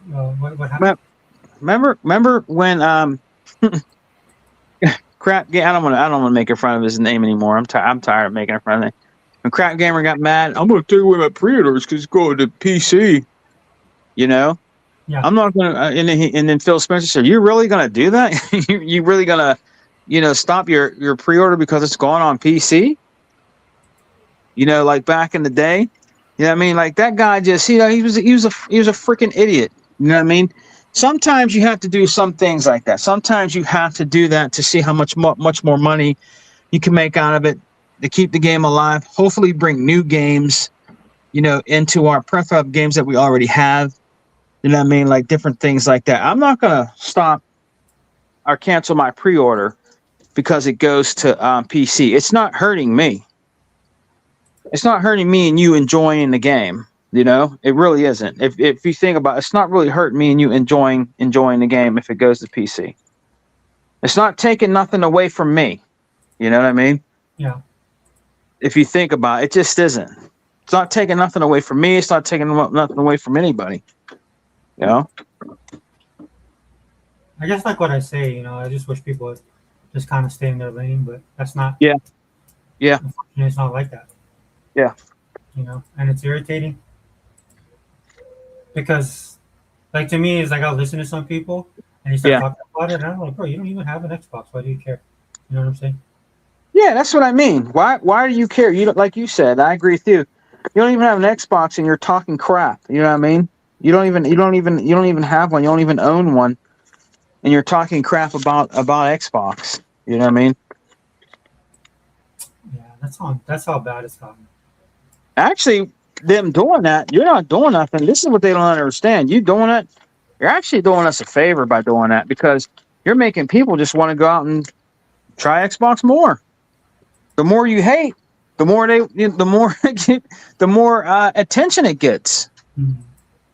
What happened? Remember when Crap Game? I don't want to make in front of his name anymore. I'm tired of making in front of it. When Crap Gamer got mad, I'm going to take away my pre-orders because it's going to PC. Yeah. I'm not going to. And then Phil Spencer said, "You're really going to do that? you really going to, stop your pre-order because it's going on PC? Like back in the day." You know what I mean? Like that guy just, he was a freaking idiot. You know what I mean? sometimes you have to do some things like that. Sometimes you have to do that to see how much more money you can make out of it, to keep the game alive. Hopefully, bring new games, into our pref up games that we already have. You know what I mean? Like different things like that. I'm not gonna stop or cancel my pre-order because it goes to PC. It's not hurting me. It's not hurting me and you enjoying the game. It really isn't. If you think about it, it's not really hurting me and you enjoying the game if it goes to PC. It's not taking nothing away from me. You know what I mean? Yeah. If you think about it, it just isn't. It's not taking nothing away from me. It's not taking nothing away from anybody. I guess like what I say, I just wish people would just kind of stay in their lane, but that's not. Yeah. Unfortunately, it's not like that. Yeah. And it's irritating because, like, to me, it's like I'll listen to some people and they start talking about it, and I'm like, bro, you don't even have an Xbox. Why do you care? You know what I'm saying? Yeah, that's what I mean. Why do you care? You don't, like you said, I agree with you. You don't even have an Xbox and you're talking crap. You know what I mean? You don't even have one. You don't even own one, and you're talking crap about Xbox. You know what I mean? Yeah, that's how bad it's gotten. Actually, them doing that, you're not doing nothing. This is what they don't understand. You doing it, you're actually doing us a favor by doing that, because you're making people just want to go out and try Xbox more. The more you hate, the more attention it gets. Mm-hmm.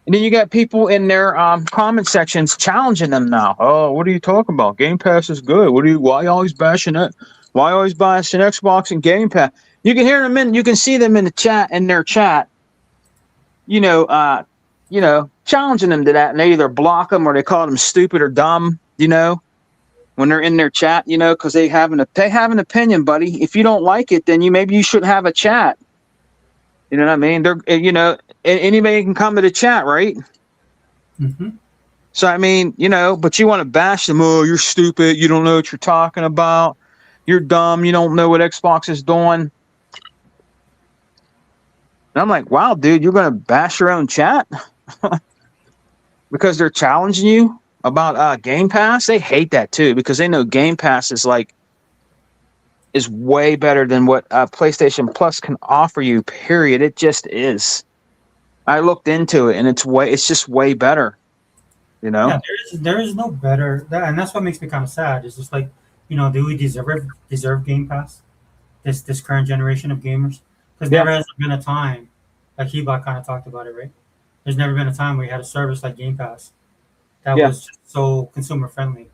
And then you got people in their comment sections challenging them now. Oh, what are you talking about? Game Pass is good. Why you always bashing it? Why always bashing Xbox and Game Pass? You can hear them you can see them in their chat, challenging them to that, and they either block them or they call them stupid or dumb, when they're in their chat, because they have an opinion, buddy. If you don't like it, then maybe you shouldn't have a chat. You know what I mean? Anybody can come to the chat, right? Mm-hmm. So, I mean, but you want to bash them. Oh, you're stupid. You don't know what you're talking about. You're dumb. You don't know what Xbox is doing. And I'm like, wow, dude, you're going to bash your own chat because they're challenging you about Game Pass. They hate that too, because they know Game Pass is way better than what PlayStation Plus can offer you, period. It just is. I looked into it, and it's just way better. Yeah, there is no better, and that's what makes me kind of sad. It's just like, do we deserve Game Pass? This current generation of gamers, because never has been a time, like Hebot kind of talked about it, right? There's never been a time where you had a service like Game Pass that was just so consumer friendly.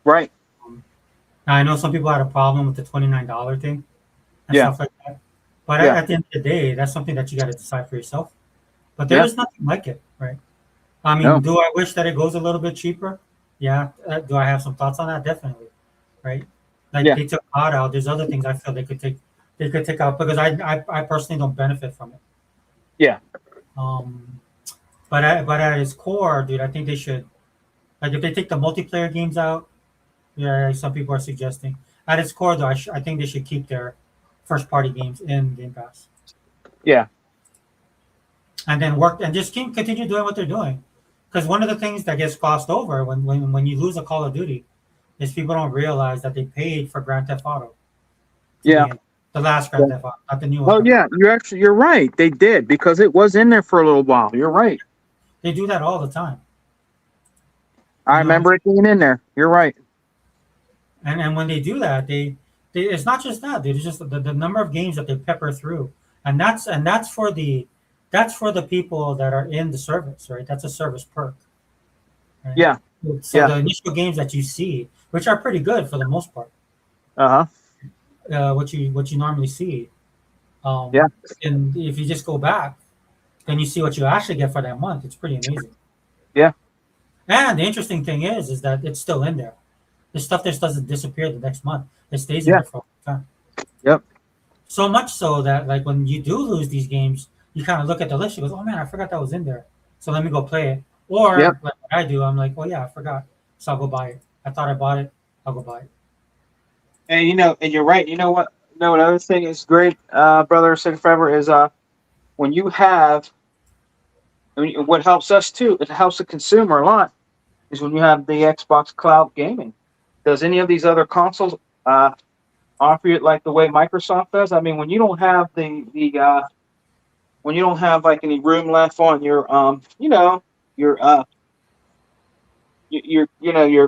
Right. Now, I know some people had a problem with the $29 thing and stuff like that, but at the end of the day, that's something that you got to decide for yourself. But there is nothing like it, right? I mean, do I wish that it goes a little bit cheaper? Yeah. Do I have some thoughts on that? Definitely, right? Like they took COD out. There's other things I feel they could take out, because I personally don't benefit from it. Yeah. But at its core, dude, I think they should, like, if they take the multiplayer games out, some people are suggesting. At its core, though, I think they should keep their first party games in Game Pass. Yeah. And then just continue doing what they're doing. Because one of the things that gets glossed over when you lose a Call of Duty is people don't realize that they paid for Grand Theft Auto. Yeah. The last Grand Theft Auto, not the new one. Oh, yeah. You're right. They did, because it was in there for a little while. You're right. They do that all the time. I remember it being in there. You're right. And when they do that, they it's not just that. It's just the number of games that they pepper through, and that's for the people that are in the service, right? That's a service perk. Right? Yeah. So the initial games that you see, which are pretty good for the most part. What you normally see. And if you just go back, then you see what you actually get for that month. It's pretty amazing. Yeah. And the interesting thing is that it's still in there. The stuff just doesn't disappear the next month. It stays in there for a long time. Yep. So much so that, like, when you do lose these games, you kind of look at the list. You go, "Oh man, I forgot that was in there. So let me go play it." Or like what I do, I'm like, "Oh yeah, I forgot. So I'll go buy it. I thought I bought it. I'll go buy it." And and you're right. You know what? Another thing is great, brother. Second forever is when you have. I mean, what helps us too, it helps the consumer a lot, is when you have the Xbox Cloud Gaming. Does any of these other consoles offer it like the way Microsoft does? I mean, when you don't have when you don't have like any room left on your your your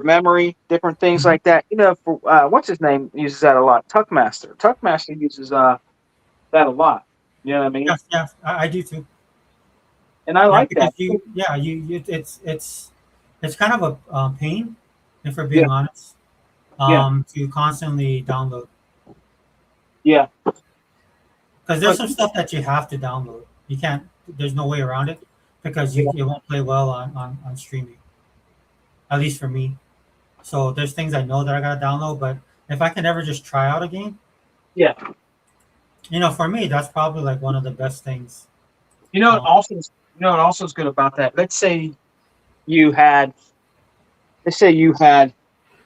memory, different things Mhm. like that. For what's his name uses that a lot. Tuckmaster. Tuckmaster uses that a lot. You know what I mean? Yes, yes, I do too. And I Yeah, like because that. it's kind of a pain, if we're Yeah, being honest, yeah, to constantly download, yeah. because there's But some stuff that you have to download. You can't. There's no way around it because yeah, it won't play well on streaming. At least for me. So there's things I know that I gotta download, but if I can ever just try out a game, yeah. for me that's probably like one of the best things. You know what Um, also is good about that. You had let's say you had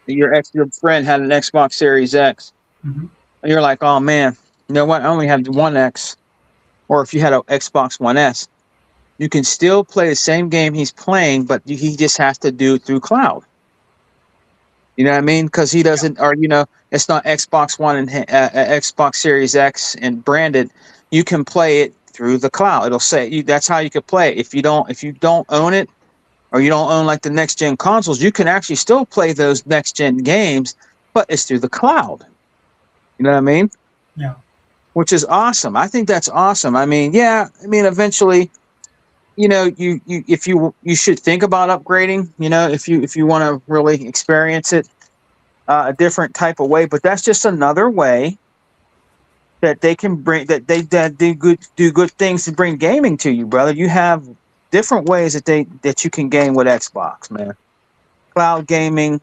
your friend had an Xbox Series X, mhm. and you're like, oh man, you know what? I only have the One X, or if you had an Xbox One S, you can still play the same game he's playing, but he just has to do it through cloud. You know what I mean? Because he doesn't, or it's not Xbox One and Xbox Series X and branded. You can play it through the cloud. It'll say that's how you could play it. If you don't own it, or you don't own like the next gen consoles, you can actually still play those next gen games, but it's through the cloud. You know what I mean? Yeah, Which is awesome. I think that's awesome. I mean, yeah. I mean, eventually, if you should think about upgrading. If you want to really experience it a different type of way, but that's just another way that they can bring that do good things to bring gaming to you, brother. You have different ways that you can game with Xbox, man. Cloud gaming,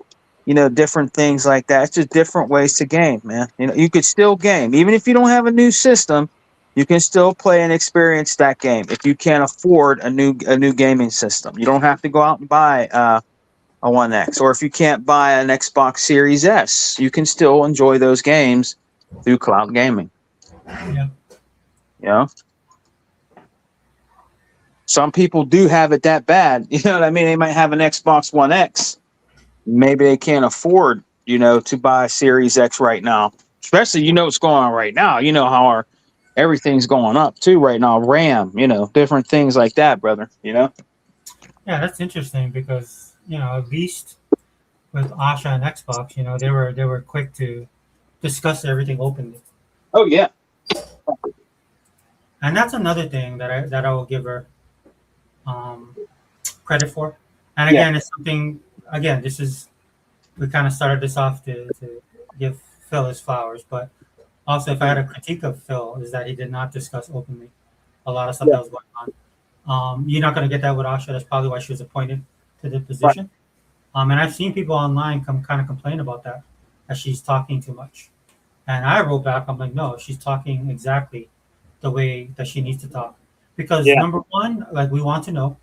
different things like that. It's just different ways to game, man. You could still game even if you don't have a new system. You can still play and experience that game if you can't afford a new gaming system. You don't have to go out and buy a One X, or if you can't buy an Xbox Series S, you can still enjoy those games through cloud gaming. yeah, You know, some people do have it that bad. You know what I mean? They might have an Xbox One X. Maybe they can't afford, to buy a Series X right now. Especially, what's going on right now. You know how everything's going up too right now. RAM, different things like that, brother. yeah. That's interesting because at least with Asha and Xbox, they were quick to discuss everything openly, Oh yeah, and that's another thing that I will give her um, credit for. And yeah, again, it's something. Again, this is we kind of started this off to give Phil his flowers, but also if I had a critique of Phil is that he did not discuss openly a lot of stuff yeah, that was going on. You're not going to get that with Asha. That's probably why she was appointed to the right, position. And I've seen people online come kind of complain about that she's talking too much. And I wrote back, I'm like, no, she's talking exactly the way that she needs to talk. Because yeah, number one, like we want to know,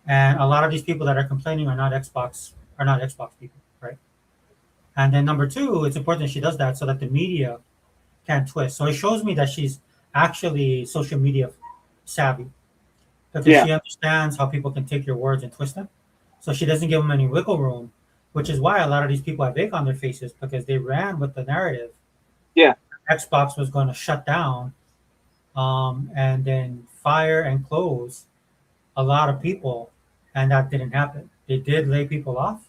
and a lot of these people that are complaining are not Xbox people, right? And then number two, it's important that she does that so that the media can twist. So it shows me that she's actually social media savvy because yeah, she understands how people can take your words and twist them. So she doesn't give them any wiggle room, which is why a lot of these people have egg on their faces because they ran with the narrative yeah, Xbox was going to shut down and then fire and close a lot of people, and that didn't happen. They did lay people off,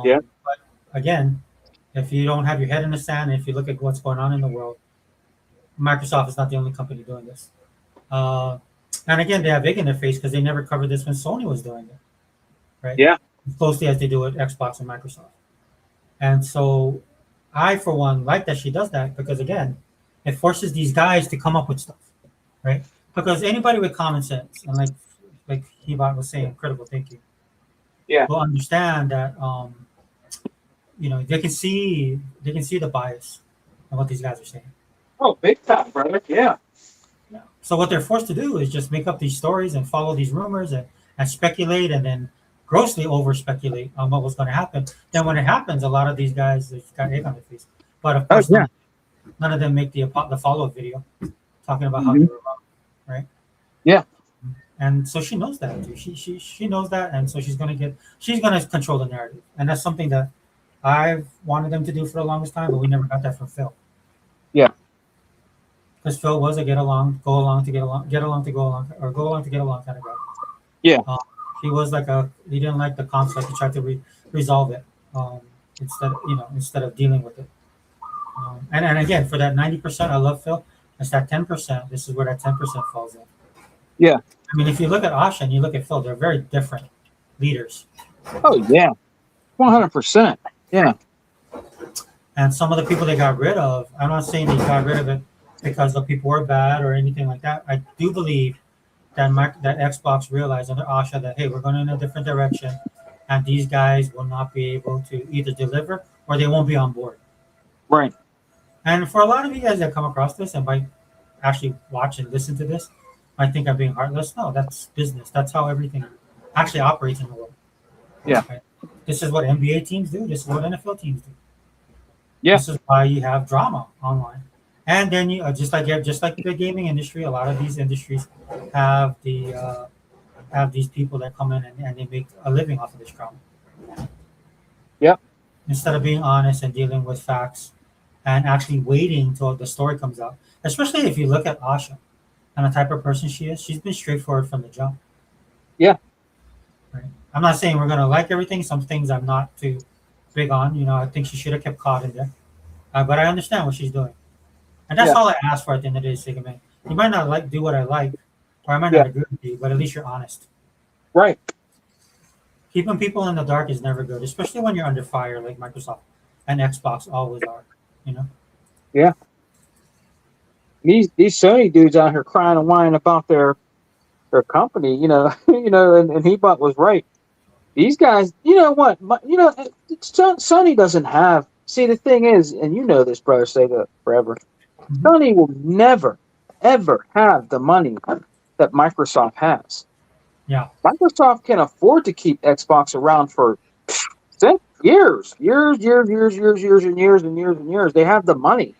yeah, but again, if you don't have your head in the sand, and if you look at what's going on in the world, Microsoft is not the only company doing this. Uh, and again, they have egg in their face because they never covered this when Sony was doing it, right? yeah. As closely as they do with Xbox and Microsoft. And so I, for one, like that she does that because, again, it forces these guys to come up with stuff, right? Because anybody with common sense and like Hibat was saying, critical thinking, Yeah. will understand that they can see the bias in what these guys are saying. Oh, big time, brother. Yeah. Yeah. So what they're forced to do is just make up these stories and follow these rumors and speculate and then grossly over speculate on what was going to happen. Then when it happens, a lot of these guys they've got egg on their face. But of Oh course, yeah. none of them make the follow up video talking about how they Hmm. were wrong, right? Yeah. and so she knows that. Too. She knows that, and so she's gonna control the narrative, and that's something that I've wanted them to do for the longest time, but we never got that from Phil. Yeah. Because Phil was a get along, go along to get along to go along, or go along to get along kind of guy. Yeah. He was he didn't like the conflict. He tried to resolve it instead of dealing with it. And again, for that 90%, I love Phil. It's that 10%. This is where that 10% falls in. Yeah. I mean, if you look at Asha and you look at Phil, they're very different leaders. Oh yeah, 100%. Yeah. And some of the people they got rid of, I'm not saying they got rid of it because the people were bad or anything like that. I do believe that that Xbox realized under Asha that, hey, we're going in a different direction, and these guys will not be able to either deliver or they won't be on board. Right. And for a lot of you guys that come across this and might actually watch and listen to this, might think I'm being heartless. No, that's business. That's how everything actually operates in the world. Yeah. Right? This is what NBA teams do. This is what NFL teams do. Yeah. This is why you have drama online. And then you just like the gaming industry, a lot of these industries have these people that come in and they make a living off of this drama. Yep. Instead of being honest and dealing with facts and actually waiting till the story comes out. Especially if you look at Asha and the type of person she is, she's been straightforward from the jump. Yeah. Right. I'm not saying we're gonna like everything. Some things I'm not too big on. You know, I think she should have kept COD in there. But I understand what she's doing. And that's all I ask for at the end of the day, Sega Man. You might not do what I like, or I might not agree with you, but at least you're honest. Right. Keeping people in the dark is never good, especially when you're under fire like Microsoft and Xbox always are. You know. Yeah. These Sony dudes out here crying and whining about their company, and Hebot was right. These guys, you know what? Sony doesn't have. See, the thing is, and you know this, brother Sega, forever. Mm-hmm. Sony will never, ever have the money that Microsoft has. Yeah. Microsoft can afford to keep Xbox around for years. They have the money.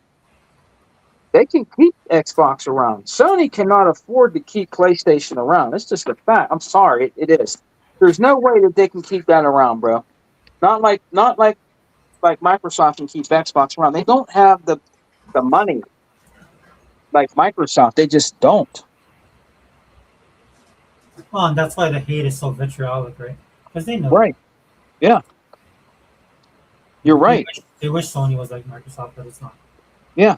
They can keep Xbox around. Sony cannot afford to keep PlayStation around. It's just a fact. I'm sorry, it is. There's no way that they can keep that around, bro. Not like Microsoft can keep Xbox around. They don't have the money like Microsoft. They just don't. Well, and that's why the hate is so vitriolic, right? Because they know. Right. Yeah. You're right. They wish Sony was like Microsoft, but it's not. Yeah.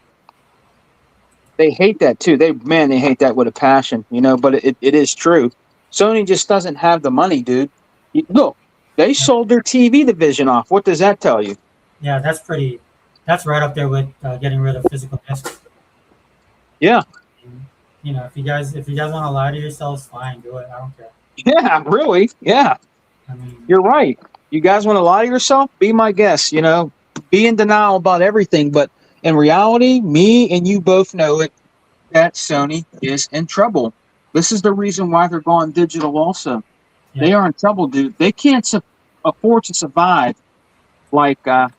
They hate that too. They hate that with a passion, but it is true. Sony just doesn't have the money, dude. Look, they sold their TV division off. What does that tell you? Yeah, that's right up there with getting rid of physical discs. Yeah. If you guys want to lie to yourselves, fine, do it. I don't care. Yeah, really. Yeah. I mean, you're right. You guys want to lie to yourself? Be my guest, be in denial about everything. But in reality, me and you both know it, that Sony is in trouble. This is the reason why they're going digital also. Yeah. They are in trouble, dude. They can't afford to survive like Xbox.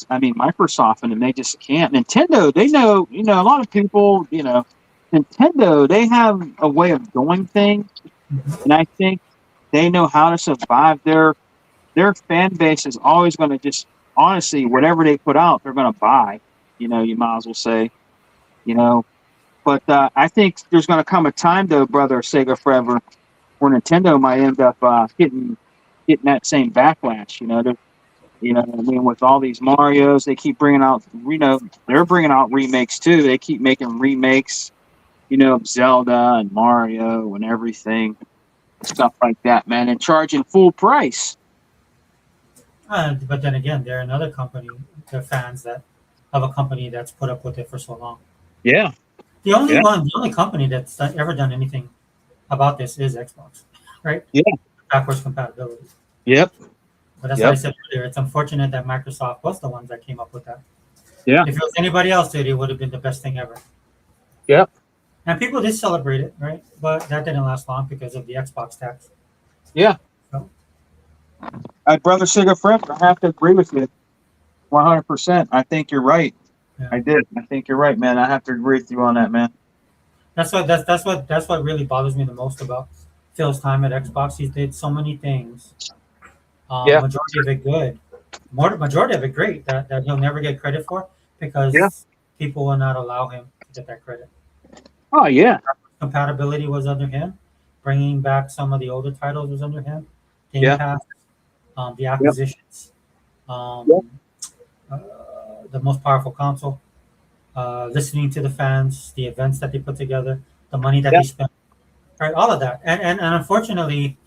I mean, Microsoft, and they just can't. Nintendo, they know, a lot of people, Nintendo, they have a way of doing things, and I think they know how to survive. Their fan base is always going to just, honestly, whatever they put out, they're going to buy. You might as well say, But I think there's going to come a time, though, brother Sega Forever, where Nintendo might end up getting that same backlash. With all these Marios, they keep bringing out, they're bringing out remakes too. They keep making remakes, of Zelda and Mario and everything, stuff like that, man, and charging full price. But then again, they're another company. They're fans of a company that's put up with it for so long. Yeah. The only company that's ever done anything about this is Xbox, right? Yeah. Backwards compatibility. Yep. But that's what I said earlier. It's unfortunate that Microsoft was the ones that came up with that. Yeah. If it was anybody else, it would have been the best thing ever. Yep. And people did celebrate it, right? But that didn't last long because of the Xbox tax. Yeah. So. Brother Sega Forever, I have to agree with you 100%. I think you're right. Yeah. I think you're right, man. I have to agree with you on that, man. that's what really bothers me the most about Phil's time at Xbox. He did so many things, Yeah. majority of it good, majority of it great that he'll never get credit for Yeah. because people will not allow him to get that credit. Oh yeah. Compatibility was under him. Bringing back some of the older titles was under him. Game Yeah. Pass, the Yep. acquisitions, Yep. um, uh, the most powerful console, listening to the fans, the events that they put together, the money that they Yep. spent, right? All of that, and unfortunately,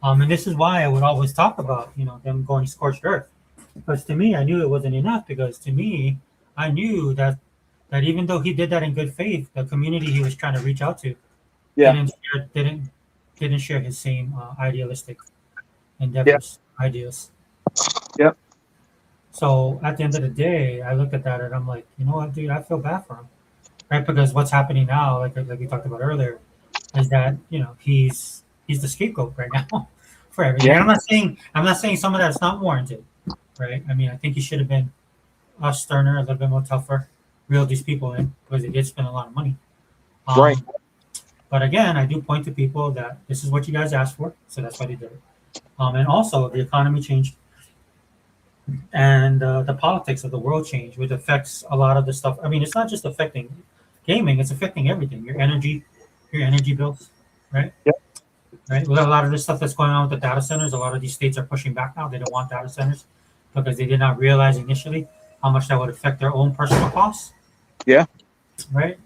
and this is why I would always talk about them going scorched earth, because to me, I knew it wasn't enough. Because to me, I knew that even though he did that in good faith, the community he was trying to reach out to Yeah. didn't share his same idealistic Yeah. endeavors, ideas. Yep. So at the end of the day, I look at that and I'm like, you know what, dude, I feel bad for him, right? Because what's happening now, like we talked about earlier, is that he's the scapegoat right now for everything. Yeah. And I'm not saying some of that's not warranted, right? I mean, I think he should have been sterner, a little bit more tougher, reeled these people in because they did spend a lot of money. Right. But again, I do point to people that this is what you guys asked for, so that's why they did it. And also, the economy changed, and the politics of the world changed, which affects a lot of the stuff. I mean, it's not just affecting gaming; it's affecting everything. Your energy bills, right? Yep. Right. With a lot of this stuff that's going on with the data centers, a lot of these states are pushing back now. They don't want data centers because they did not realize initially how much that would affect their own personal costs. Yeah. Right.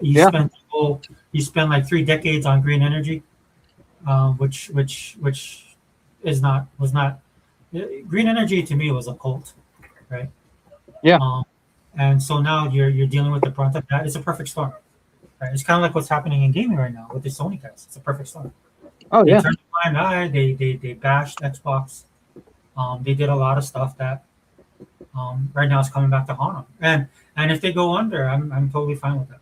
Yeah. You spend like 3 decades on green energy, which was not green energy to me was a cult, right? Yeah. And so now you're dealing with the brunt of that. It's a perfect storm, right? It's kind of like what's happening in gaming right now with the Sony guys. It's a perfect storm. Oh They yeah. turned a blind eye. They bashed Xbox. They did a lot of stuff that right now is coming back to haunt them. And if they go under, I'm totally fine with that.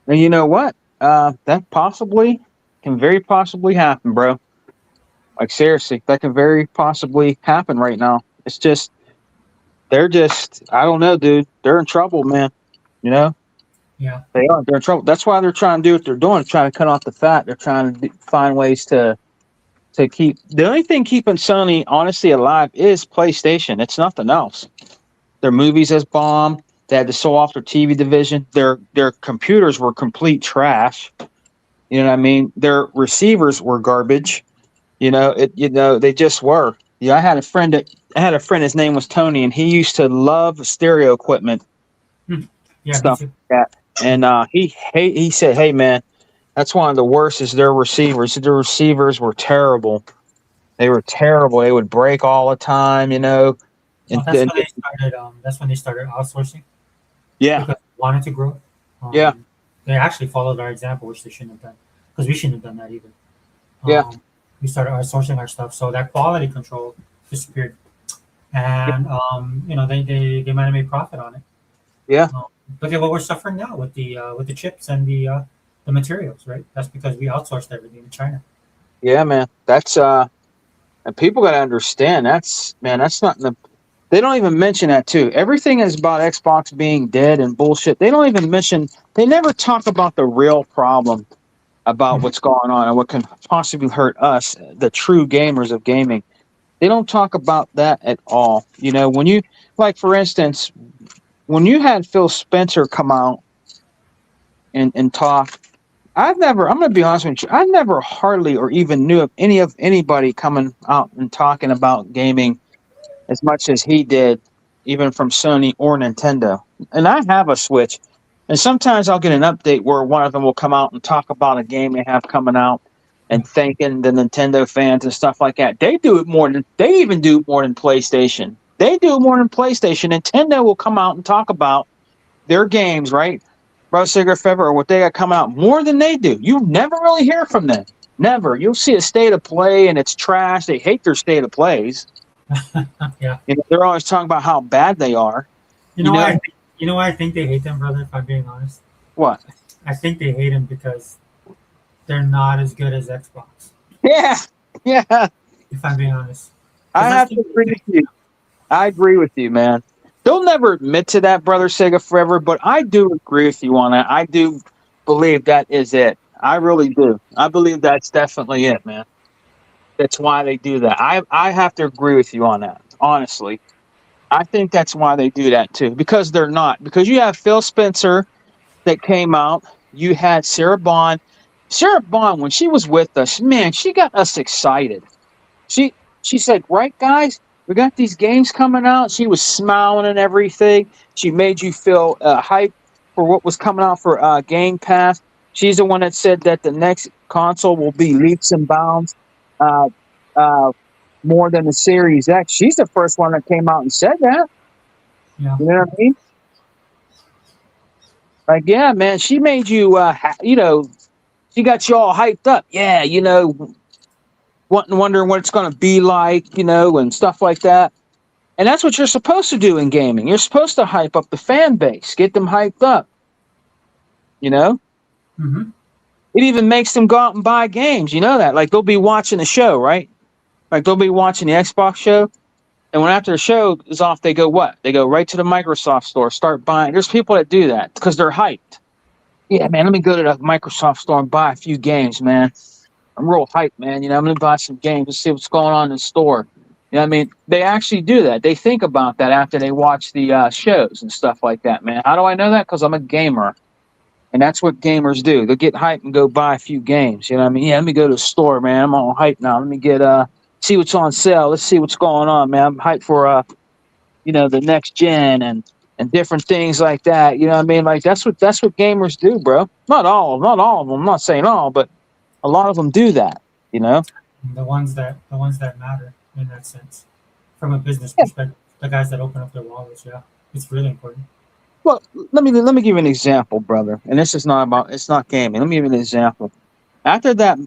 And you know what? That can very possibly happen, bro. Like seriously, that can very possibly happen right now. It's just I don't know, dude. They're in trouble, man. You know, Yeah. they are. They're in trouble. That's why they're trying to do what they're doing, trying to cut off the fat. They're trying to find ways to keep. The only thing keeping Sony honestly alive is PlayStation. It's nothing else. Their movies has bombed. They had to sell off their TV division. Their computers were complete trash. You know what I mean? Their receivers were garbage. They just were. Yeah, I had a friend. His name was Tony, and he used to love stereo equipment, Yeah, me stuff too. like that. And he said, "Hey, man, that's one of the worst. Is their receivers? Their receivers were terrible. They were terrible. They would break all the time. And Well, that's then when they started. That's when they started outsourcing yeah, because they wanted to grow. Yeah. They actually followed our example, which they shouldn't have done because we shouldn't have done that either. Yeah. We started outsourcing our stuff, so that quality control disappeared, and they might have made profit on it. Yeah. Look at what we're suffering now with the chips and the materials, right? That's because we outsourced everything to China. Yeah, man. That's and people got to understand. That's not in the. They don't even mention that too. Everything is about Xbox being dead and bullshit. They don't even mention. They never talk about the real problem about what's going on and what can possibly hurt us, the true gamers of gaming. They don't talk about that at all. When you like, for instance, when you had Phil Spencer come out and talk, I'm going to be honest with you. I never hardly or even knew of anybody coming out and talking about gaming as much as he did, even from Sony or Nintendo. And I have a Switch, and sometimes I'll get an update where one of them will come out and talk about a game they have coming out and thanking the Nintendo fans and stuff like that. They even do it more than PlayStation. They do it more than PlayStation. Nintendo will come out and talk about their games, right? Bro, Cigarette Fever, or what they got coming out more than they do. You never really hear from them. Never. You'll see a state of play and it's trash. They hate their state of plays. Yeah. They're always talking about how bad they are. You know why I think they hate them, brother, if I'm being honest? What? I think they hate them because they're not as good as Xbox. Yeah. If I'm being honest. I have to agree with you. I agree with you, man. They'll never admit to that, brother Sega Forever, but I do agree with you on that. I do believe that is it. I really do. I believe that's definitely it, man. That's why they do that. I have to agree with you on that, honestly. I think that's why they do that too, because they're not. Because you have Phil Spencer that came out, you had Sarah Bond. Sarah Bond, when she was with us, man, she got us excited. She she said, "Right, guys, we got these games coming out." She was smiling and everything. She made you feel hyped for what was coming out for Game Pass. She's the one that said that the next console will be leaps and bounds uh, uh, more than the Series X. She's the first one that came out and said that. Yeah. You know what I mean? Like, yeah, man, she made you, she got you all hyped up. Yeah, wondering what it's going to be like, and stuff like that. And that's what you're supposed to do in gaming. You're supposed to hype up the fan base, get them hyped up. You know, Mm-hmm. it even makes them go out and buy games. You know that, like they'll be watching the show, right? Like they'll be watching the Xbox show, and when after the show is off, they go what? They go right to the Microsoft store, start buying. There's people that do that because they're hyped. Yeah, man, let me go to the Microsoft store and buy a few games, man. I'm real hyped, man. I'm gonna buy some games and see what's going on in the store. What I mean? They actually do that. They think about that after they watch the shows and stuff like that, man. How do I know that? Because I'm a gamer. And that's what gamers do. They'll get hyped and go buy a few games. You know what I mean? Yeah, let me go to the store, man. I'm all hyped now. Let me get see what's on sale. Let's see what's going on, man. I'm hyped for the next gen and different things like that. You know what I mean? Like that's what gamers do, bro. Not all of them. I'm not saying all, but a lot of them do that, you know? The ones that matter in that sense, from a business Yeah. perspective, the guys that open up their wallets, yeah, it's really important. Well, let me give you an example, brother. And this is it's not gaming. Let me give you an example. After that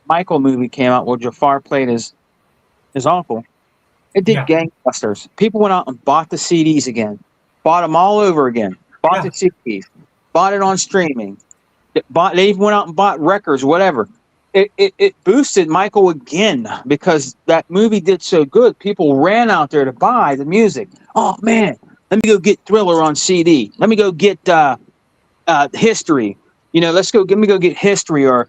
Michael movie came out where Jafar played his uncle, it did Yeah. gangbusters. People went out and bought the CDs again, bought them all over again, bought Yeah. the CDs, bought it on streaming. They even went out and bought records, whatever. It boosted Michael again because that movie did so good. People ran out there to buy the music. Oh man, let me go get Thriller on CD. Let me go get History. Let me go get History or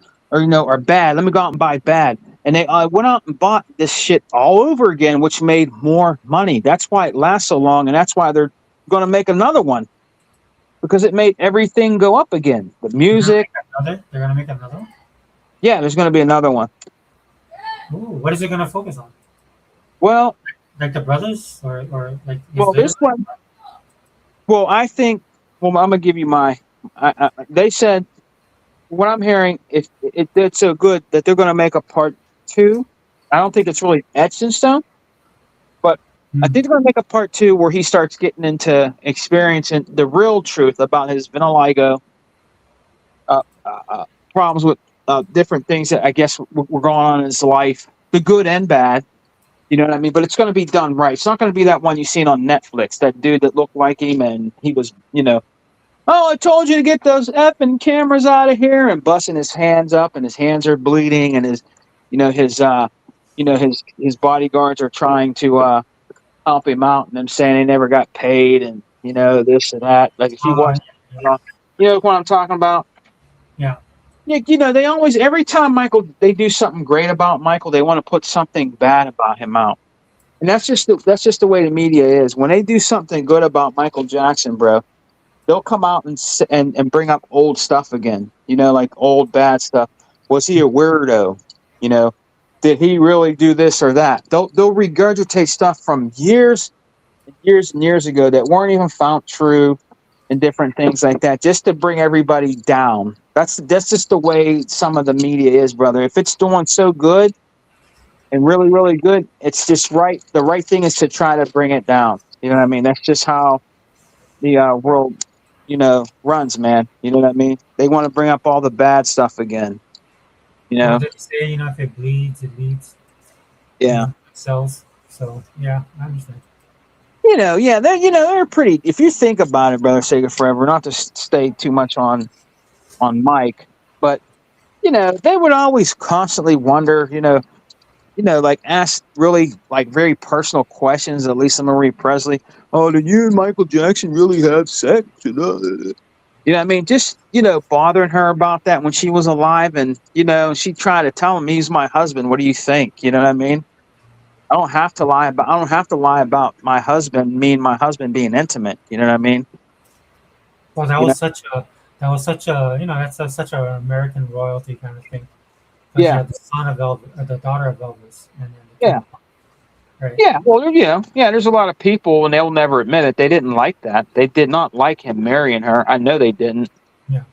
Bad. Let me go out and buy Bad. And they went out and bought this shit all over again, which made more money. That's why it lasts so long, and that's why they're going to make another one because it made everything go up again. The music. They're gonna make another one. Yeah, there's going to be another one. Ooh, what is it gonna focus on? Well, Like the brothers, or like? this one. Well, I think. Well, I'm gonna give you my. They said what I'm hearing. If it did so good that they're going to make a part 2. I don't think it's really etched in stone, but I think they're going to make a part 2 where he starts getting into experiencing the real truth about his vitiligo problems with different things that I guess were going on in his life, the good and bad. You know what I mean? But it's going to be done right. It's not going to be that one you've seen on Netflix, that dude that looked like him and he was, oh, I told you to get those effing cameras out of here, and busting his hands up and his hands are bleeding and his bodyguards are trying to help him out and them saying they never got paid and, this and that. Like if you watch, you know what I'm talking about? Yeah. Yeah, they always, every time they do something great about Michael, they want to put something bad about him out. And that's just the way the media is. When they do something good about Michael Jackson, bro, they'll come out and bring up old stuff again. Like old bad stuff. Was he a weirdo? Did he really do this or that? They'll regurgitate stuff from years and years and years ago that weren't even found true and different things like that, just to bring everybody down. That's just the way some of the media is, brother. If it's doing so good and really, really good, it's just right. The right thing is to try to bring it down. You know what I mean? That's just how the world, runs, man. You know what I mean? They want to bring up all the bad stuff again. Well, they say, if it bleeds, it leads. Yeah. Cells. So yeah, I understand. Yeah, they're pretty. If you think about it, brother Sega Forever, not to stay too much on Mike, but they would always constantly wonder, like ask really like very personal questions of Lisa Marie Presley. Oh, did you and Michael Jackson really have sex? You know what I mean? Just, bothering her about that when she was alive. And, she tried to tell him he's my husband. What do you think? You know what I mean? I don't have to lie about my husband, me and my husband being intimate. You know what I mean? Well, You know? that's such a American royalty kind of thing. Because you Yeah. have the son of Elvis, the daughter of Elvis, and then the Yeah. king, right? Yeah. Well, there's a lot of people and they'll never admit it. They didn't like that. They did not like him marrying her. I know they didn't. Yeah.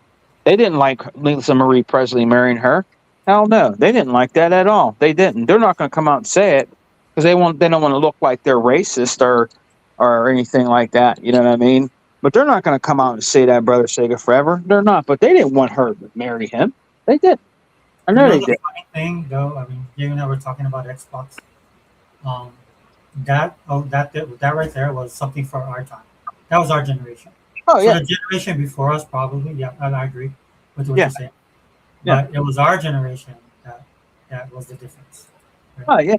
They didn't like Lisa Marie Presley marrying her. Hell no. They didn't like that at all. They didn't. They're not going to come out and say it because they don't want to look like they're racist or anything like that. You know what I mean? But they're not going to come out and say that, Brother Sega Forever. They're not. But they didn't want her to marry him. They did. I You know know they the did. funny thing, though. I mean, you and I were talking about Xbox. Um, that right there was something for our time. That was our generation. Oh So yeah, the generation before us, probably, yeah, I agree with what yeah, you're saying. yeah. But it was our generation that was the difference, right? Oh yeah,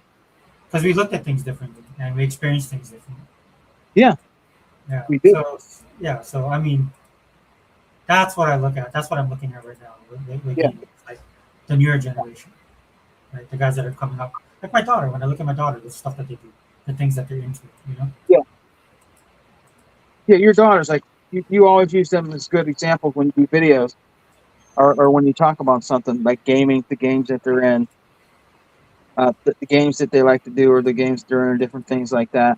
Because we looked at things differently and we experienced things differently. yeah. Yeah. We did. So I mean, that's what I look at. That's what I'm looking at right now with Yeah, gaming. It's like the newer generation, right? The guys that are coming up, like my daughter. When I look at my daughter, the stuff that they do, the things that they're into, you know. yeah, yeah. Your daughters, like you always use them as good examples when you do videos or when you talk about something like gaming, the games that they're in, the games that they like to do, or the games they're in, different things like that.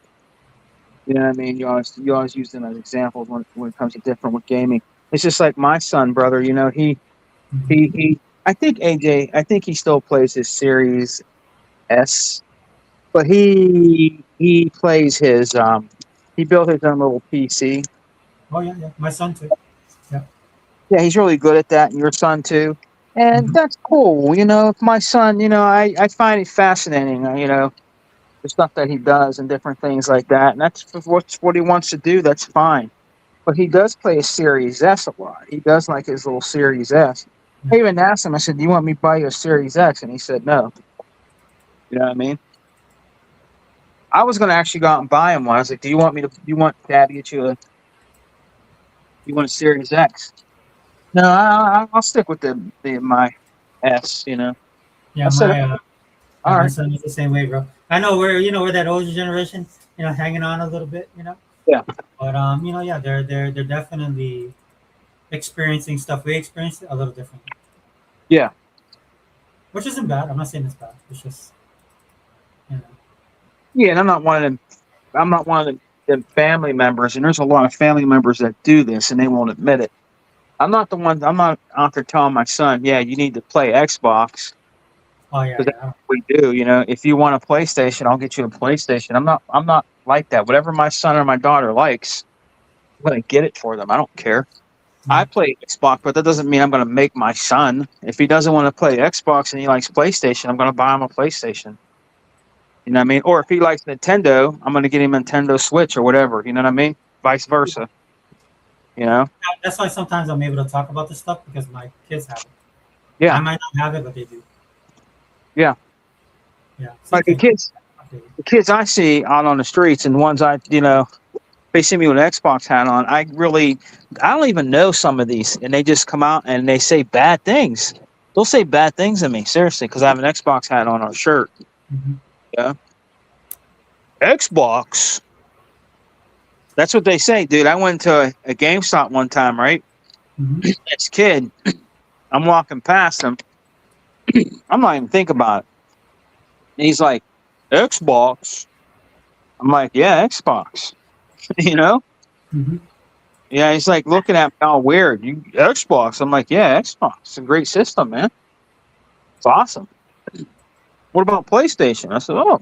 You know what I mean? You always use them as examples when it comes to different with gaming. It's just like my son, brother. Mm-hmm. He. I think AJ. I think he still plays his Series S, but he plays his. He built his own little PC. Oh yeah, yeah. My son too. Yeah. Yeah, he's really good at that, and your son too. And Mm-hmm. that's cool. If my son, I find it fascinating. The stuff that he does and different things like that. And that's what he wants to do. That's fine. But he does play a Series S a lot. He does like his little Series S. Yeah. I even asked him, I said, "Do you want me to buy you a Series X?" And he said, "No." You know what I mean? I was going to actually go out and buy him one. I was like, Do you want Dad to get you want a Series X? No, I'll stick with my S, I Yeah. said, Yeah, all my right. son is the same way, bro. I know we're that older generation, hanging on a little bit, Yeah. But yeah, they're definitely experiencing stuff we experienced a little differently, Yeah. which isn't bad. I'm not saying it's bad. It's just you know. Yeah. And I'm not one of them family members. And there's a lot of family members that do this and they won't admit it. I'm not out there telling my son, yeah, you need to play Xbox Oh yeah, because that's yeah. what we do. If you want a PlayStation, I'll get you a PlayStation. I'm not like that. Whatever my son or my daughter likes, I'm going to get it for them. I don't care. Yeah. I play Xbox, but that doesn't mean I'm going to make my son. If he doesn't want to play Xbox and he likes PlayStation, I'm going to buy him a PlayStation. You know what I mean? Or if he likes Nintendo, I'm going to get him a Nintendo Switch or whatever. You know what I mean? Vice versa. You know? That's why sometimes I'm able to talk about this stuff because my kids have it. I Yeah. might not have it, but they do. Yeah. Yeah, same Like thing. Okay. the kids I see out on the streets and the ones they see me with an Xbox hat on. I don't even know some of these, and they just come out and they say bad things. They'll say bad things to me, seriously, because I have an Xbox hat on our shirt. Mm-hmm. Yeah, Xbox. That's what they say, dude. I went to a GameStop one time, right? Mm-hmm. This kid, I'm walking past him. I'm not even thinking about it. And he's like, Xbox. I'm like, yeah, Xbox. you know? Mm-hmm. Yeah, he's like looking at me all weird. You Xbox? I'm like, yeah, Xbox. It's a great system, man. It's awesome. What about PlayStation? I said, oh,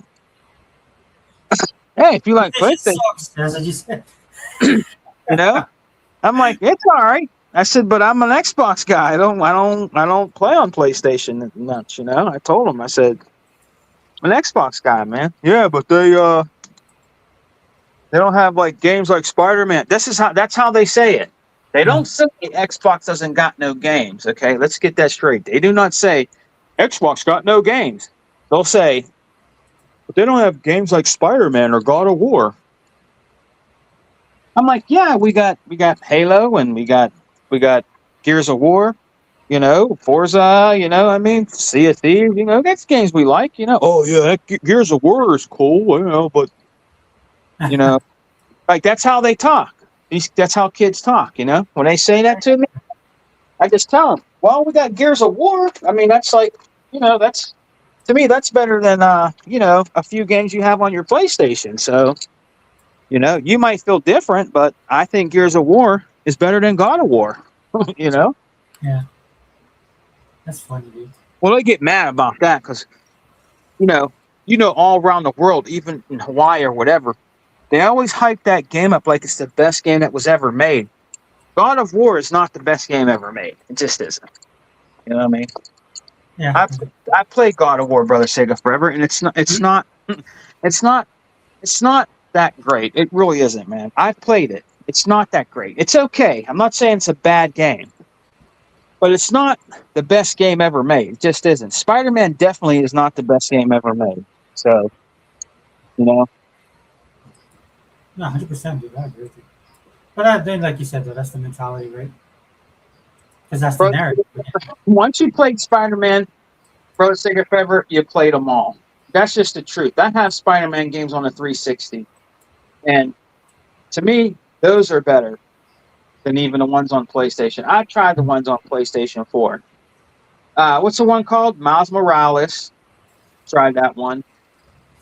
hey, if you like That shit PlayStation, sucks. That's what you said. you know, I'm like, it's all right. I said, but I'm an Xbox guy. I don't play on PlayStation much. I told him, I said, I'm an Xbox guy, man. Yeah, but they don't have like games like Spider-Man. That's how they say it. They Yeah. don't say Xbox doesn't got no games. Okay, let's get that straight. They do not say Xbox got no games. They'll say but they don't have games like Spider-Man or God of War. I'm like, yeah, we got Halo and we got Gears of War, Forza, I mean, Sea of Thieves, that's games we like, Oh yeah, Gears of War is cool, but like that's how they talk. That's how kids talk, When they say that to me, I just tell them, well, we got Gears of War. I mean, that's like, that's to me, that's better than a few games you have on your PlayStation. So, you might feel different, but I think Gears of War is better than God of War. Yeah, that's funny, dude. Well, they get mad about that because, all around the world, even in Hawaii or whatever, they always hype that game up like it's the best game that was ever made. God of War is not the best game ever made. It just isn't. You know what I mean? Yeah, I played God of War, Brother Sega Forever, and it's not that great. It really isn't, man. I've played it. It's not that great. It's okay. I'm not saying it's a bad game, but it's not the best game ever made. It just isn't. Spider-Man definitely is not the best game ever made. So, no, 100%, dude. I agree with you. But then, like you said, though, that's the mentality, right? Because that's the narrative. Once you played Spider-Man, Brother Sega Forever, you played them all. That's just the truth. I have Spider-Man games on the 360, and to me, those are better than even the ones on PlayStation. I tried the ones on PlayStation 4. What's the one called? Miles Morales. Tried that one.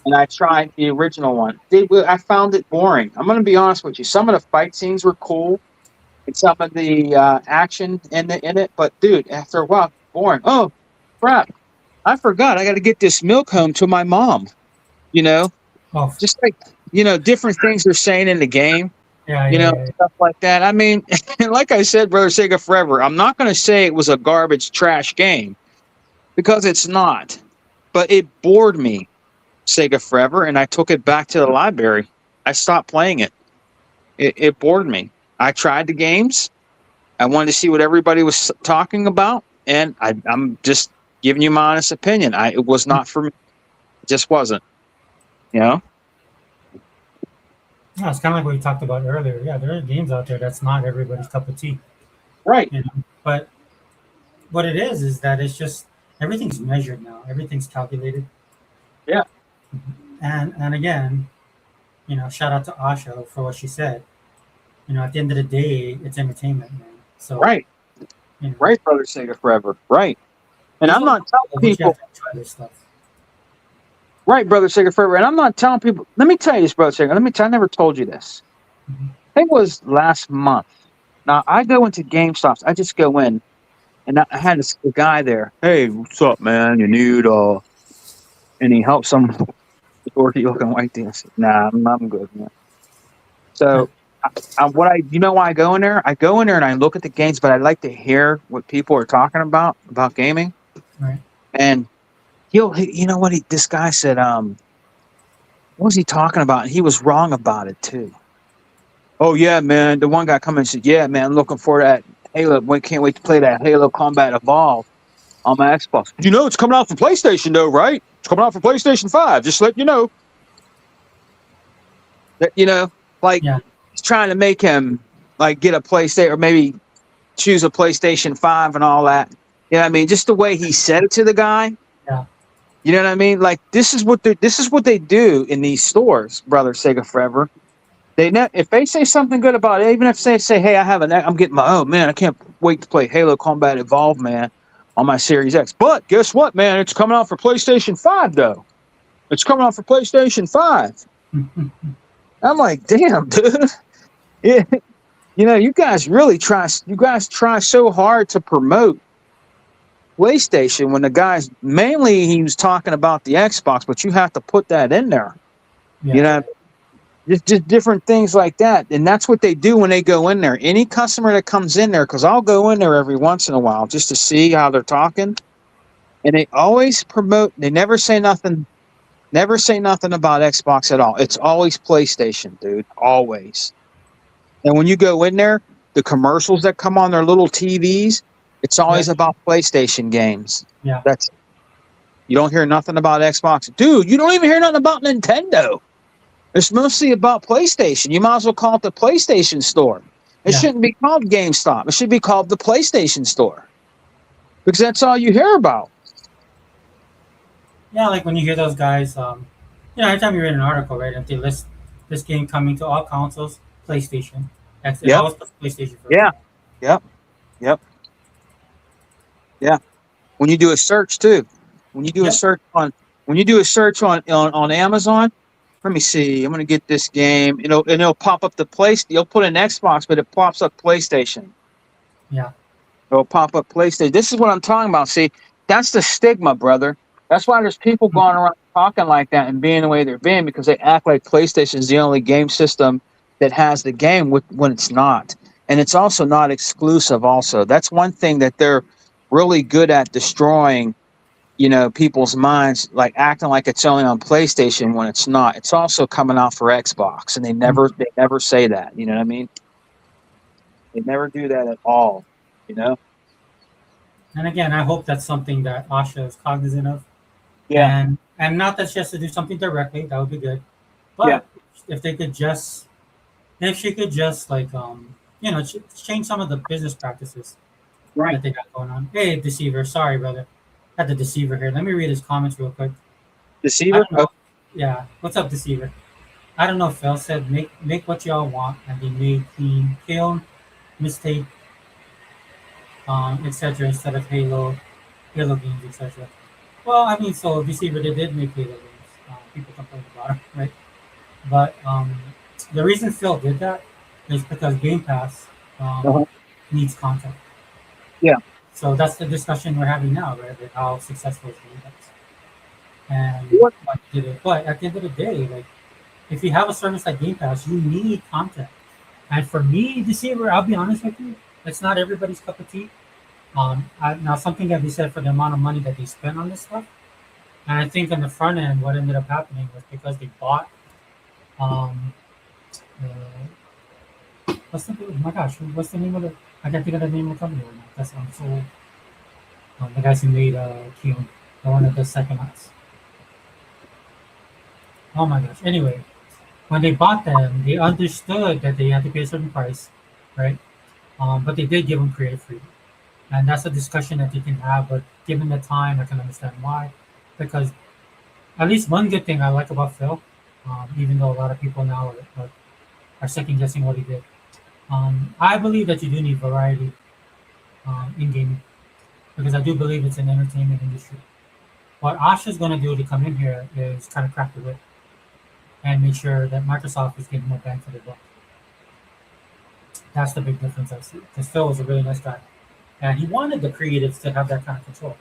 And I tried the original one. I found it boring. I'm going to be honest with you. Some of the fight scenes were cool, and some of the action in it. But, dude, after a while, boring. Oh, crap. I forgot. I got to get this milk home to my mom. Oh, Just like, different things they're saying in the game. yeah. Stuff like that. I mean, like I said, Brother Sega Forever, I'm not going to say it was a garbage trash game because it's not. But it bored me, Sega Forever, and I took it back to the library. I stopped playing it. It bored me. I tried the games. I wanted to see what everybody was talking about, and I'm just giving you my honest opinion. It was not for me. It just wasn't. No, it's kind of like what we talked about earlier. Yeah, there are games out there that's not everybody's cup of tea. Right. But what it is that it's just everything's measured now. Everything's calculated. Yeah. And again, shout out to Asha for what she said. At the end of the day, it's entertainment, man. So right. Right, Brother Sega Forever. Right. And I'm not telling people. Right, Brother Sega Forever. And I'm not telling people. Let me tell you this, Brother Sega. I never told you this. Mm-hmm. I think it was last month. Now, I go into GameStops. I just go in. And I had this guy there. Hey, what's up, man? You need, and he helps some dorky looking white dude. I said, nah, I'm good, man. So, you know why I go in there? I go in there and I look at the games, but I like to hear what people are talking about gaming. Right. And this guy said, what was he talking about? And he was wrong about it too. Oh yeah, man. The one guy come in and said, yeah, man, I'm looking for that Halo. Can't wait to play that Halo Combat Evolved on my Xbox. It's coming out for PlayStation though, right? It's coming out for PlayStation 5. Just let you know. That, he's trying to make him like get a PlayStation or maybe choose a PlayStation 5 and all that. You know what I mean? Just the way he said it to the guy. Yeah. You know what I mean? Like this is what they do in these stores, Brother Sega Forever. If they say something good about it, even if they say, "Hey, I'm getting my own, man. I can't wait to play Halo Combat Evolved, man, on my Series X." But guess what, man? It's coming out for PlayStation 5, though. It's coming out for PlayStation 5. I'm like, damn, dude. Yeah. You guys really try. You guys try so hard to promote PlayStation when the guys mainly he was talking about the Xbox, but you have to put that in there. Yeah. Just different things like that. And that's what they do when they go in there. Any customer that comes in there, because I'll go in there every once in a while just to see how they're talking. And they always promote, they never say nothing about Xbox at all. It's always PlayStation, dude. Always. And when you go in there, the commercials that come on their little TVs, it's always about PlayStation games. Yeah. That's You don't hear nothing about Xbox. Dude, you don't even hear nothing about Nintendo. It's mostly about PlayStation. You might as well call it the PlayStation Store. It Yeah. shouldn't be called GameStop. It should be called the PlayStation Store. Because that's all you hear about. Yeah, like when you hear those guys, anytime you read an article, right, if they list this game coming to all consoles, PlayStation, it Yep. always puts PlayStation first. Yeah. Yep. Yep. Yeah. When you do a search too. When you do a Yep. search on Amazon, let me see. I'm gonna get this game. It'll pop up the place. You'll put an Xbox, but it pops up PlayStation. Yeah. It'll pop up PlayStation. This is what I'm talking about. See, that's the stigma, brother. That's why there's people going around talking like that and being the way they're being, because they act like PlayStation is the only game system that has the game when it's not. And it's also not exclusive also. That's one thing that they're really good at destroying, people's minds, like acting like it's only on PlayStation when it's not. It's also coming out for Xbox, and they never say that. You know what I mean? They never do that at all. You know? And again, I hope that's something that Asha is cognizant of. Yeah. And not that she has to do something directly, that would be good. Yeah. But if she could just like change some of the business practices Right. that they got going on. Hey, Deceiver, sorry, brother. Got the Deceiver here. Let me read his comments real quick. I Deceiver? don't know. Yeah, what's up, Deceiver? I don't know. Phil said, make what y'all want, and they made clean, kill, mistake, etc. instead of Halo games, etc. Well, I mean, so Deceiver, they did make Halo games. People complained about it, right? But the reason Phil did that is because Game Pass Uh-huh. needs content. Yeah. So that's the discussion we're having now, right? With how successful is Game Pass. And What? why did it? But at the end of the day, like if you have a service like Game Pass, you need content. And for me, Deceiver, I'll be honest with you, it's not everybody's cup of tea. Now something can be said for the amount of money that they spend on this stuff. And I think on the front end, what ended up happening was because they bought um, oh my gosh, what's the name of the? I can't think of the name of the company right now. That's so. The guys who made Keon, the one that does Psychonauts. Oh my gosh. Anyway, when they bought them, they understood that they had to pay a certain price, right? But they did give them creative freedom, and that's a discussion that you can have. But given the time, I can understand why, because at least one good thing I like about Phil, even though a lot of people now are second guessing what he did. I believe that you do need variety in gaming because I do believe it's an entertainment industry. What Asha's going to do to come in here is kind of crack the whip and make sure that Microsoft is getting more bang for their buck. That's the big difference I see. Because Phil was a really nice guy, and he wanted the creatives to have that kind of control.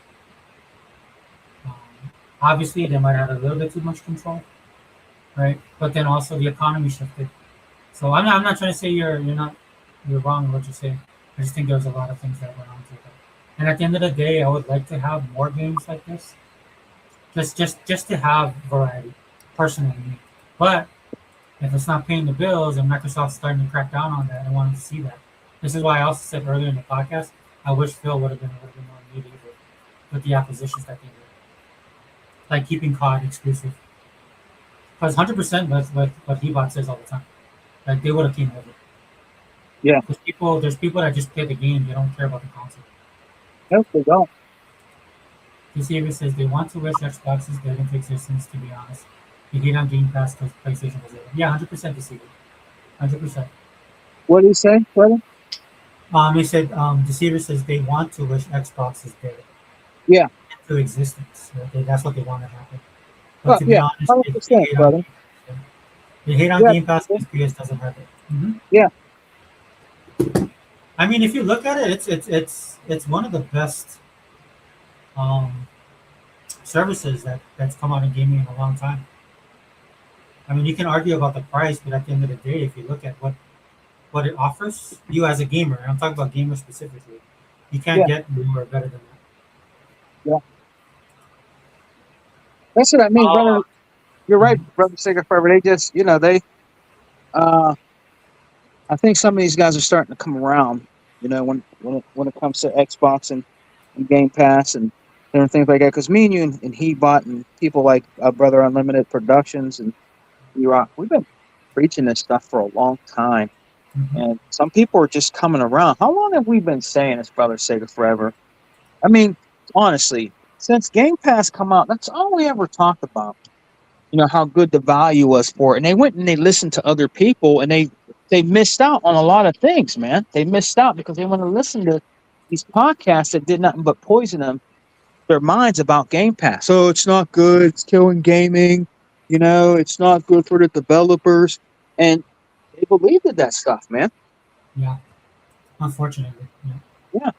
Obviously, they might have a little bit too much control, right? But then also the economy shifted. So I'm not trying to say you're wrong in what you're saying. I just think there's a lot of things that went on to that. And at the end of the day, I would like to have more games like this, just to have variety, personally. But if it's not paying the bills and Microsoft's starting to crack down on that, I wanted to see that. This is why I also said earlier in the podcast, I wish Phil would have been a little bit more immediate with the acquisitions that they did, like keeping COD exclusive. Because 100% that's what Hebot says all the time. Like they would have came over. Yeah. Because there's people that just play the game, they don't care about the console. No, they don't. TCAV says they want to wish Xbox is dead into existence, to be honest. They hate on Game Pass because PlayStation was there. Yeah, 100% TCAV. 100%. What did he say, brother? He said Deceiver says they want to wish Xbox is dead. Yeah. Into existence. That's what they want to happen. But Well, to be yeah, honest, 100%, brother. They hate on Yeah. Game Pass because PS doesn't have it. Yeah. I mean, if you look at it, it's one of the best services that's come out in gaming in a long time. I mean, you can argue about the price, but at the end of the day, if you look at what it offers you as a gamer, and I'm talking about gamers specifically, you can't get more better than that. Yeah. That's what I mean, brother. You're right, brother Sega Forever. They just, I think some of these guys are starting to come around, when it comes to Xbox and Game Pass, and and things like that. Because me and you and he bought and people like Brother Unlimited Productions and E-Rock, we've been preaching this stuff for a long time. Mhm. And some people are just coming around. How long have we been saying this, Brother Sega, forever? I mean, honestly, since Game Pass come out, that's all we ever talked about. You know, how good the value was for it. And they went and they listened to other people and they missed out on a lot of things, man. They missed out because they want to listen to these podcasts that did nothing but poison their minds about Game Pass. So it's not good, it's killing gaming, you know, it's not good for the developers. And they believed in that stuff, man. Yeah, unfortunately. Yeah. Yeah.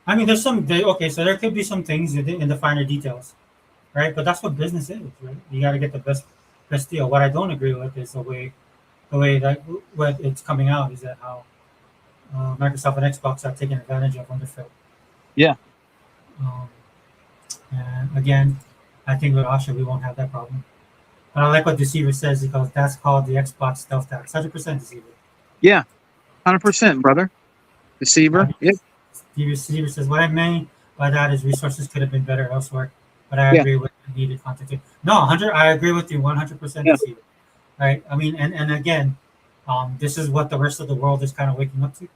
I mean, there's some. Okay, so there could be some things in the finer details, right? But that's what business is, right? You got to get the best deal. What I don't agree with is the way that what it's coming out is that how Microsoft and Xbox are taking advantage of Underfield. Yeah. Um, and again, I think with Asha we won't have that problem. But I like what Deceiver says because that's called the Xbox stealth tax, 100% Deceiver. Yeah. 100%, brother. Deceiver. Yeah. Deceiver says what I mean by that is resources could have been better elsewhere. But I Yeah. agree with the needed content too. No, 100. I agree with you 100% Yeah. Deceiver. Right? I mean, and again, this is what the rest of the world is kind of waking up to.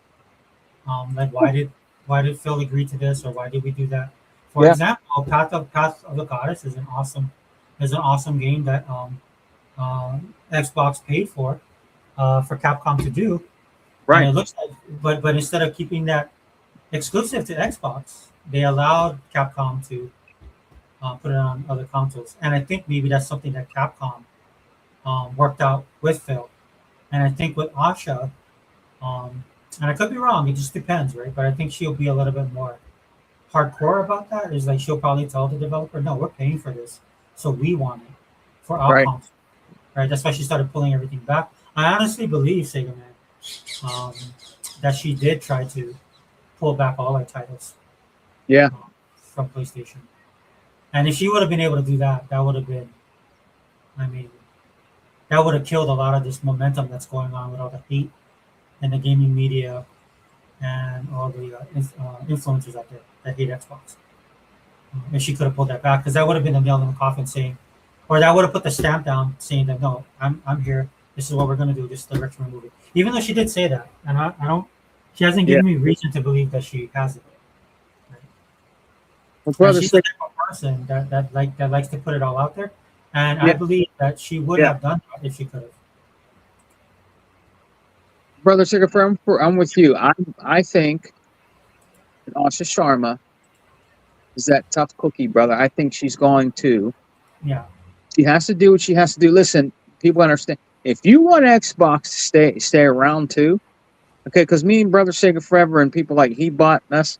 Like why did Phil agree to this or why did we do that? For Yeah. example, Path of the Goddess is an awesome game that Xbox paid for Capcom to do, and Right. it looks like but instead of keeping that exclusive to Xbox, they allowed Capcom to put it on other consoles, and I think maybe that's something that Capcom worked out with Phil, and I think with Asha. And I could be wrong. It just depends, right? But I think she'll be a little bit more hardcore about that. Is like she'll probably tell the developer, "No, we're paying for this, so we want it for our Right. console." Right? That's why she started pulling everything back. I honestly believe Sega Man um, that she did try to pull back all her titles Yeah. from PlayStation. And if she would have been able to do that, that would have been, I mean, that would have killed a lot of this momentum that's going on with all the hate in the gaming media and all the influencers out there that hate Xbox. And she could have pulled that back because that would have been a nail in the coffin saying, or that would have put the stamp down saying that no, I'm here. This is what we're gonna do. This is the direction we're moving. Even though she did say that, and I don't, she hasn't Yeah. given me reason to believe that she has it. Right? Well, And brother, she's the type of person that likes to put it all out there, and I yeah. believe that she would Yeah. have done that if she could have. Brother Sigafur, I'm with you. I think that Asha Sharma is that tough cookie, brother. I think she's going to. Yeah, She has to do what she has to do. Listen, people understand. If you want Xbox to stay around too, okay, because me and Brother Sega Forever and people like he bought us,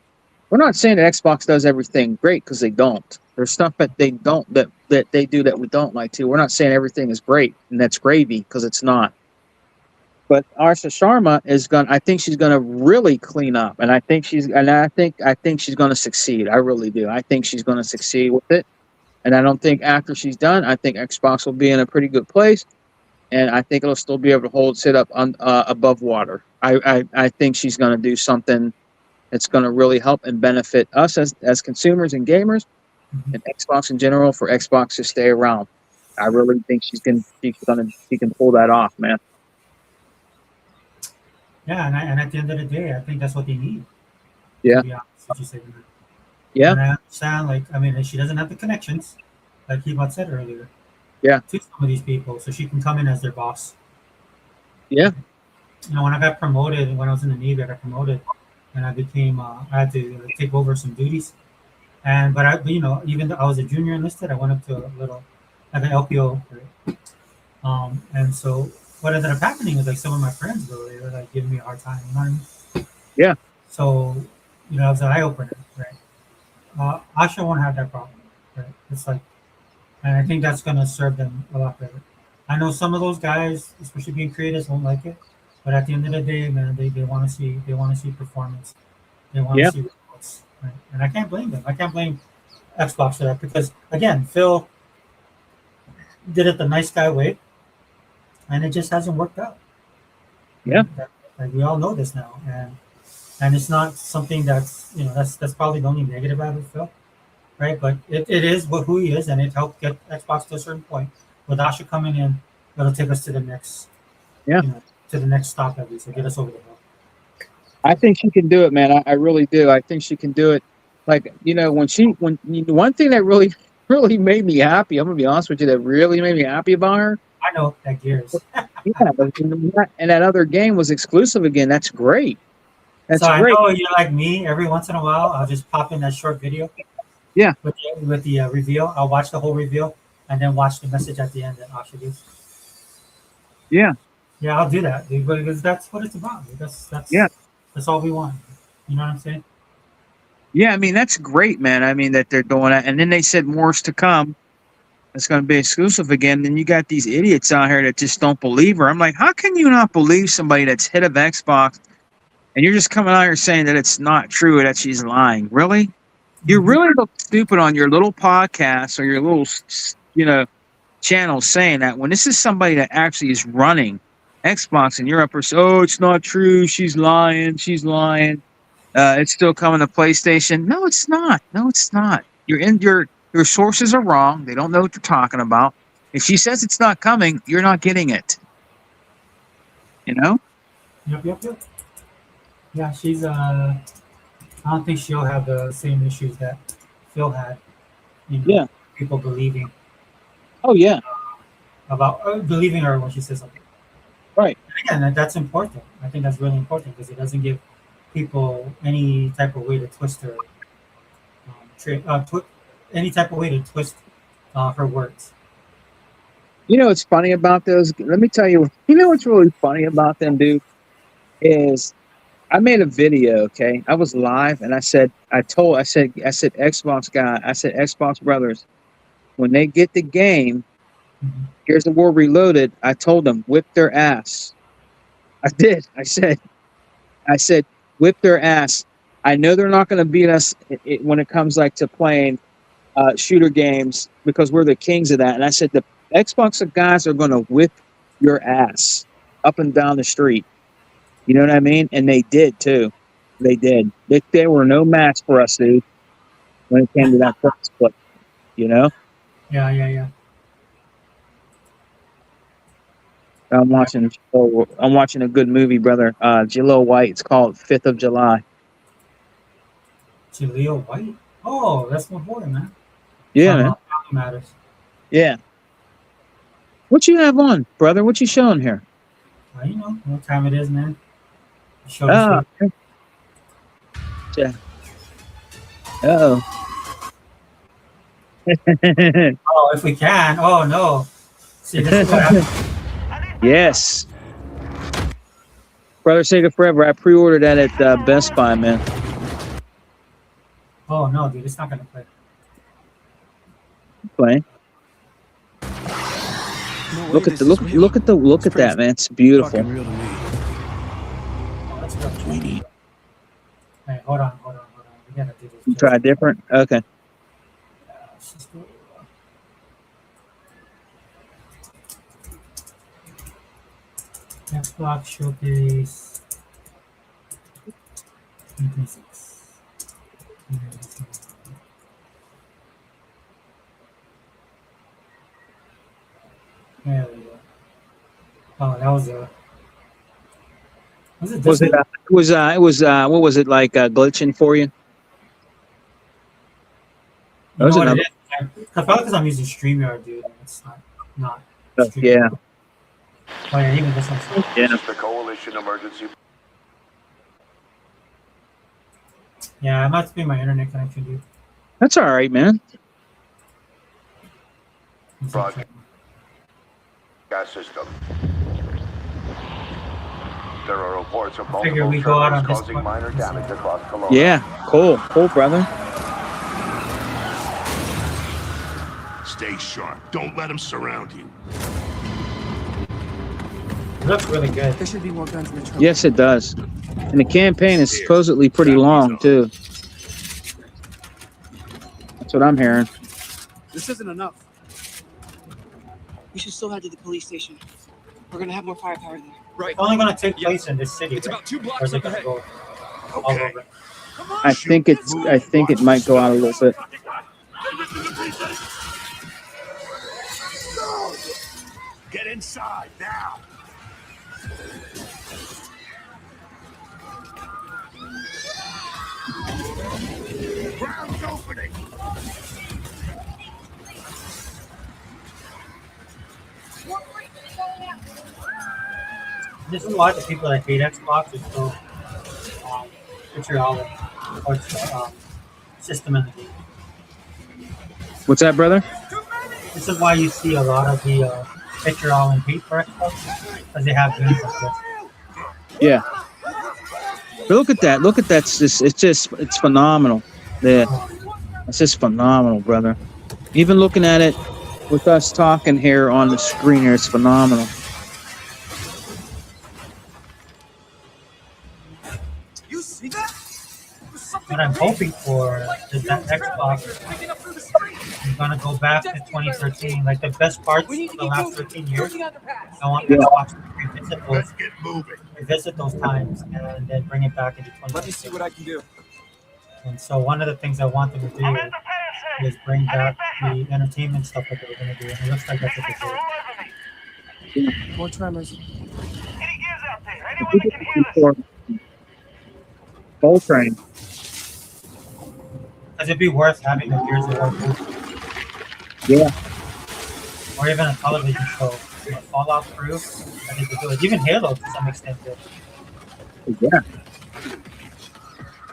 we're not saying that Xbox does everything great because they don't. There's stuff that they don't that they do that we don't like too. We're not saying everything is great and that's gravy because it's not. But Arsha Sharma is going. I think she's going to really clean up, and I think she's going to succeed. I really do. I think she's going to succeed with it, and I don't think after she's done, I think Xbox will be in a pretty good place, and I think it'll still be able to sit up above water. I think she's going to do something that's going to really help and benefit us as consumers and gamers, hmm, and Xbox in general for Xbox to stay around. I really think she can pull that off, man. yeah, and at the end of the day, I think that's what they need. To Yeah, be honest, if you say that. yeah, And I understand, like, I mean, she doesn't have the connections, like Hibot said earlier, yeah, to some of these people, so she can come in as their boss. yeah, You know, when I got promoted, when I was in the Navy, I got promoted, and I had to take over some duties. But even though I was a junior enlisted, I went up to a little, like an LPO, right? And so what ended up happening was like some of my friends, though, they were like giving me a hard time, you know what I mean? yeah. So, it was an eye opener, right? Asha won't have that problem, right? It's like, and I think that's gonna serve them a lot better. I know some of those guys, especially being creators, won't like it, but at the end of the day, man, they want to see performance. They want to Yeah, see results, right? And I can't blame them. I can't blame Xbox for that because again, Phil did it the nice guy way, and it just hasn't worked out. yeah, Right? Like we all know this now, and it's not something that's that's probably the only negative out of Phil. right? But it is who he is, and it helped get Xbox to a certain point. With Asha coming in, it'll take us to the next, Yeah. to the next stop at least, and get us over the hill. I think she can do it, man. I really do. I think she can do it. Like, one thing that really, really made me happy, I'm going to be honest with you, that really made me happy about her. I know that Gears. Yeah. And that other game was exclusive again. That's great. That's So I great. know you're like me. Every once in a while, I'll just pop in that short video. Yeah. With the reveal, I'll watch the whole reveal and then watch the message at the end that Asha gives. Yeah. Yeah, I'll do that, dude, because that's what it's about. Dude. That's all we want. You know what I'm saying? Yeah. I mean, that's great, man. I mean, that they're doing that. And then they said more's to come. It's going to be exclusive again. Then you got these idiots out here that just don't believe her. I'm like, how can you not believe somebody that's head of Xbox and you're just coming out here saying that it's not true, that she's lying? Really? You really look stupid on your little podcast or your little, channel saying that when this is somebody that actually is running Xbox and you're up for, oh, it's not true. She's lying. It's still coming to PlayStation. No, it's not. No, it's not. Your sources are wrong. They don't know what they're talking about. If she says it's not coming, you're not getting it. You know? Yep. Yeah, she's I don't think she'll have the same issues that Phil had. Yeah. People believing Oh yeah. about believing her when she says something. Right. And again, that's important. I think that's really important because it doesn't give people any type of way to twist her, any type of way to twist her words. You know what's funny about those? Let me tell you. You know what's really funny about them, dude? Is I made a video. Okay, I was live, and I said Xbox guy. I said Xbox brothers. When they get the game, Mhm. here's the War Reloaded. I told them whip their ass. I did. I said whip their ass. I know they're not going to beat us when it comes like to playing shooter games because we're the kings of that. And I said the Xbox guys are going to whip your ass up and down the street. You know what I mean? And they did too. They did. They were no match for us, dude. When it came to that first split, you know. Yeah. I'm watching a good movie, brother. Jaleel White. It's called 5th of July. Jaleel White. Oh, that's my boy, man. Yeah, man. Family Matters. Yeah. What you have on, brother? What you showing here? You know what time it is, man. Show Yeah. Oh. Oh, if we can. Oh no. See, this is what happens. Yes. Brother Sega Forever. I pre-ordered that at Best Buy, man. Oh no, dude, it's not gonna play. Playing. Look at that, man. It's beautiful. Oh, let's go. Hey, hold on. We gotta do this. You try different? Okay. Let's just go. Xbox Showcase 2026. There we go. Oh, that was a. Was it this one? It was what was it like glitching for you? You know what it is? Probably because I'm using StreamYard, dude. And it's not. Yeah. Oh yeah, even this one's. Yeah. The coalition emergency. Yeah, it might be my internet connection, dude. That's all right, man. Broadcast system. There are reports of figure multiple we go out on tremors this causing one. minor damage across Kelowna. Yeah. Cool, brother. Stay sharp. Don't let them surround you. It looks really good. There should be more guns in the trunk. Yes, it does. And the campaign is supposedly pretty long too. That's what I'm hearing. This isn't enough. We should still head to the police station. We're gonna have more firepower there. Right. It's only gonna take place in this city. It's right? about 2 Or is blocks it up gonna ahead. go all over? I think it might go out a little bit. ripped into pieces! Get inside, now! Ground's opening! This is why the people that hate Xbox is so vitriolic towards the system and the game. What's that, brother? This is why you see a lot of the vitriol and hate for Xbox, because they have games like this. Yeah. But look at that. Look at that. It's phenomenal. Yeah. It's just phenomenal, brother. Even looking at it with us talking here on the screen here, it's phenomenal. You see that? What I'm hoping for is that Xbox is going to go back to 2013, like the best parts of the last 13 years. I want Xbox to Let's get moving. revisit those times and then bring it back into 2013. Let me see what I can do. And so one of the things I want them to do is bring back the entertainment stuff that they were going to do. And it looks like that's what they did. More tremors. Full train. Because it'd be worth having a Gears of War movie. Yeah. Or even a television show. You know, Fallout crew, I think they do it. Even Halo to some extent did. Yeah.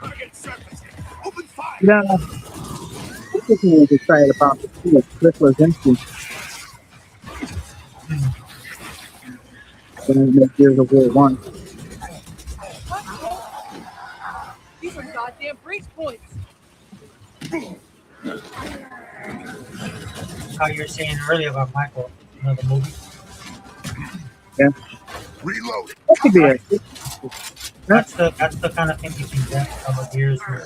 Target surface. Open fire! Yeah. This is what excited about the Clifford's instance. When it makes Gears of War 1. These are goddamn breach points. How you were saying earlier about Michael, you know, the movie. Yeah. Reload it. That could be it. That's the kind of thing you can get from a Gears movie.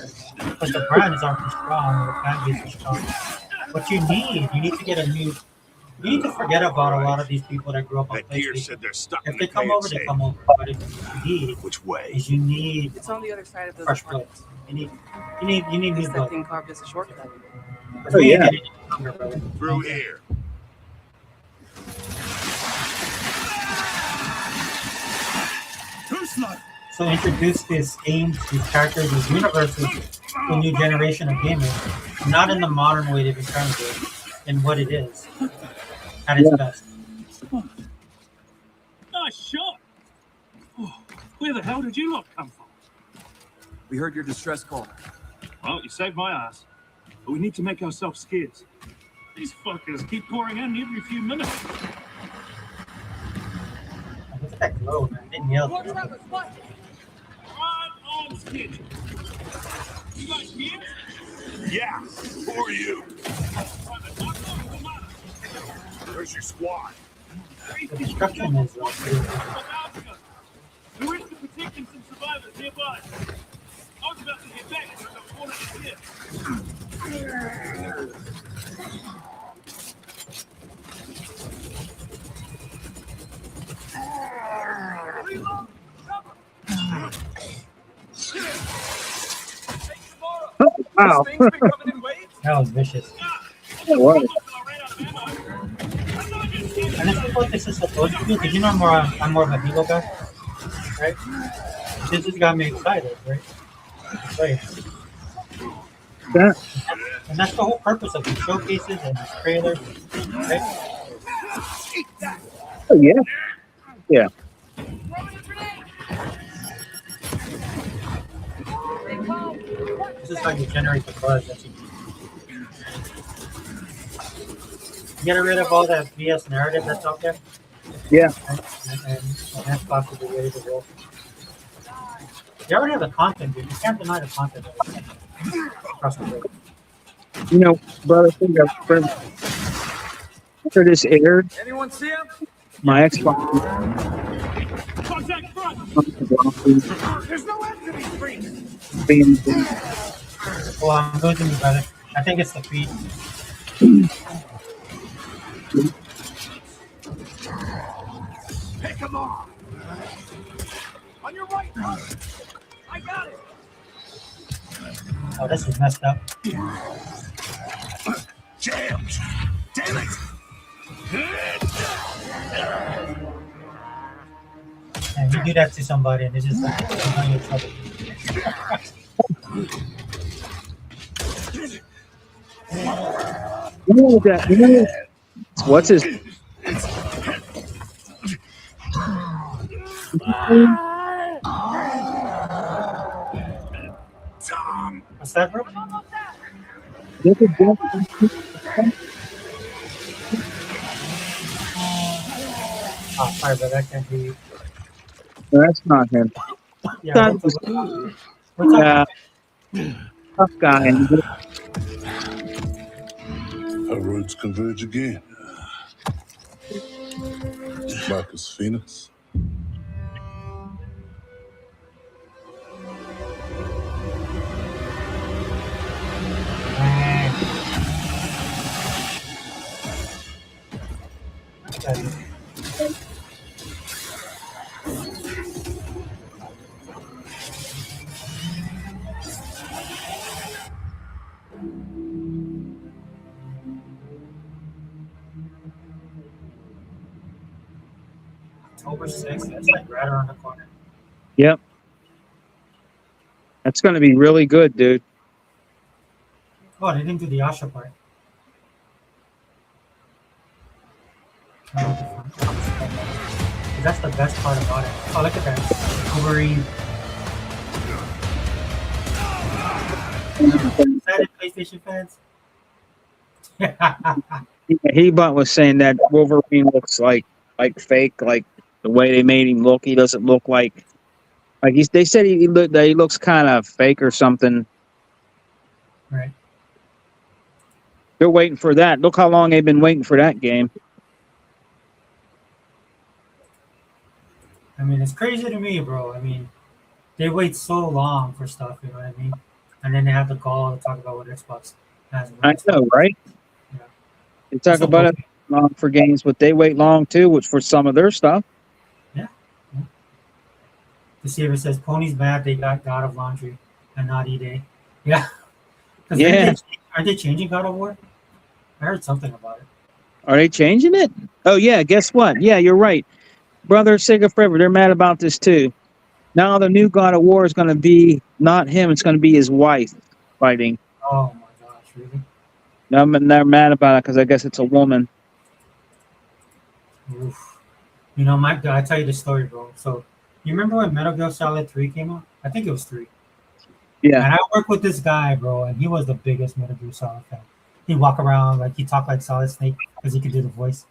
Because the brand is already strong, the fan base is strong. What you need to get a new. You need to forget about a lot of these people that grew up on That gear PlayStation. said they're stuck If in they the come over, they KFC. come over. But if you need Which way? is you need It's on the other side of those fresh blood. apartments. You need new Is that blood. thing carved as a shortcut? Because we ain't yeah. getting any younger, brother. Through here. Too slow. So introduce these games, these characters, these universes to a new generation of gamers. Not in the modern way they've been trying to do it, in what it is. At its best. Nice shot. Oh, where the hell did you lot come from? We heard your distress call. Well, you saved my ass. But we need to make ourselves scarce. These fuckers keep pouring in every few minutes. Look at that glow, man. They nailed it. Right on schedule. You guys here? Yeah. Who are you? Where's your squad? The destruction is We wish to protect some survivors nearby. I was about to get back as I wanted to hit. Wow. that was vicious. It was. And this is what this is supposed to do, because you know I'm more of a Halo guy, right? This has got me excited, right? Right. Yeah. And that's the whole purpose of these showcases and these trailers, right? Oh, yeah. Yeah. This is how you generate the buzz that you need. Get rid of all that BS narrative that's out there, Yeah. and Xbox will be ready to roll. You already have the content, dude. You can't deny the content across the board. You know, brother, I think after this aired, Anyone see him? my Xbox Contact front! There's no end to these freaks. being Well, I'm losing you, brother. I think it's the feet. Pick him off. On your right. I got it. Oh, this is messed up. jammed. Damn it! And you do that to somebody, and it's just like, you're not in trouble. What's his? What's that, bro? Oh, sorry, but that can't be. No, that's not him. Yeah, That was we're talking. tough guy. Our roads converge again. Marcus Phoenix. October 6th. That's like right around the corner. Yep. That's going to be really good, dude. Oh, they didn't do the Asha part. That's the best part about it. Oh, look at that. Wolverine. Excited, PlayStation fans? He-Butt was saying that Wolverine looks like fake, like the way they made him look. He doesn't look like they said he looks kind of fake or something. Right. They're waiting for that. Look how long they've been waiting for that game. I mean, it's crazy to me, bro. I mean, they wait so long for stuff, you know what I mean? And then they have to call to talk about what Xbox has. I know, right? Yeah. They talk about it long for games, but they wait long too, which for some of their stuff. Yeah. The saver says Pony's mad they got God of Laundry and not E-Day. Yeah. Yeah. Aren't they changing God of War? I heard something about it. Are they changing it? Oh yeah, guess what? Yeah, you're right. Brother Sega Forever, they're mad about this too. Now the new God of War is going to be not him; it's going to be his wife fighting. Oh my gosh, really? Now they're mad about it because I guess it's a woman. Oof. You know, Mike, I tell you the story, bro. So, you remember when Metal Gear Solid 3 came out? I think it was 3. Yeah. And I worked with this guy, bro, and he was the biggest Metal Gear Solid fan. He'd walk around, like, he talked like Solid Snake because he could do the voice.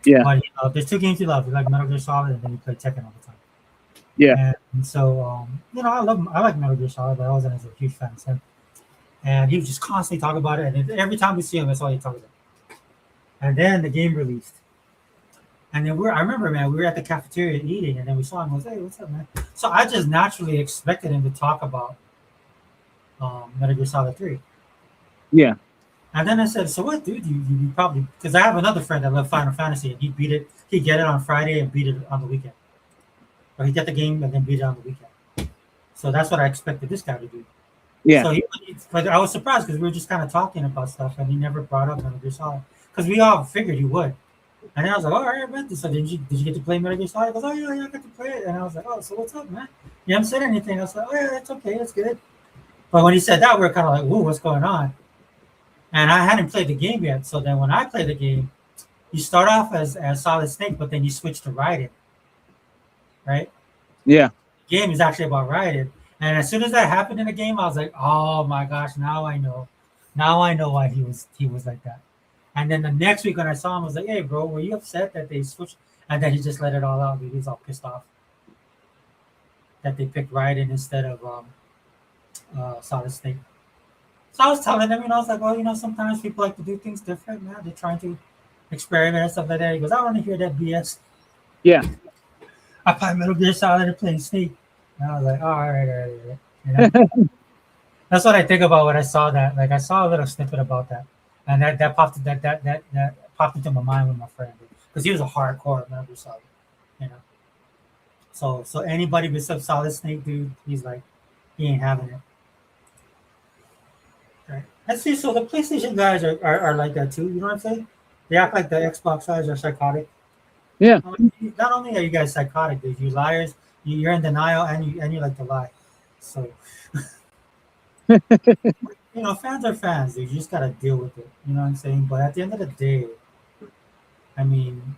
Yeah. But there's 2 games he loved. He liked Metal Gear Solid, and then he played Tekken all the time. Yeah. And so, you know, I like Metal Gear Solid, but I wasn't as a huge fan as him. And he would just constantly talk about it, and every time we see him, that's all he talks about. And then the game released. And then I remember, man, we were at the cafeteria eating, and then we saw him. I was like, hey, what's up, man? So I just naturally expected him to talk about Metal Gear Solid 3. Yeah. And then I said, so what, dude? You probably, because I have another friend that loved Final Fantasy, and he'd get it on Friday and beat it on the weekend. Or he'd get the game and then beat it on the weekend. So that's what I expected this guy to do. Yeah. So but I was surprised because we were just kind of talking about stuff, and he never brought up Metal Gear Solid. Because we all figured he would. And then I was like, all right, man. So did you get to play Metal Gear Solid? He goes, oh, yeah, I got to play it. And I was like, oh, so what's up, man? You haven't said anything. I was like, oh, yeah, that's okay. That's good. But when he said that, we were kind of like, whoa, what's going on? And I hadn't played the game yet. So then when I played the game, you start off as Solid Snake, but then you switch to Raiden. Right? Yeah. The game is actually about Raiden. And as soon as that happened in the game, I was like, oh, my gosh, now I know. Now I know why he was like that. And then the next week when I saw him, I was like, hey, bro, were you upset that they switched? And then he just let it all out. He was all pissed off that they picked Raiden instead of Solid Snake. So I was telling him, I was like, well, sometimes people like to do things different, man. They're trying to experiment and stuff like that. He goes, I don't want to hear that BS. Yeah. I play Metal Gear Solid and play Snake. And I was like, oh, all right. That's what I think about when I saw that. Like, I saw a little snippet about that. And that popped into my mind with my friend because he was a hardcore Metal Gear Solid, So anybody besides Solid Snake, dude, he's like, he ain't having it. Right. And see, so the PlayStation guys are like that too. You know what I'm saying? They act like the Xbox guys are psychotic. Yeah. I mean, not only are you guys psychotic, dude, you liars. You're in denial, and you like to lie. So fans are fans, dude. You just gotta deal with it. You know what I'm saying? But at the end of the day, I mean,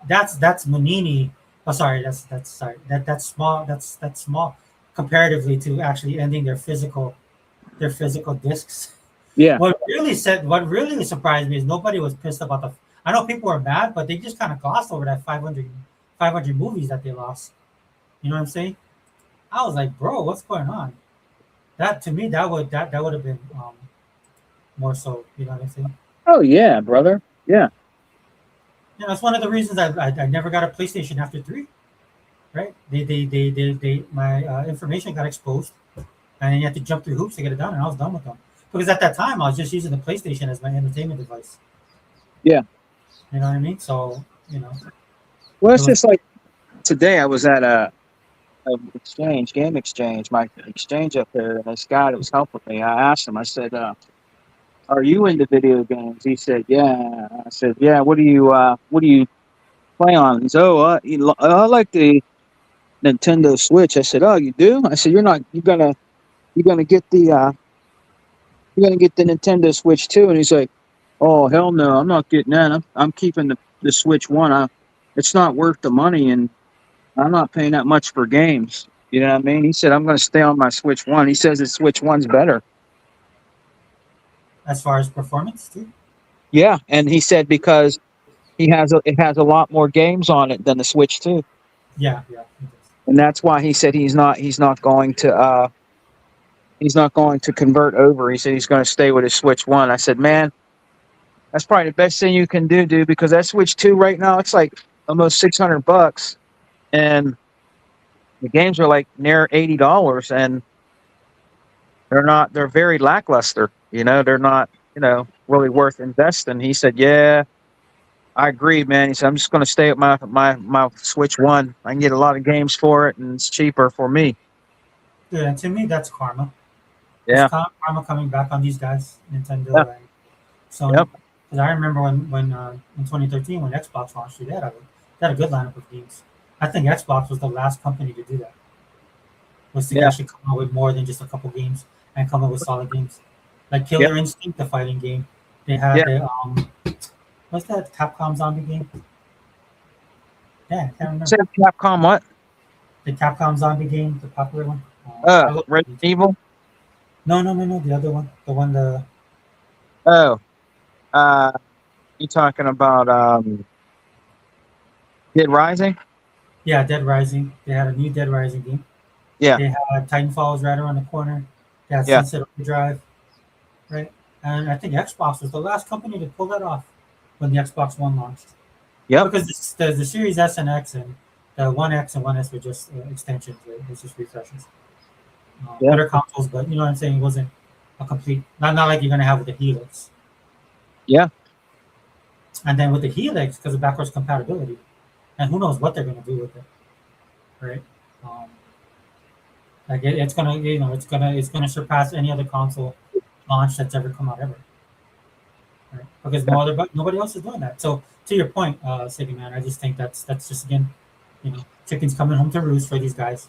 that's Manini. Oh, sorry, that's sorry. That's small. That's small comparatively to actually ending their physical discs. Yeah. What really surprised me is nobody was pissed about the. I know people were mad, but they just kind of glossed over that 500 movies that they lost. You know what I'm saying? I was like, bro, what's going on? That to me, that would have been more so. You know what I'm saying? Oh yeah, brother. Yeah. That's one of the reasons I never got a PlayStation after three. Right? My information got exposed, and you had to jump through hoops to get it done, and I was done with them because at that time I was just using the PlayStation as my entertainment device. Yeah. You know what I mean? So Well, it it's was just like today. I was at a game exchange, my exchange up there, and this guy that was helping me. I asked him. I said, "Are you into video games?" He said, "Yeah." I said, "Yeah. What do you play on?" He said, "Oh, I like the Nintendo Switch." I said, "Oh, you do?" I said, "You're gonna get the Nintendo Switch too?" And he's like, "Oh, hell no, I'm not getting that. I'm keeping the Switch One. It's not worth the money, and I'm not paying that much for games." You know what I mean? He said, "I'm going to stay on my Switch One." He says the Switch One's better. as far as performance too. Yeah, and he said because it has a lot more games on it than the Switch Two, Yeah, yeah. It is. and that's why he said he's not going to convert over. He said he's going to stay with his Switch One. I said, "Man, that's probably the best thing you can do, dude, because that Switch Two right now it's like almost $600, and the games are like near $80, and they're very lackluster. They're not really worth investing." He said, "Yeah, I agree, man." He said, "I'm just going to stay at my Switch One. I can get a lot of games for it, and it's cheaper for me." Dude, and to me, that's karma. It's Yeah. karma coming back on these guys, Yeah. Nintendo and Sony. Yep. Because I remember when in 2013 when Xbox launched, they had a good lineup of games. I think Xbox was the last company to do that. Was to Yeah. actually come out with more than just a couple games and come up with solid games, like Yep. Killer Instinct, the fighting game. They had Yeah. the what's that Capcom zombie game? Yeah, I can't remember Said Capcom what? the Capcom zombie game, the popular one. I love Resident it. Evil. No, the other one, the Oh, uh, you talking about Dead Rising? yeah, Dead Rising. They had a new Dead Rising game. Yeah. They had Titanfall was right around the corner. They had Yeah. Sunset Overdrive, right? And I think Xbox was the last company to pull that off when the Xbox One launched. Yep. Because the Series S and X and the One X and One S were just extensions. Right? It's just refreshes. Yeah. Better consoles, but you know what I'm saying? It wasn't a complete. Not like you're gonna have with the Helix. Yeah. And then with the Helix, because of backwards compatibility, and who knows what they're gonna do with it, right? Um, like it's gonna, it's gonna surpass any other console launch that's ever come out ever, right? Because nobody else is doing that. So to your point, Siggy man, I just think that's just again, chickens coming home to roost for these guys.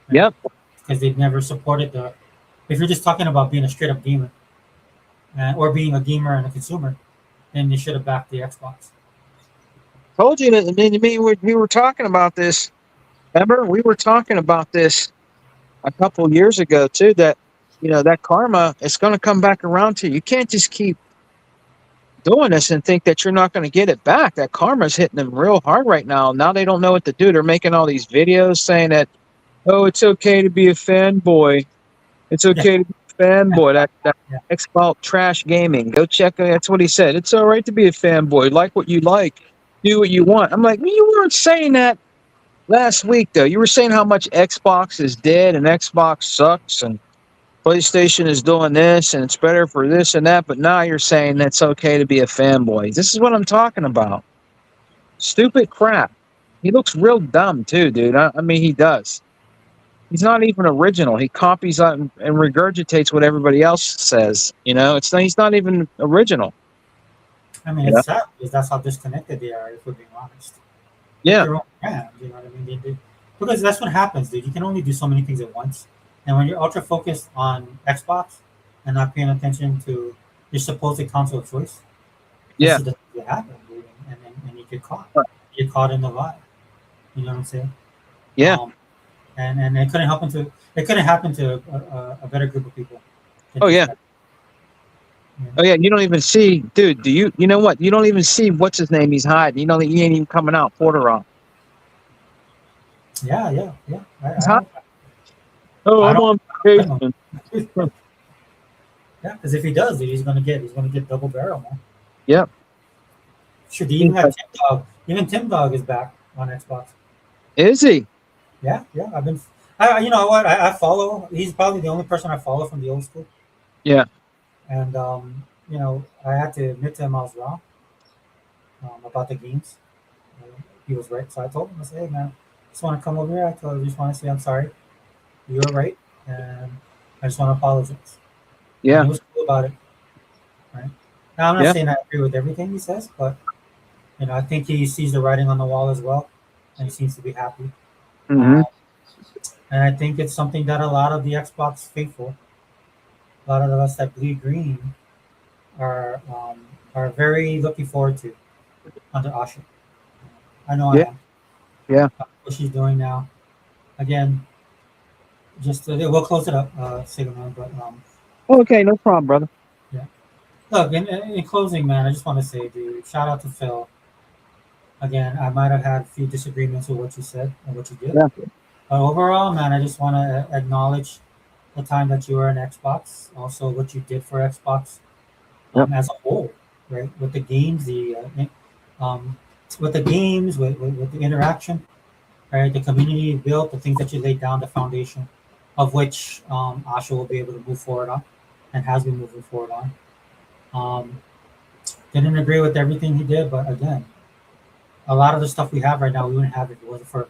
Right? Yep. Because they've never supported the. If you're just talking about being a straight up gamer, or being a gamer and a consumer, then you should have backed the Xbox. Told you that. I mean, we were talking about this. Remember, we were talking about this a couple years ago too. That that karma is going to come back around to you. You can't just keep doing this and think that you're not going to get it back. That karma's hitting them real hard right now. Now they don't know what to do. They're making all these videos saying that, oh, it's okay to be a fanboy. It's okay to be a fanboy. That Yeah. Xbox trash gaming. Go check. That's what he said. It's all right to be a fanboy. Like what you like. Do what you want. I'm like, well, you weren't saying that last week though. You were saying how much Xbox is dead and Xbox sucks and PlayStation is doing this and it's better for this and that. But now you're saying it's okay to be a fanboy. This is what I'm talking about. Stupid crap. He looks real dumb too, dude. I mean, he does. He's not even original. He copies and regurgitates what everybody else says. You know, he's not even original. I mean, Yeah. it's sad because that's how disconnected they are. If we're being honest, make Yeah. their own brand. You know what I mean? Because that's what happens, dude. You can only do so many things at once, and when you're ultra focused on Xbox and not paying attention to your supposed console of choice, this Yeah. is the thing that happen, dude. And you get caught. You get caught in the lie. You know what I'm saying? Yeah. And it couldn't happen to a better group of people. Than Oh these yeah. guys. Oh yeah. You don't even see, dude. You know what? You don't even see what's his name. He's hiding. You know that he ain't even coming out. Porter. Yeah. He's hiding. Oh, I I'm don't. on I don't vacation. yeah, because if he does, dude, he's gonna get double barrel, man. Yep. Should they even have Tim Dog? Even Tim Dog is back on Xbox. Is he? Yeah. I've been. You know what? I follow. He's probably the only person I follow from the old school. Yeah. And you know, I had to admit to him I was wrong about the games. He was right, so I told him, I said, "Hey, man, just want to come over here. I just want to say I'm sorry. You were right, and I just want to apologize." And Yeah. he was cool about it. Right now, I'm not Yeah. saying I agree with everything he says, but you know, I think he sees the writing on the wall as well, and he seems to be happy. Mm-hmm. Um, and I think it's something that a lot of the Xbox faithful, a lot of us that bleed green, are very looking forward to under Asha. I know I Yeah. am. Yeah. What she's doing now. Again, just we'll close it up, Sigmund. But Okay. No problem, brother. yeah. Look, in closing, man, I just want to say, dude, shout out to Phil. Again, I might have had a few disagreements with what you said and what you did. Yeah. But overall, man, I just want to acknowledge the time that you were in Xbox, also what you did for Xbox Yep. as a whole, right? With the games, with the games, with the interaction, right? The community you built, the things that you laid down, the foundation of which Asha will be able to move forward on and has been moving forward on. Um, didn't agree with everything he did, but again, a lot of the stuff we have right now, we wouldn't have if it wasn't for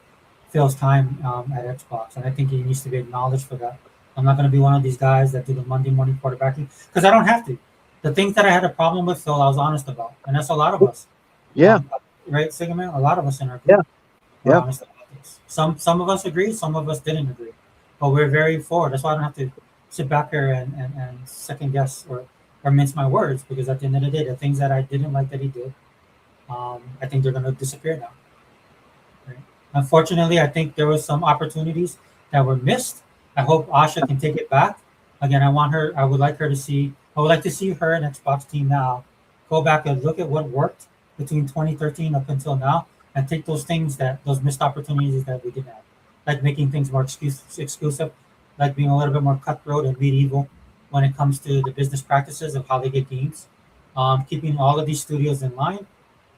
Phil's time at Xbox, and I think he needs to be acknowledged for that. I'm not going to be one of these guys that do the Monday morning quarterbacking because I don't have to. The things that I had a problem with Phil, I was honest about, and that's a lot of us. Yeah. Right, Sigmund? A lot of us in our Yeah. group were Yeah. honest about this. Some of us agreed, some of us didn't agree, but we're very forward. That's why I don't have to sit back here and second guess or mince my words because at the end of the day, the things that I didn't like that he did, I think they're going to disappear now. Right? Unfortunately, I think there was some opportunities that were missed. I hope Asha can take it back. Again, I want her. I would like her to see. I would like to see her and Xbox team now go back and look at what worked between 2013 up until now, and take those missed opportunities that we didn't have, like making things more exclusive, like being a little bit more cutthroat and medieval when it comes to the business practices of how they get games, keeping all of these studios in line.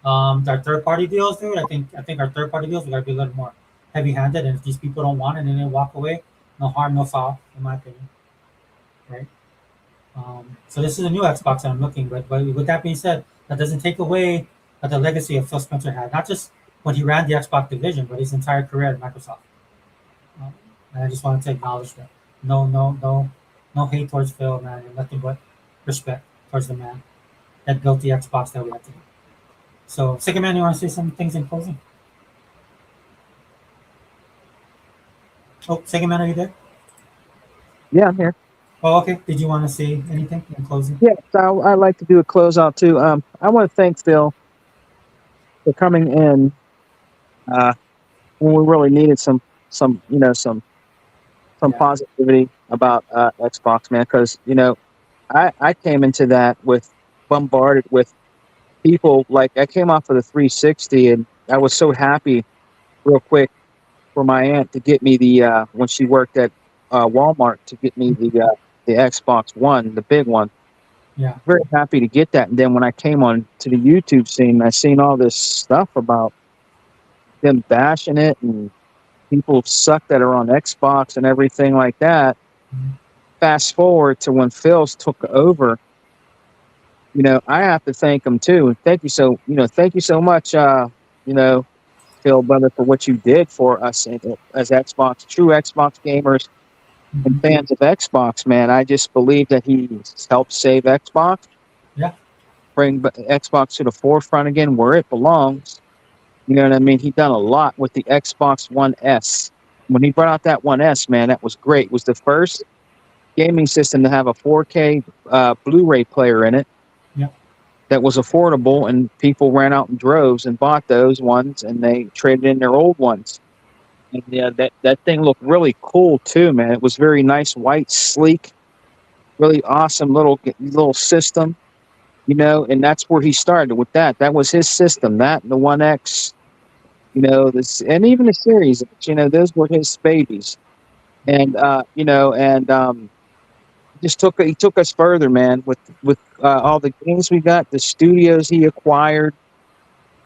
Our third party deals, dude. I think our third party deals we gotta be a little more heavy handed. And if these people don't want it and they walk away, no harm, no foul, in my opinion. Right. So this is a new Xbox that I'm looking, but with that being said, that doesn't take away the legacy of Phil Spencer had, not just when he ran the Xbox division, but his entire career at Microsoft. And I just wanted to acknowledge that. No hate towards Phil, man, and nothing but respect towards the man that built the Xbox that we have today. So, Second Man, you want to say some things in closing? Oh, Second Man, are you there? Yeah. I'm here. Oh, okay. Did you want to say anything in closing? Yeah. So I'd like to do a closeout too. I want to thank Phil for coming in when we really needed some Yeah. positivity about Xbox, man. Because I came into that with bombarded with people. Like I came off of the 360, and I was so happy, real quick, for my aunt to get me the when she worked at Walmart to get me the Xbox One, the big one. Yeah. Very happy to get that. And then when I came on to the YouTube scene, I seen all this stuff about them bashing it and people suck that are on Xbox and everything like that. Mhm. Fast forward to when Phil's took over, I have to thank him too. Thank you so much, you know, Phil, brother, for what you did for us as Xbox, true Xbox gamers and Mhm. fans of Xbox, man. I just believe that he's helped save Xbox, Yeah. bring Xbox to the forefront again where it belongs. You know what I mean? He done a lot with the Xbox One S. When he brought out that One S, man, that was great. It was the first gaming system to have a 4K Blu-ray player in it Yeah. that was affordable, and people ran out in droves and bought those ones, and they traded in their old ones. And yeah, that thing looked really cool too, man. It was very nice, white, sleek, really awesome little system, you know. And that's where he started with that. That was his system. That and the One X, you know, this and even the Series, you know, those were his babies. And you know, and he took us further, man, with all the games we got, the studios he acquired,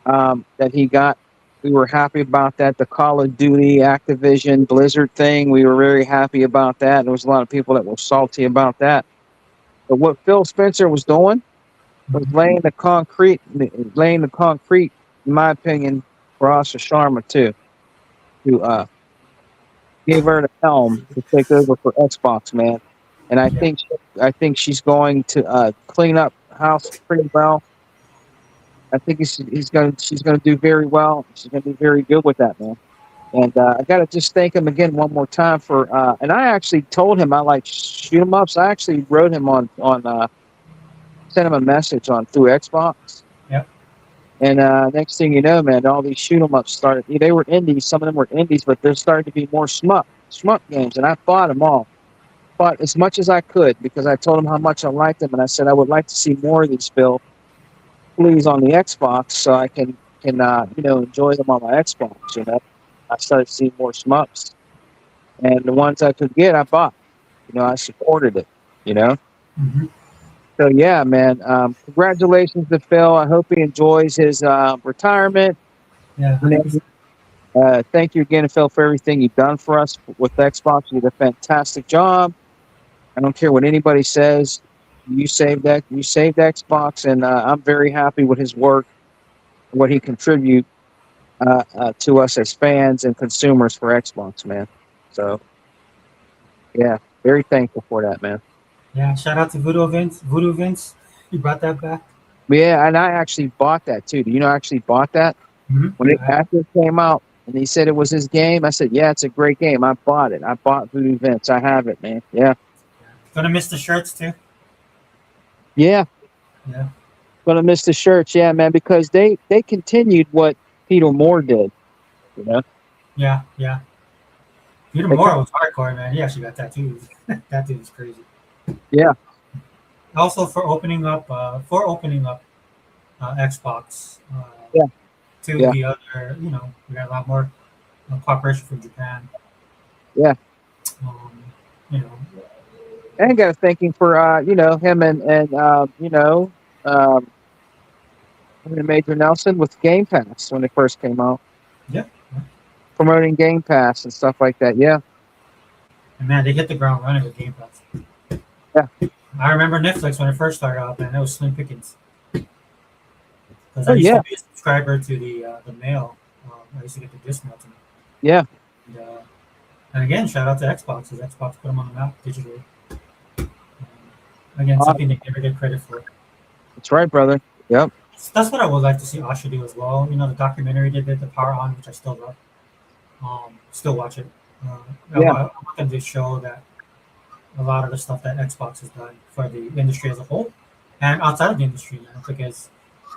that he got. We were happy about that. The Call of Duty, Activision, Blizzard thing, we were very happy about that. There was a lot of people that were salty about that. But what Phil Spencer was doing was Mhm. laying the concrete, in my opinion, for Asha Sharma too, to gave her the helm to take over for Xbox, man. And Yeah. I think she's going to clean up house pretty well. I think she's gonna do very well. She's gonna do very good with that, man. And I gotta just thank him again one more time for. And I actually told him I like shoot 'em ups. I actually wrote him on sent him a message on through Xbox. Yep. And next thing you know, man, all these shoot 'em ups started. They were indies. Some of them were indies, but there's starting to be more shmup games. And I bought them all. Bought as much as I could because I told him how much I liked them, and I said I would like to see more of these, Phil, please, on the Xbox, so I can you know, enjoy them on my Xbox. You know, I started seeing more shmups, and the ones I could get, I bought. You know, I supported it. You know, Hmm. so yeah, man. Congratulations to Phil. I hope he enjoys his retirement. Yeah. You 100%. know, thank you again, Phil, for everything you've done for us with Xbox. You did a fantastic job. I don't care what anybody says. You saved that. You saved Xbox, and I'm very happy with his work, what he contributes to us as fans and consumers for Xbox, man. So yeah, very thankful for that, man. Yeah. Shout out to Voodoo Vince. Voodoo Vince. He brought that back. Yeah, and I actually bought that too. Do you know I actually bought that Hmm. when it after it came out? And he said it was his game. I said, yeah, it's a great game. I bought it. I bought Voodoo Vince. I have it, man. Yeah, Gonna miss the shirts too. yeah. Yeah. Gonna miss the shirts, yeah, man, because they continued what Peter Moore did. You know, Yeah. Yeah. Peter they Moore was hardcore, man. He actually got tattoos. That dude was crazy. yeah, Also for opening up Xbox yeah, to yeah, the other, we got a lot more cooperation from Japan. yeah. Um, you know, And I got to thank him for you know, him and you know, um, him and Major Nelson with Game Pass when it first came out, yeah. promoting Game Pass and stuff like that. Yeah, And man, they hit the ground running with Game Pass. yeah. I remember Netflix when it first started out, man. It was slim pickings because I Oh used yeah, to be a subscriber to the mail. I used to get the disc mail to me. yeah. And again, shout out to Xbox because Xbox put them on the map digitally. Again, Uh, something they never get credit for. that's right, brother. Yep. That's what I would like to see Asha do as well. The documentary they did, The Power On, which I still love. Still watch it. Yeah, I want them to show that a lot of the stuff that Xbox has done for the industry as a whole and outside of the industry, man. Because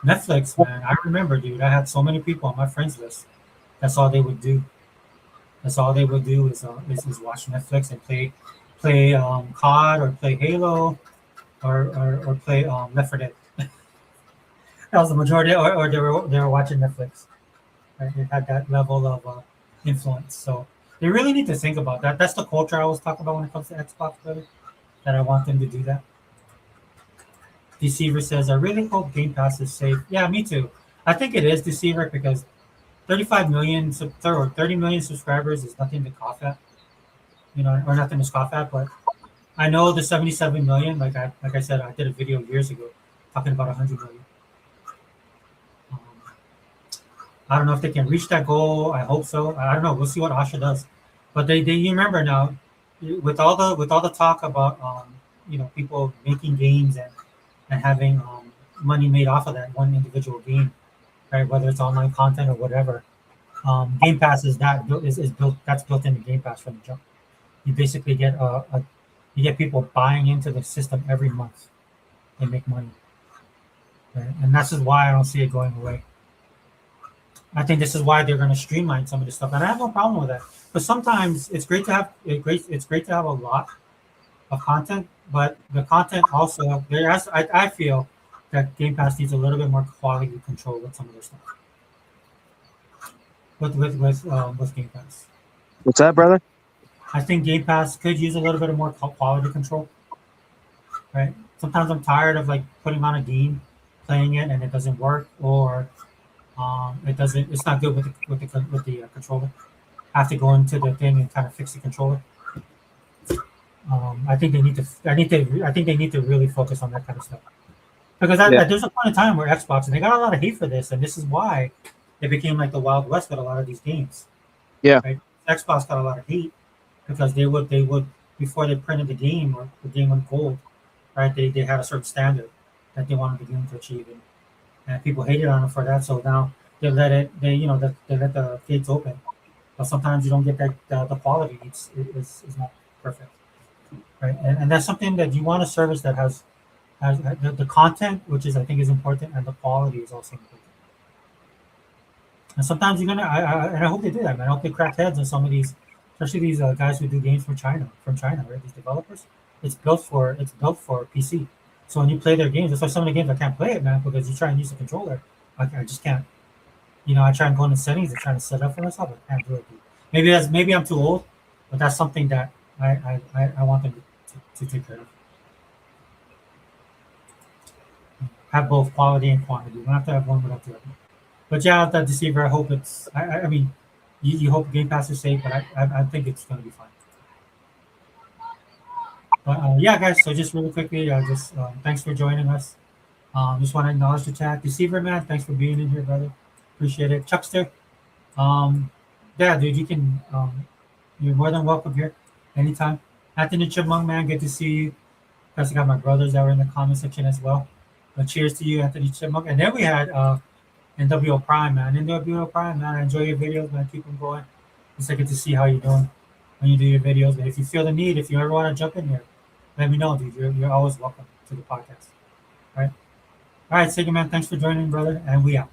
Netflix, man, I remember, dude, I had so many people on my friends list. That's all they would do. That's all they would do is watch Netflix and play COD or play Halo or play Left 4 Dead. That was the majority, or they were watching Netflix. Right? They had that level of influence. So they really need to think about that. That's the culture I was talking about when it comes to Xbox, brother. That I want them to do that. Deceiver says, I really hope Game Pass is safe. Yeah, me too. I think it is Deceiver because 35 million or 30 million subscribers is nothing to cough at, or nothing to scoff at. But I know the 77 million. Like I said, I did a video years ago talking about 100 million. Um, I don't know if they can reach that goal. I hope so. I don't know. We'll see what Asha does. But they you remember now, with all the talk about people making games and having money made off of that one individual game, right? Whether it's online content or whatever. Game Pass is built that's built into Game Pass from the jump. You basically get you get people buying into the system every month and make money, right? And that's just why I don't see it going away. I think this is why they're going to streamline some of this stuff, and I have no problem with that. But sometimes it's great to have it's great to have a lot of content, but the content also I feel that Game Pass needs a little bit more quality control with some of their stuff. With Game Pass, What's that, brother? I think Game Pass could use a little bit of more quality control. Right? Sometimes I'm tired of like putting on a game, playing it, and it doesn't work, or it doesn't. It's not good with the controller. I have to go into the thing and kind of fix the controller. I think they need to. I think they need to really focus on that kind of stuff because Yeah. there's a point in time where Xbox and they got a lot of hate for this, and this is why it became like the Wild West with a lot of these games. Yeah. Right? Xbox got a lot of hate because they would before they printed the game or the game went gold, right? They had a certain standard that they wanted the game to achieve, and people hated on it for that. So now they let the gates open, but sometimes you don't get that the quality is not perfect, right? And that's something that you want a service that has the content, which is I think is important, and the quality is also important. And sometimes you're gonna, I hope they do that, man. I hope they crack heads on some of these, especially these guys who do games from China, right? These developers. It's built for PC. So when you play their games, that's why some of the games I can't play it, man, because you try and use the controller. I just can't. I try and go into settings and try to set up for myself. I can't do it. Dude. Maybe I'm too old, but that's something that I want them to take care of. Have both quality and quantity. You don't have to have one without the other. But yeah, that Deceiver, I hope it's. I mean, you hope Game Pass is safe, but I think it's going to be fine. But yeah, guys. So just really quickly, just thanks for joining us. Just want to acknowledge the chat, Deceiver man. Thanks for being in here, brother. Appreciate it, Chuckster. Yeah, dude, you can. You're more than welcome here, anytime. Anthony Chipmunk, man, good to see you. Plus, I got my brothers that were in the comment section as well. But cheers to you, Anthony Chipmunk. And then we had NWO Prime, man. NWO Prime, man. I enjoy your videos, man. Keep them going. It's like good to see how you're doing when you do your videos. And if you feel the need, if you ever want to jump in here, let me know, dude. You're always welcome to the podcast. All right. All right, Siggy, man. Thanks for joining, brother. And we out.